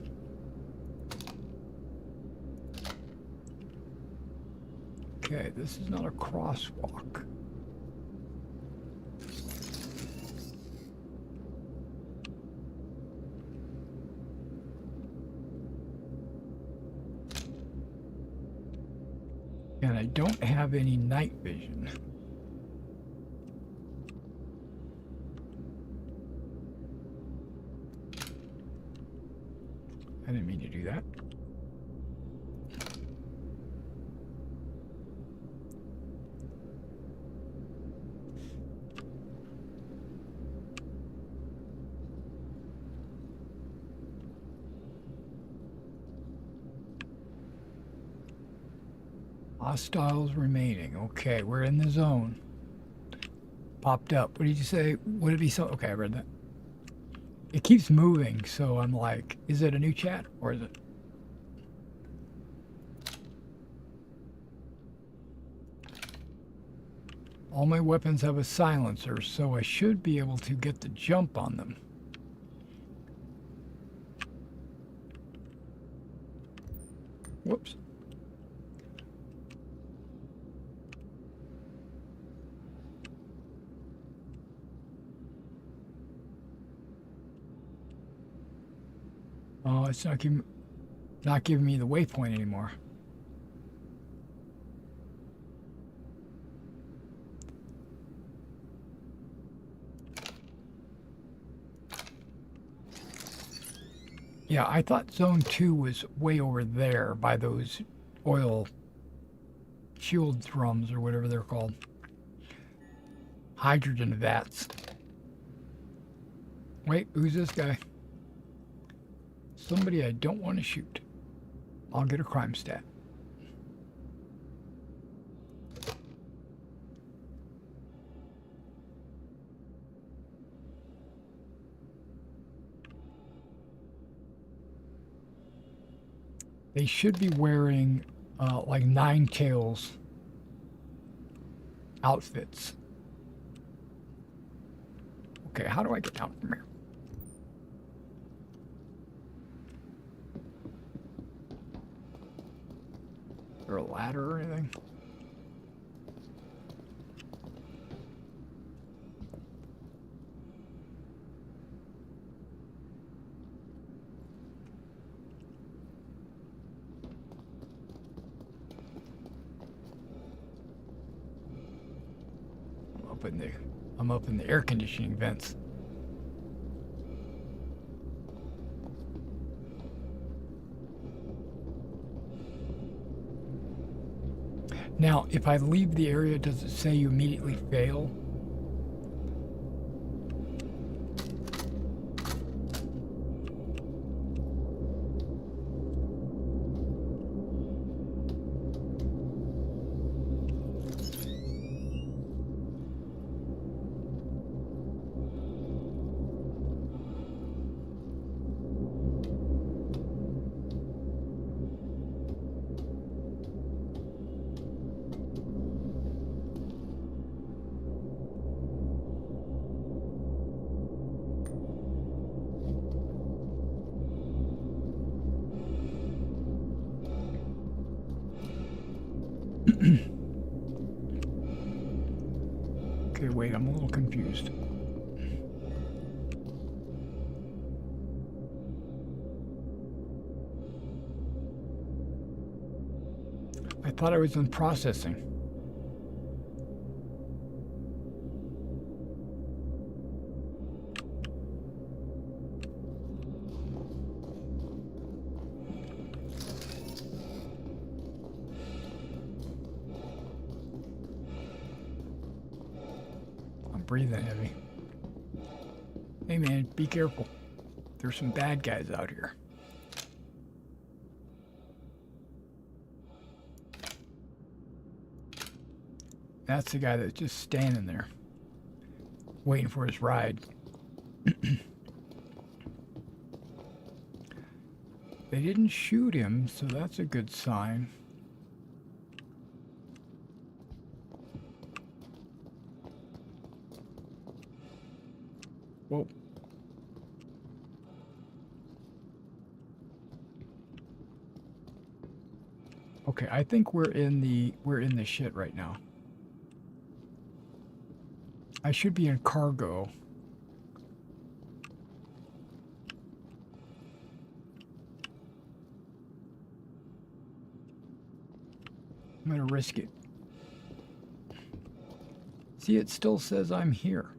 Okay, this is not a crosswalk. And I don't have any night vision. I didn't mean to do that. Hostiles remaining. Okay, we're in the zone. popped up. What did you say? Would it be so? Okay, I read that. It keeps moving, so I'm like, is it a new chat or is it? All my weapons have a silencer, so I should be able to get the jump on them. Whoops. Oh, it's not giving me the waypoint anymore. Yeah, I thought Zone 2 was way over there by those oil shield drums or whatever they're called. Hydrogen vats. Wait, who's this guy? Somebody I don't want to shoot. I'll get a crime stat. They should be wearing like Nine Tails outfits. Okay, how do I get down from here? Is there a ladder or anything? I'm up in the air conditioning vents. Now, if I leave the area, does it say you immediately fail? Okay, wait, I'm a little confused. I thought I was in processing. Breathing heavy. Hey man, be careful. There's some bad guys out here. That's the guy that's just standing there, waiting for his ride. They didn't shoot him, so that's a good sign. Whoa. Okay, I think we're in the shit right now. I should be in cargo. I'm gonna risk it. See, it still says I'm here.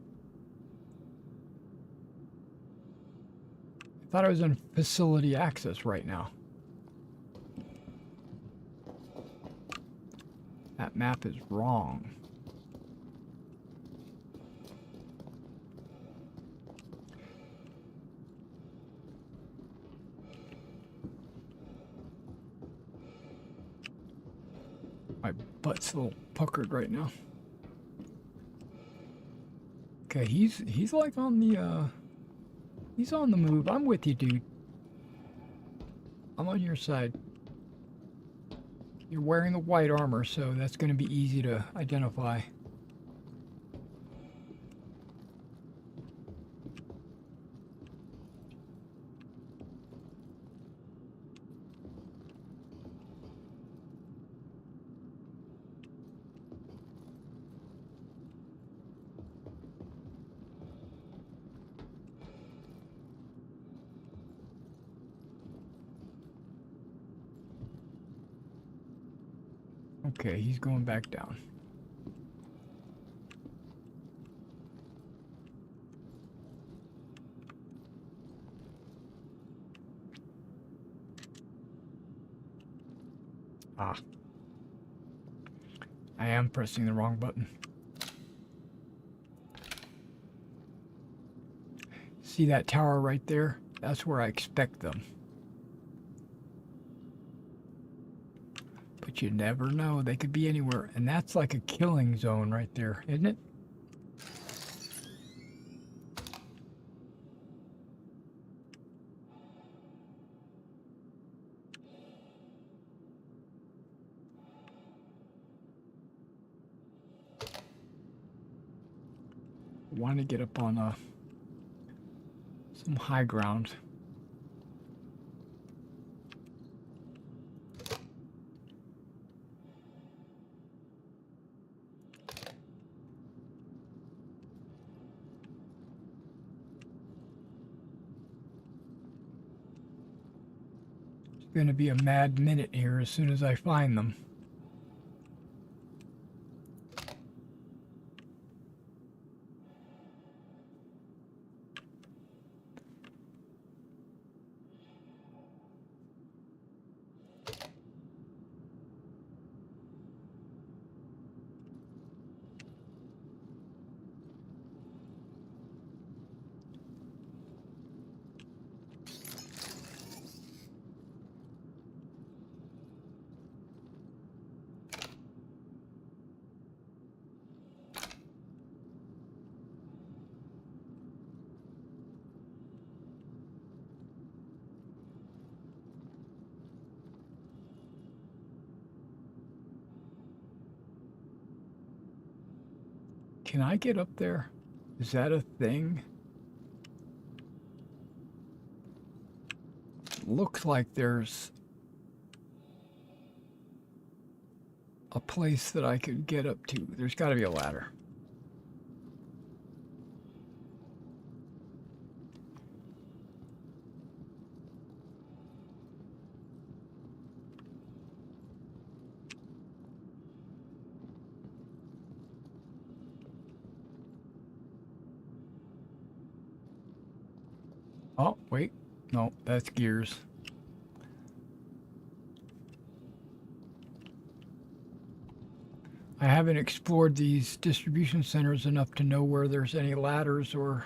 I thought I was in facility access right now. That map is wrong. My butt's a little puckered right now. Okay, he's like on the he's on the move. I'm with you, dude. I'm on your side. You're wearing the white armor, so that's going to be easy to identify. Okay, he's going back down. Ah. I am pressing the wrong button. See that tower right there? That's where I expect them. But you never know. They could be anywhere. And that's like a killing zone right there, isn't it? Want to get up on some high ground. It's going to be a mad minute here as soon as I find them. Can I get up there? Is that a thing? Looks like there's a place that I could get up to. There's got to be a ladder. Oh, wait. No, that's gears. I haven't explored these distribution centers enough to know where there's any ladders or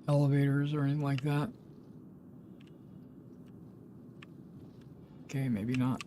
elevators or anything like that. Okay, maybe not.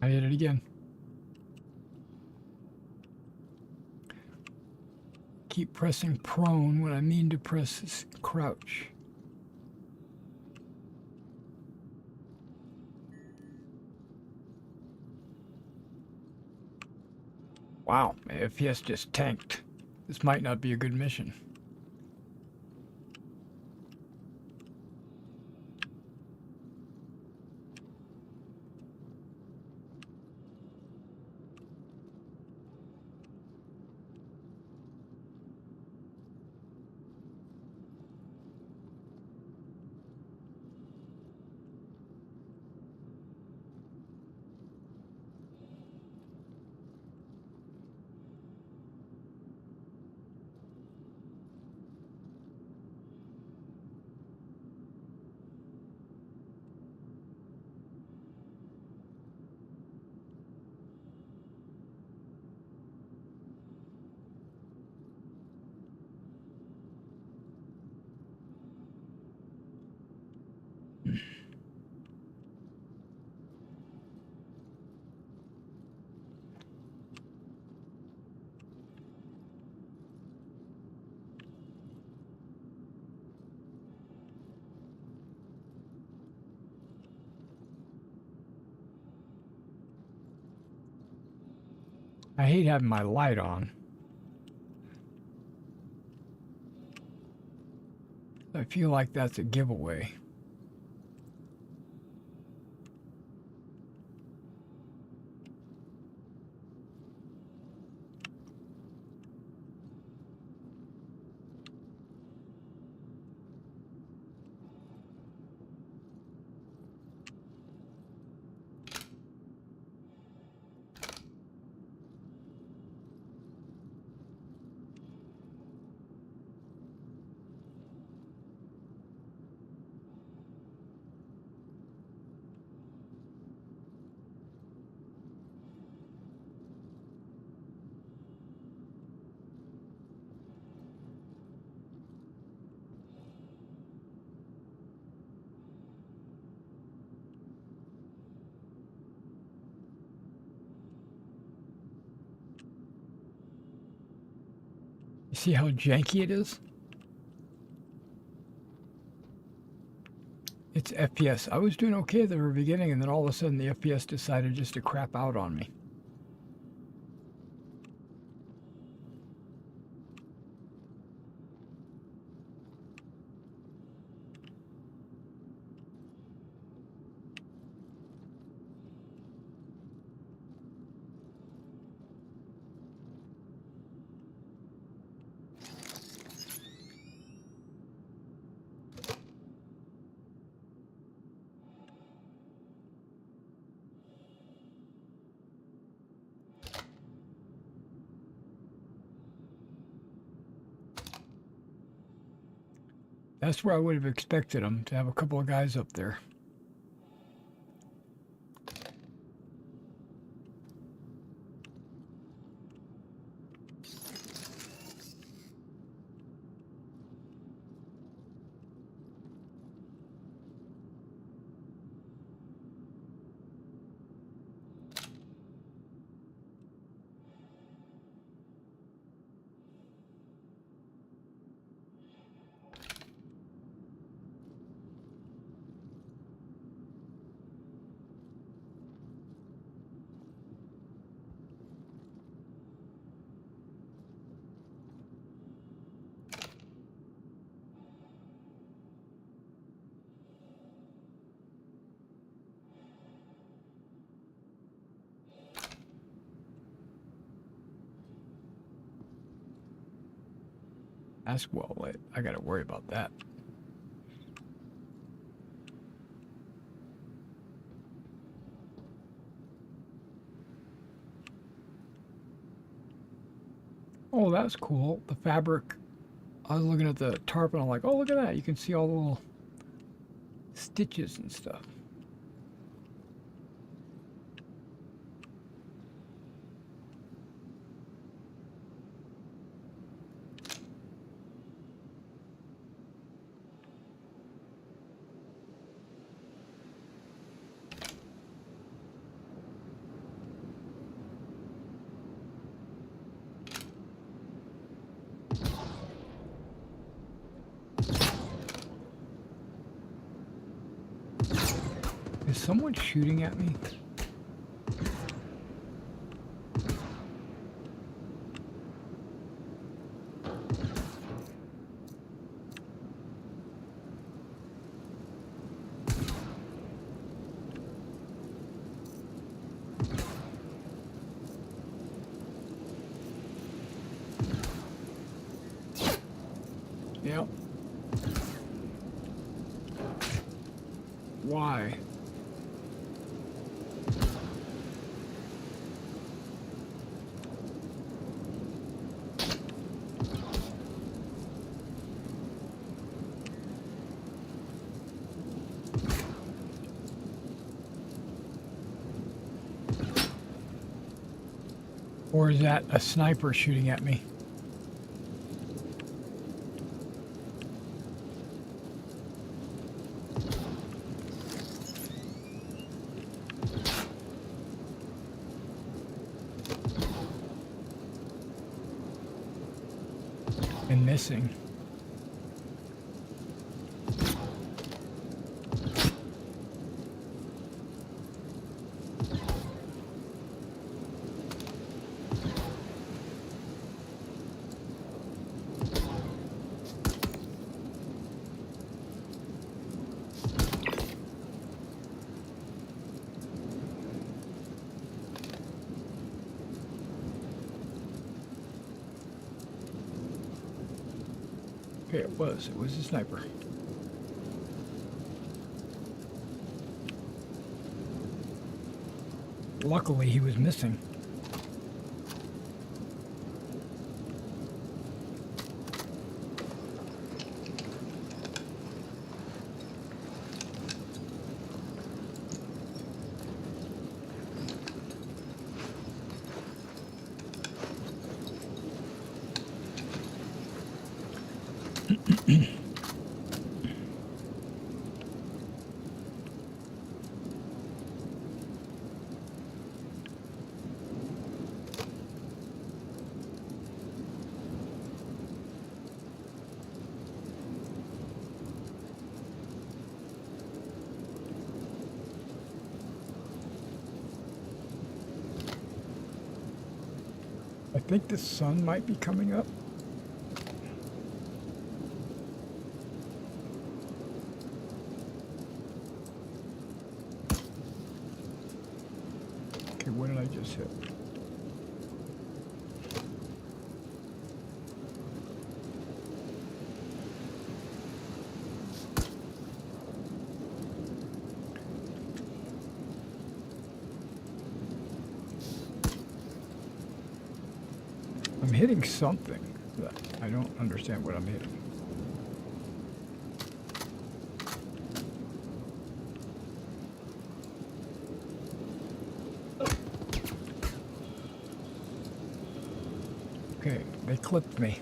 I did it again. Keep pressing prone when I mean to press crouch. Wow, FPS just tanked. This might not be a good mission. I hate having my light on. I feel like that's a giveaway. You see how janky it is? It's FPS. I was doing okay at the very beginning, and then all of a sudden the FPS decided just to crap out on me. That's where I would have expected them to have a couple of guys up there. That's well lit. I gotta worry about that. Oh, that's cool. The fabric. I was looking at the tarp and I'm like, oh, look at that. You can see all the little stitches and stuff. Is someone shooting at me? Yep. Why? Or is that a sniper shooting at me? and missing.
Okay, it was a sniper.
Luckily, he was missing.
I think the sun might be coming up. Okay, what did I just hit? I'm hitting something, but I don't understand what I'm hitting.
Okay, they clipped me.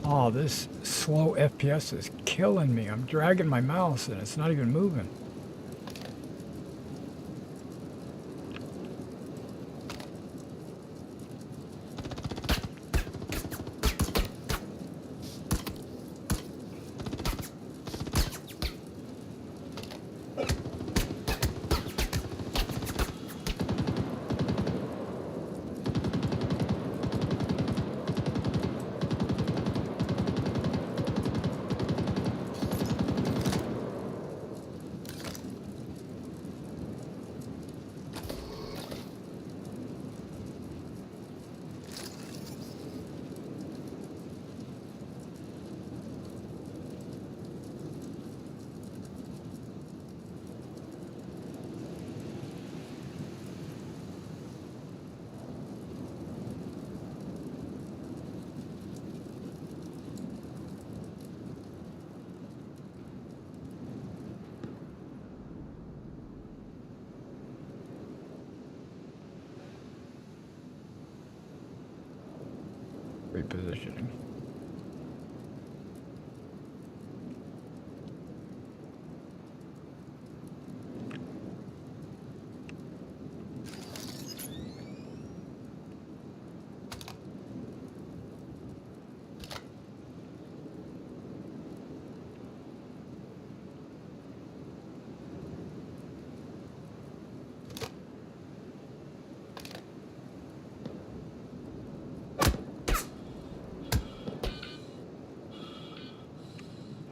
Oh, this slow FPS is killing me. I'm dragging my mouse and it's not even moving. Repositioning.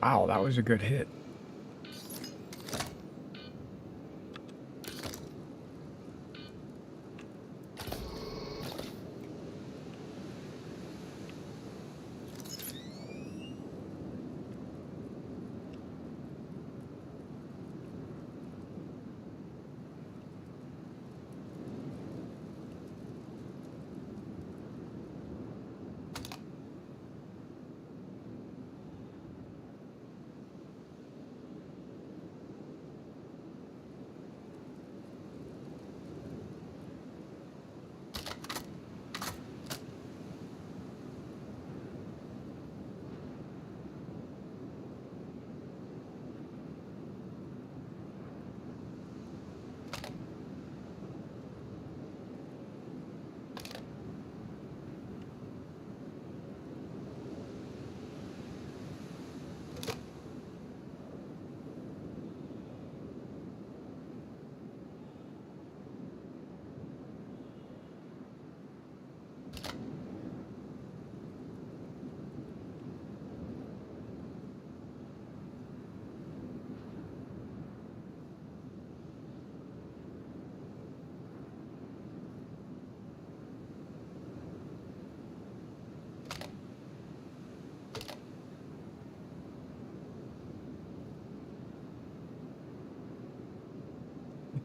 Wow, that was a good hit.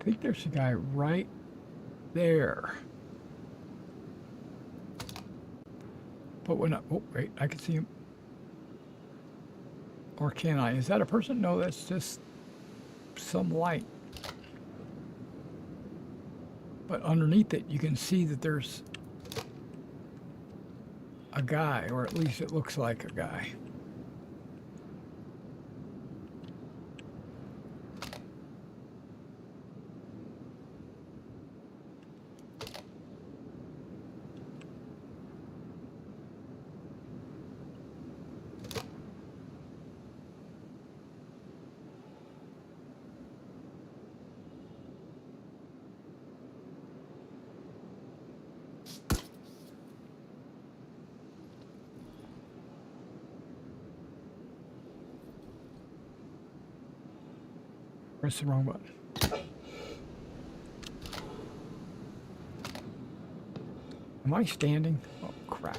think there's a guy right there. But when I, oh wait, I can see him. Or can I? Is that a person? No, that's just some light. But underneath it, you can see that there's a guy, or at least it looks like a guy. Press the wrong button. Am I standing? Oh, crap.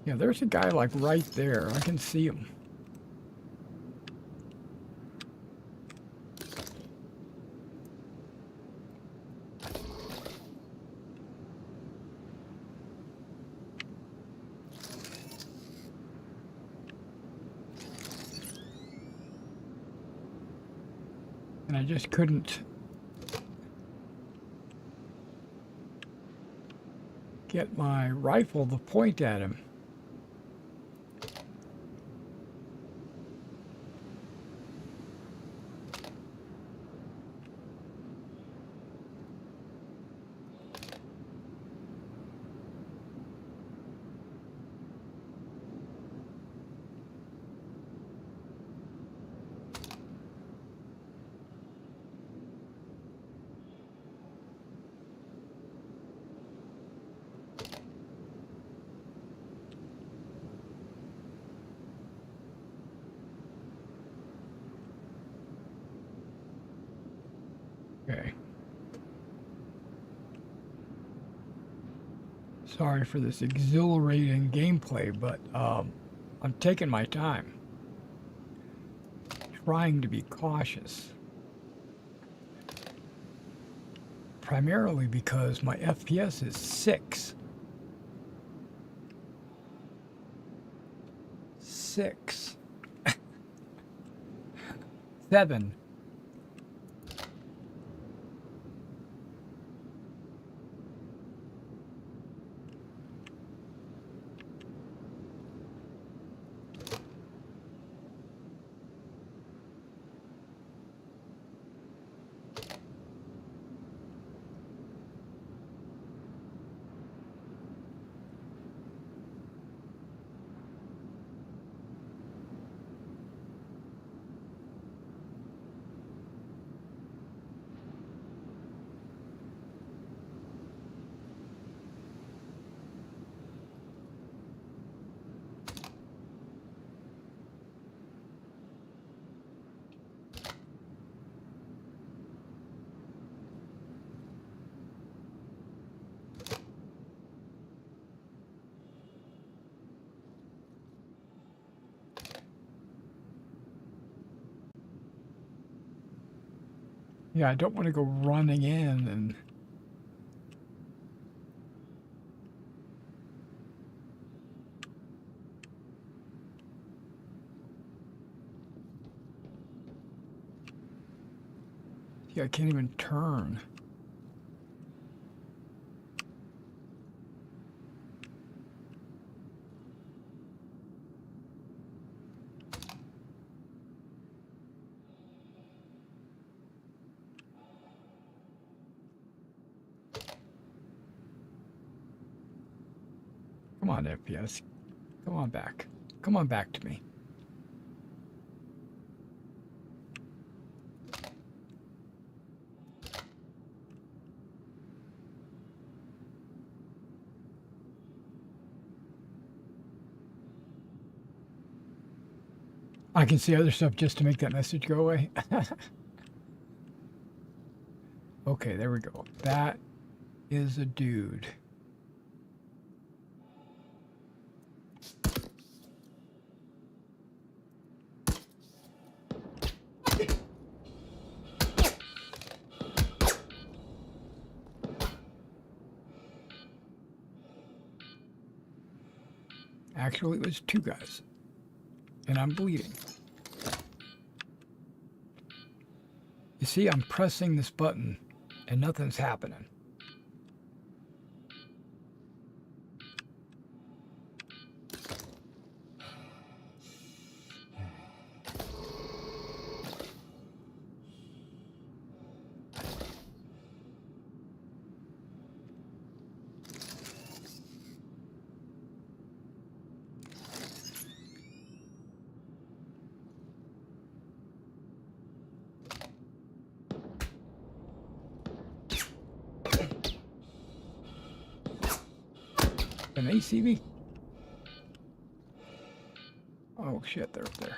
Yeah, there's a guy like right there. I can see him. And I just couldn't get my rifle to point at him. Okay. Sorry for this exhilarating gameplay, but I'm taking my time. Trying to be cautious. Primarily because my FPS is 6. 6. 7. Yeah, I don't want to go running in and... Yeah, I can't even turn. Come on, FPS. Come on back. Come on back to me. I can see other stuff just to make that message go away. Okay, there we go. That is a dude.
Actually, it was 2 guys. And I'm bleeding. You see, I'm pressing this button and nothing's happening. Can they see me? Oh shit, they're up there.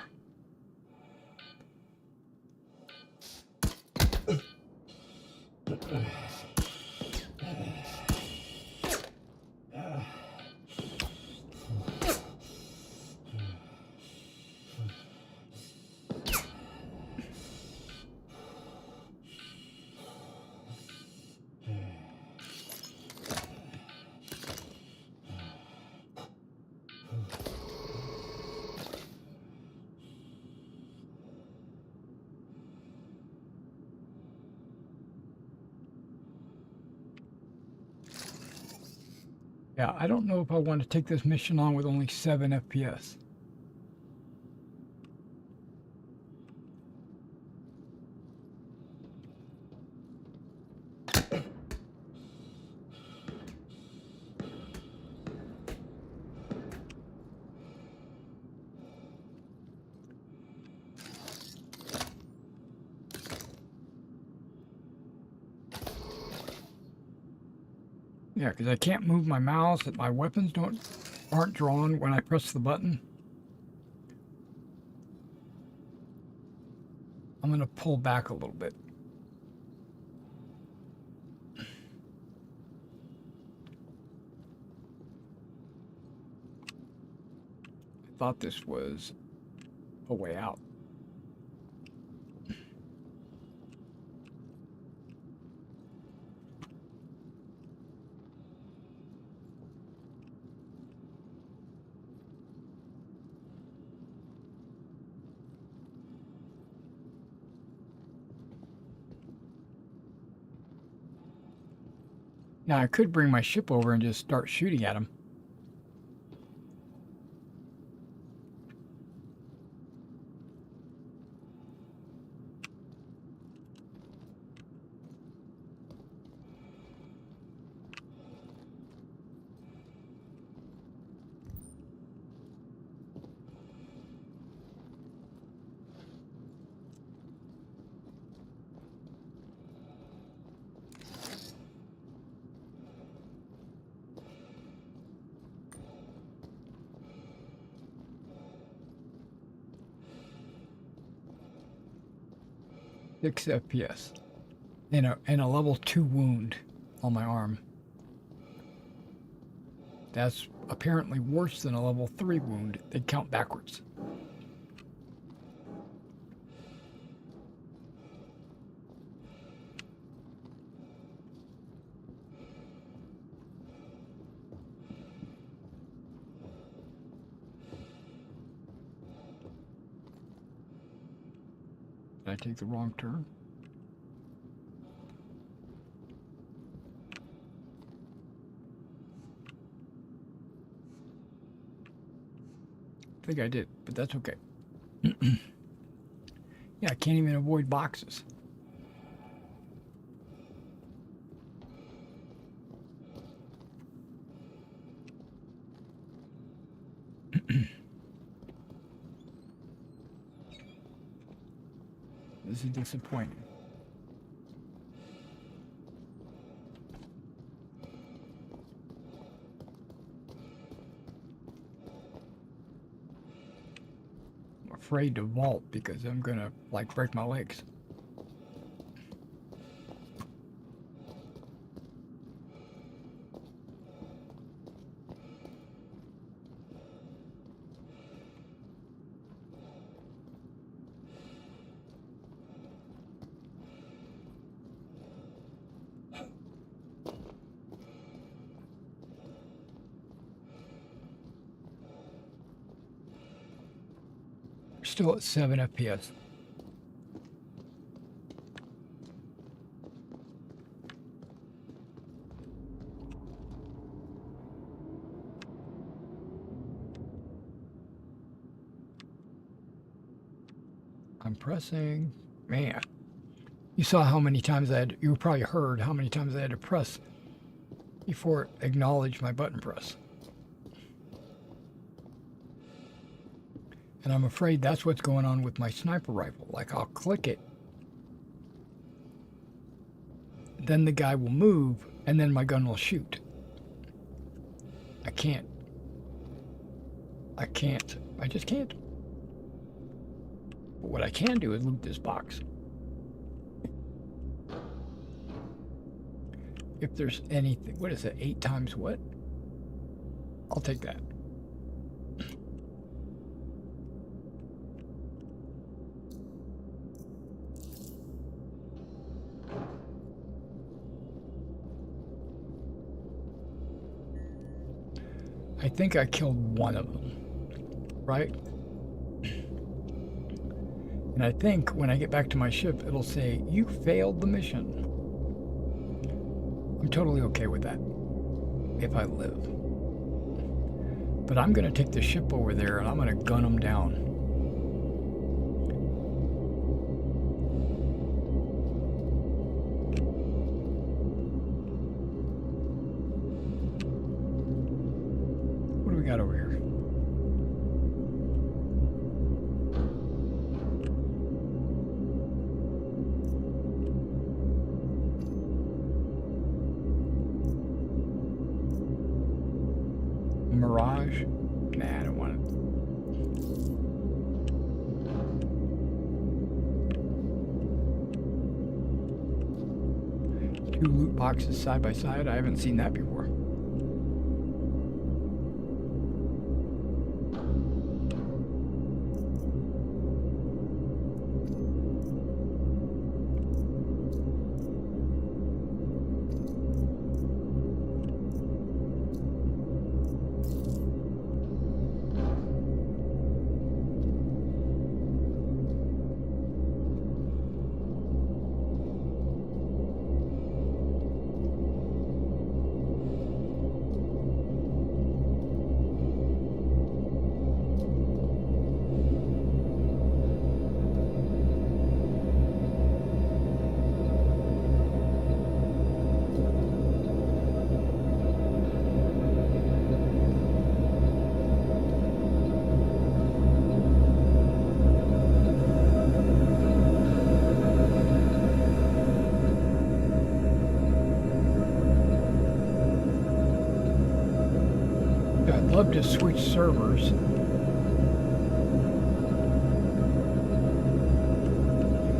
Yeah, I don't know if I want to take this mission on with only 7 FPS. Yeah, because I can't move my mouse. My weapons aren't drawn when I press the button. I'm going to pull back a little bit. I thought this was a way out. Now, I could bring my ship over and just start shooting at them. Six FPS. And a level 2 wound on my arm. That's apparently worse than a level 3 wound. They count backwards. Did I take the wrong turn? I think I did, but that's okay. Yeah, I can't even avoid boxes. This is disappointing. I'm afraid to vault because I'm gonna like break my legs. still at 7 FPS. I'm pressing. Man, you saw how many times you probably heard how many times I had to press before it acknowledged my button press. And I'm afraid that's what's going on with my sniper rifle. Like, I'll click it, then the guy will move, and then my gun will shoot. I just can't. But what I can do is loot this box. If there's anything, what is it, 8 times what? I'll take that. I think I killed one of them, right? And I think when I get back to my ship, it'll say, you failed the mission. I'm totally okay with that, if I live. But I'm going to take the ship over there and I'm going to gun them down. What do we got over here? Mirage? Nah, I don't want it. 2 loot boxes side by side. I haven't seen that before. I'd love to switch servers.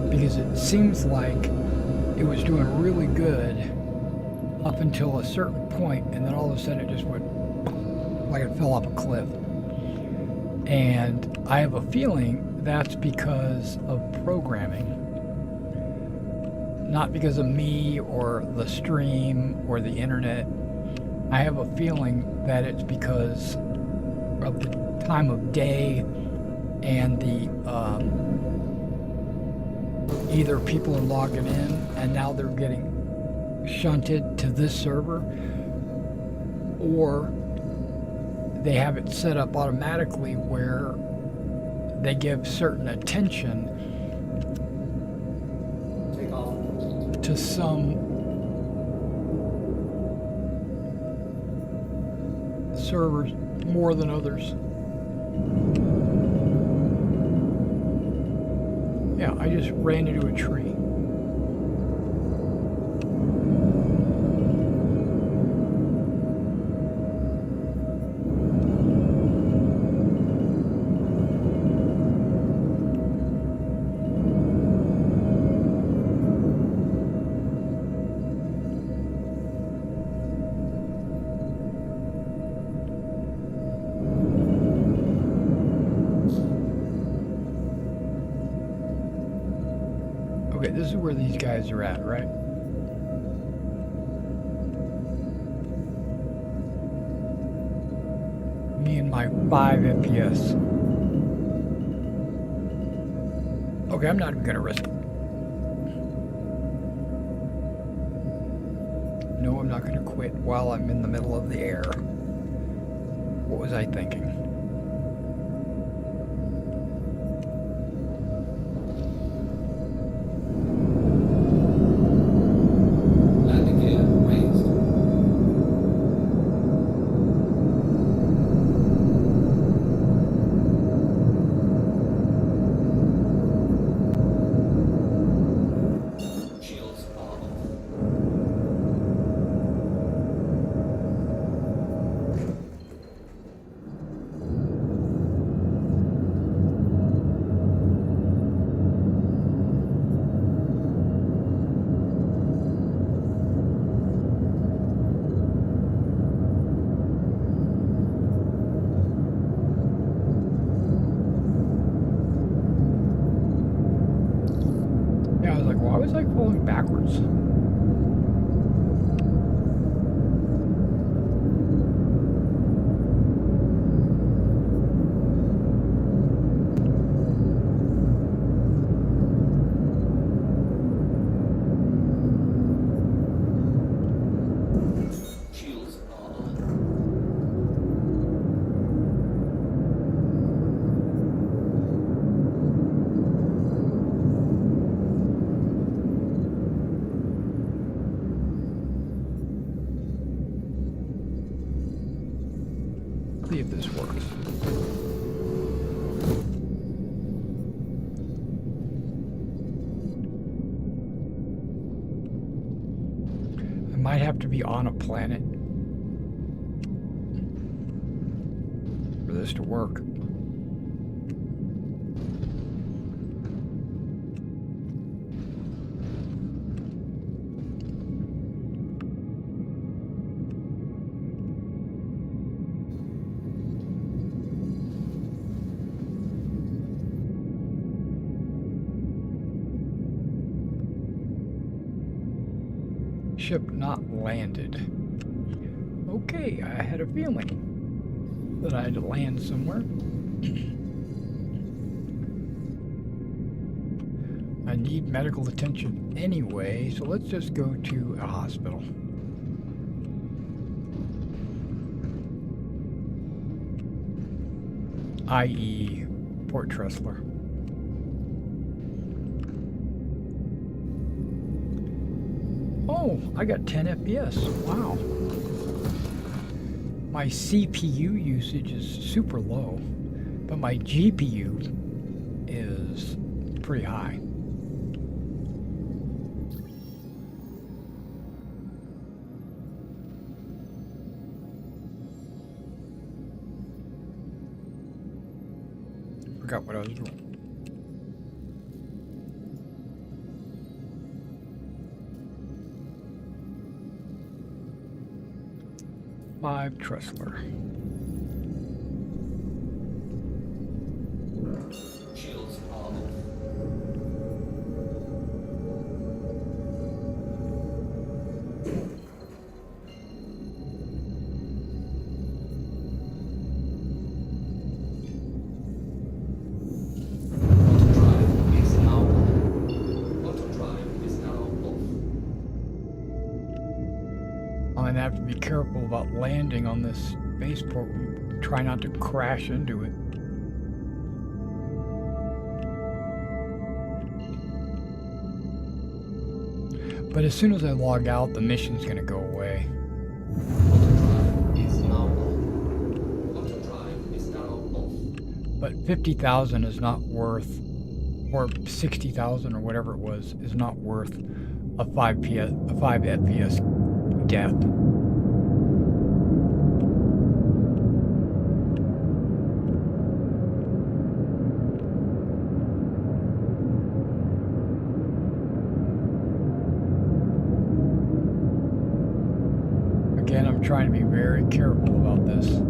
Because it seems like it was doing really good up until a certain point, and then all of a sudden it just went like it fell off a cliff. And I have a feeling that's because of programming. Not because of me or the stream or the internet. I have a feeling that it's because of the time of day and the either people are logging in and now they're getting shunted to this server, or they have it set up automatically where they give certain attention to some servers more than others. Yeah, I just ran into a tree. Okay, this is where these guys are at, right? Me and my 5 FPS.
Okay, I'm not even gonna risk it. No, I'm not gonna quit while I'm in the middle of the air. What was I thinking?
Landing gear raised. Shields are off.
Yeah, I was like, why was I falling backwards?
Shields are on.
See if this works. I might have to be on a planet for this to work. Ship not landed. Okay, I had a feeling that I had to land somewhere. I need medical attention anyway, so let's just go to a hospital. I.e. Port Tressler. Oh, I got 10 FPS. Wow. My CPU usage is super low, but my GPU is pretty high. Forgot what I was doing. Five Tressler.
Shields are off. Auto drive is now on. Auto drive is now off.
I'm gonna have to be careful about landing on this spaceport. Try not to crash into it. But as soon as I log out, the mission's gonna go away.
Auto drive is now on. Auto drive is now off.
But 50,000 is not worth, or 60,000 or whatever it was, is not worth a 5 FPS death. Again, I'm trying to be very careful about this.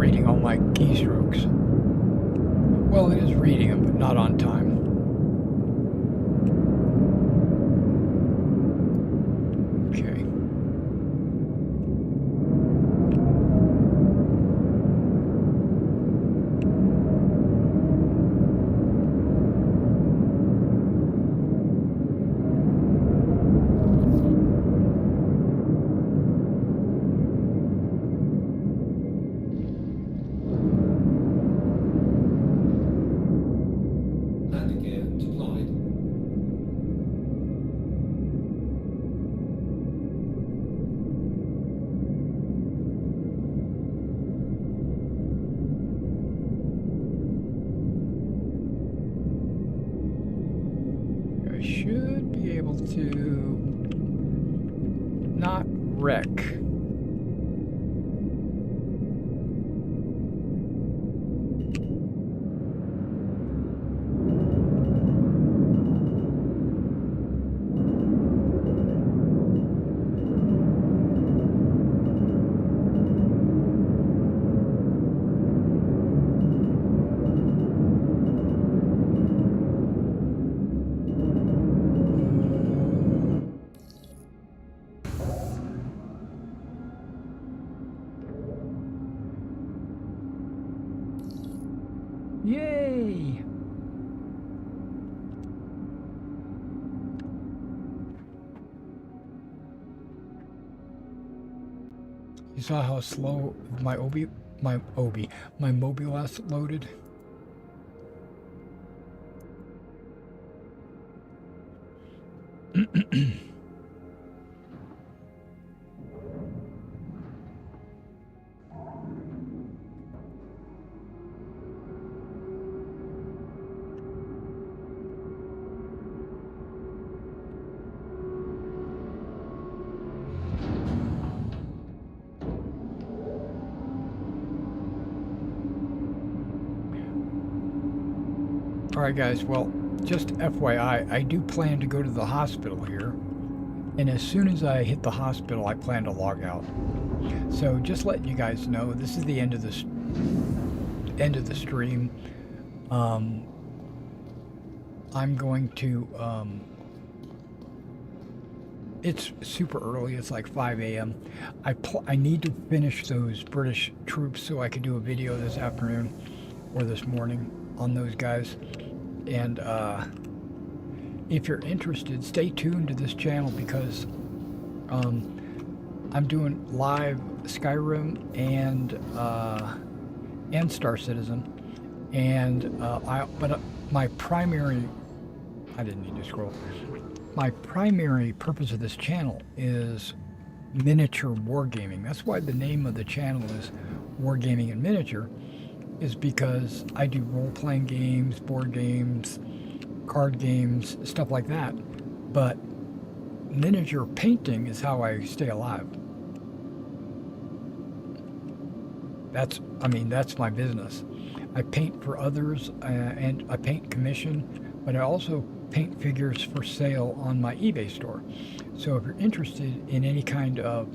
reading all my keystrokes. Well, it is reading them, but not on time. Okay.
Landing gear deployed.
I should be able to not wreck. Yay! You saw how slow my Mobilas loaded? Alright guys, well, just FYI, I do plan to go to the hospital here. And as soon as I hit the hospital, I plan to log out. So just letting you guys know, this is the end of the stream. I'm going to, it's super early, it's like 5 a.m. I need to finish those British troops so I can do a video this afternoon or this morning on those guys. And if you're interested, stay tuned to this channel because I'm doing live Skyrim and Star Citizen, and my primary, I didn't need to scroll. My primary purpose of this channel is miniature wargaming. That's why the name of the channel is Wargaming in Miniature, is because I do role-playing games, board games, card games, stuff like that. But miniature painting is how I stay alive. That's my business. I paint for others, and I paint commission, but I also paint figures for sale on my eBay store. So if you're interested in any kind of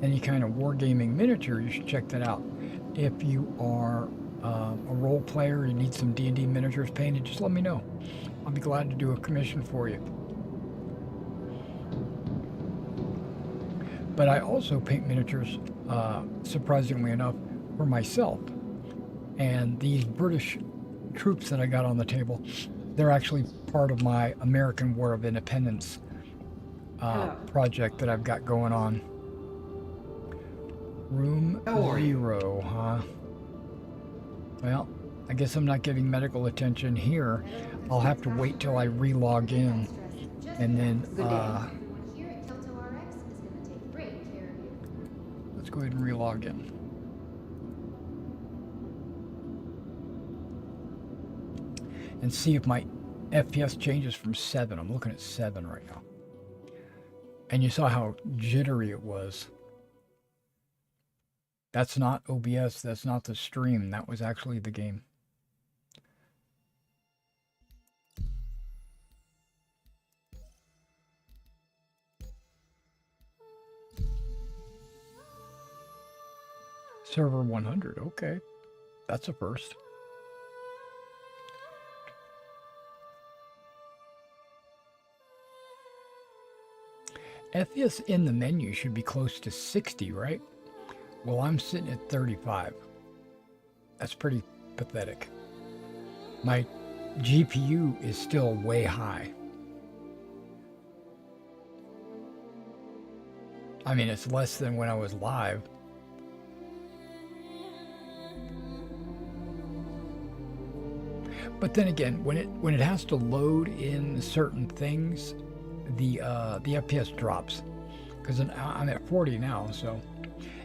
wargaming miniature, you should check that out. If you are a role player, you need some D&D miniatures painted, just let me know. I'll be glad to do a commission for you. But I also paint miniatures, surprisingly enough, for myself. And these British troops that I got on the table, they're actually part of my American War of Independence project that I've got going on. Room 0, huh? Well, I guess I'm not getting medical attention here. I'll have to wait till I re-log in, and then let's go ahead and re-log in. And see if my FPS changes from 7. I'm looking at 7 right now. And you saw how jittery it was. That's not OBS, that's not the stream, that was actually the game. Server 100, okay. That's a first. FPS in the menu should be close to 60, right? Well, I'm sitting at 35. That's pretty pathetic. My GPU is still way high. I mean, it's less than when I was live. But then again, when it has to load in certain things, the FPS drops, because I'm at 40 now. So,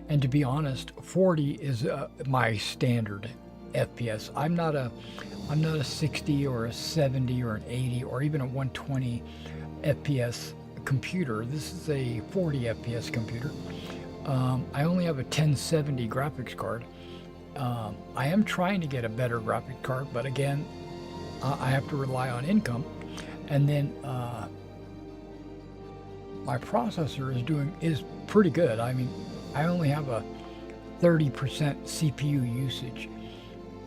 and to be honest, 40 is my standard FPS. I'm not a 60 or a 70 or an 80 or even a 120 FPS computer. This is a 40 FPS computer. I only have a 1070 graphics card. I am trying to get a better graphic card, but again, I have to rely on income. And then my processor is pretty good. I mean, I only have a 30% CPU usage,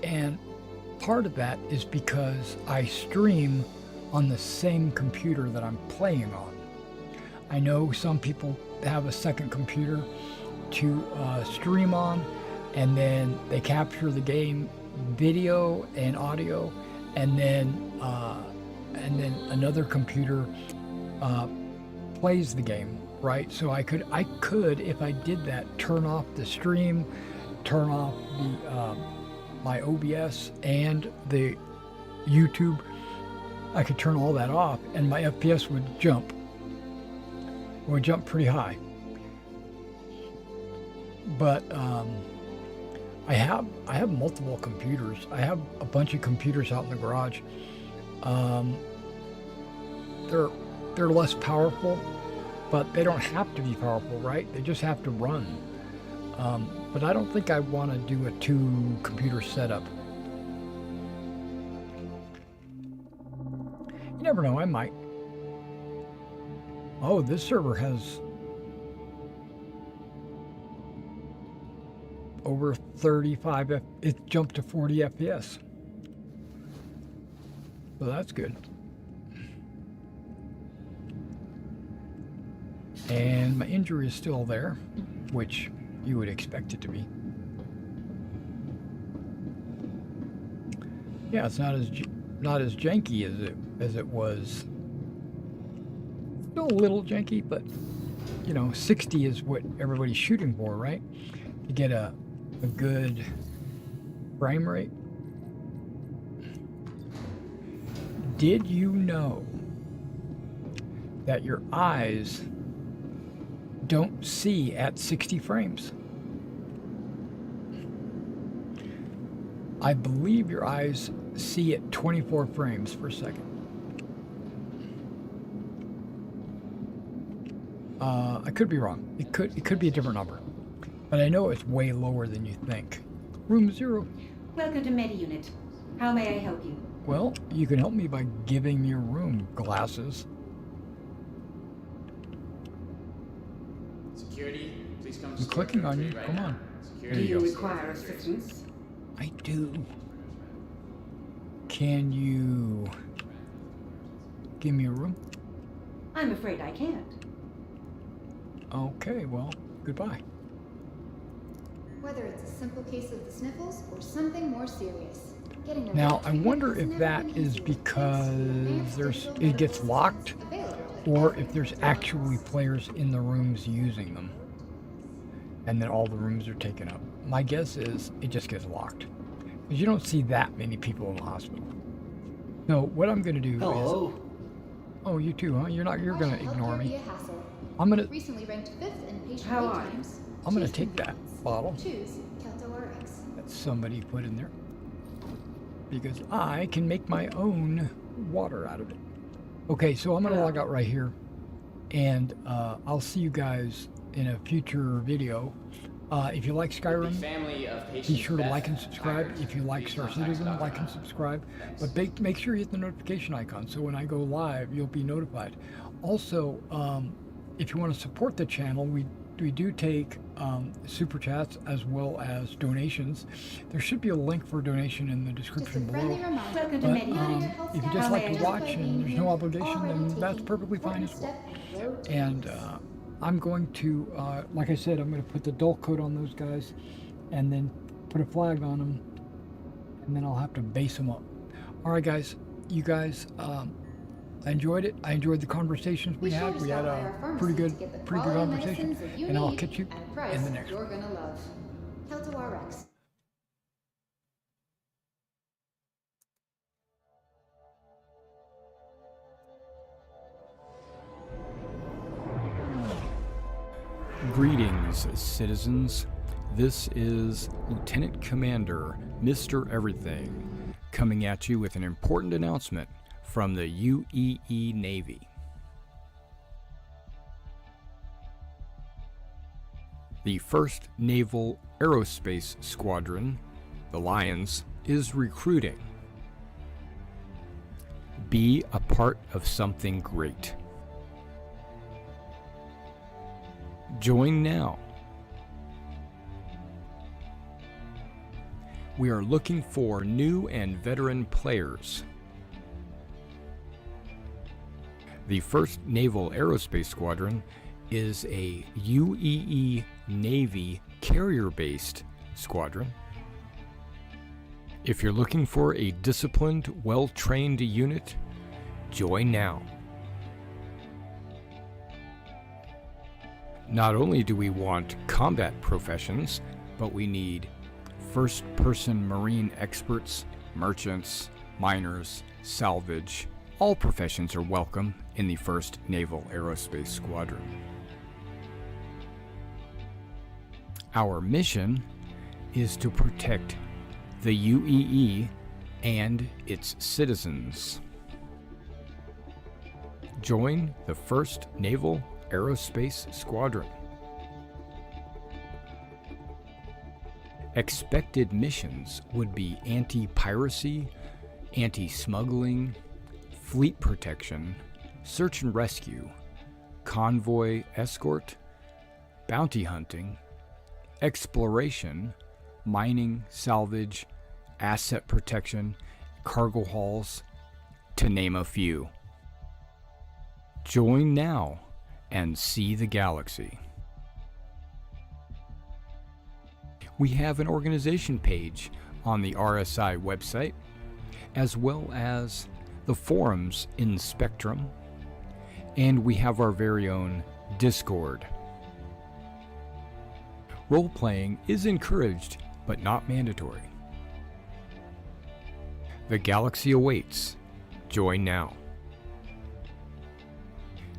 and part of that is because I stream on the same computer that I'm playing on. I know some people have a second computer to stream on, and then they capture the game video and audio, and then another computer plays the game, right? So I could, if I did that, turn off the stream, turn off the my OBS and the YouTube. I could turn all that off, and my FPS would jump. It would jump pretty high. But I have multiple computers. I have a bunch of computers out in the garage. They're less powerful, but they don't have to be powerful, right? They just have to run. But I don't think I want to do a 2-computer setup. You never know, I might. Oh, this server has over 35, it jumped to 40 FPS. So that's good. And my injury is still there, which you would expect it to be. Yeah, it's not as janky as it was. Still a little janky, but you know, 60 is what everybody's shooting for, right? To get a good frame rate. Did you know that your eyes don't see at 60 frames? I believe your eyes see at 24 frames per second. I could be wrong. It could be a different number, but I know it's way lower than you think. Room 0.
Welcome to MediUnit. How may I help you?
Well, you can help me by giving me your room glasses.
Security, please come.
I'm clicking on you. Come on. There
Do you
you go.
require assistance?
I do. Can you give me a room?
I'm afraid I can't.
Okay, well, goodbye.
Whether it's a simple case of the sniffles or something more serious. Getting the
Now,
right
I
treatment
wonder
has
if
never
that
been
is
easier.
because it gets locked, or if there's actually players in the rooms using them, and then all the rooms are taken up. My guess is it just gets locked, because you don't see that many people in the hospital. So what I'm going to do is... Oh, you too, huh? You're going to ignore me. I'm going to...
Recently ranked 5th in patient
How
wait
are you?
times.
I'm going to
Choose
take that
convenience.
bottle
Choose Kelto RX.
that somebody put in there, because I can make my own water out of it. Okay, so I'm going to log out right here, and I'll see you guys in a future video. If you like Skyrim, be sure to like and subscribe. If you like Star Citizen, like and subscribe. But make sure you hit the notification icon, so when I go live, you'll be notified. Also, if you want to support the channel, we do take super chats as well as donations. There should be a link for a donation in the
Just a
description
friendly
below.
reminder.
Welcome to
But
Medi.
if you just like to watch and there's no obligation, then that's perfectly fine as well. And I'm going to, like I said, I'm going to put the dull coat on those guys and then put a flag on them, and then I'll have to base them up. All right, guys, you guys, I enjoyed it. I enjoyed the conversations we had. We had a pretty good conversation, and I'll catch you in the next one.
You're gonna love. Kelto RX.
Greetings, citizens. This is Lieutenant Commander Mr. Everything coming at you with an important announcement from the UEE Navy. The 1st Naval Aerospace Squadron, the Lions, is recruiting. Be a part of something great. Join now. We are looking for new and veteran players. The 1st Naval Aerospace Squadron is a UEE Navy carrier-based squadron. If you're looking for a disciplined, well-trained unit, join now. Not only do we want combat professions, but we need first-person marine experts, merchants, miners, salvage. All professions are welcome in the 1st Naval Aerospace Squadron. Our mission is to protect the UEE and its citizens. Join the 1st Naval Aerospace Squadron. Expected missions would be anti-piracy, anti-smuggling, fleet protection, search and rescue, convoy escort, bounty hunting, exploration, mining, salvage, asset protection, cargo hauls, to name a few. Join now and see the galaxy. We have an organization page on the RSI website, as well as the forums in Spectrum, and we have our very own Discord. Role-playing is encouraged, but not mandatory. The galaxy awaits. Join now.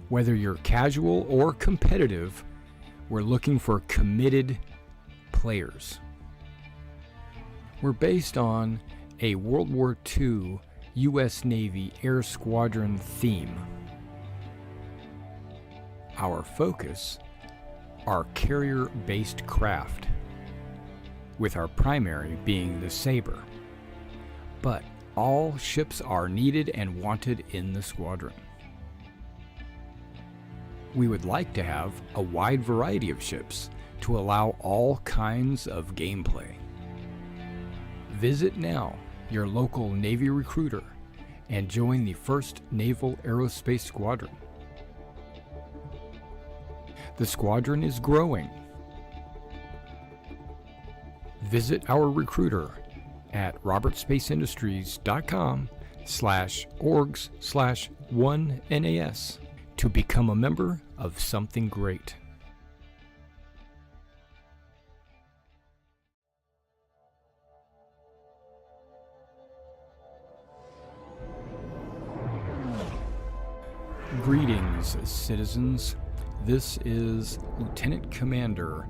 Whether you're casual or competitive, we're looking for committed players. We're based on a World War II U.S. Navy Air Squadron theme. Our focus are carrier-based craft, with our primary being the Sabre. But all ships are needed and wanted in the squadron. We would like to have a wide variety of ships to allow all kinds of gameplay. Visit now your local Navy recruiter and join the 1st Naval Aerospace Squadron. The squadron is growing. Visit our recruiter at robertspaceindustriescom/orgs/1NAS to become a member of something great. Greetings, citizens. This is Lieutenant Commander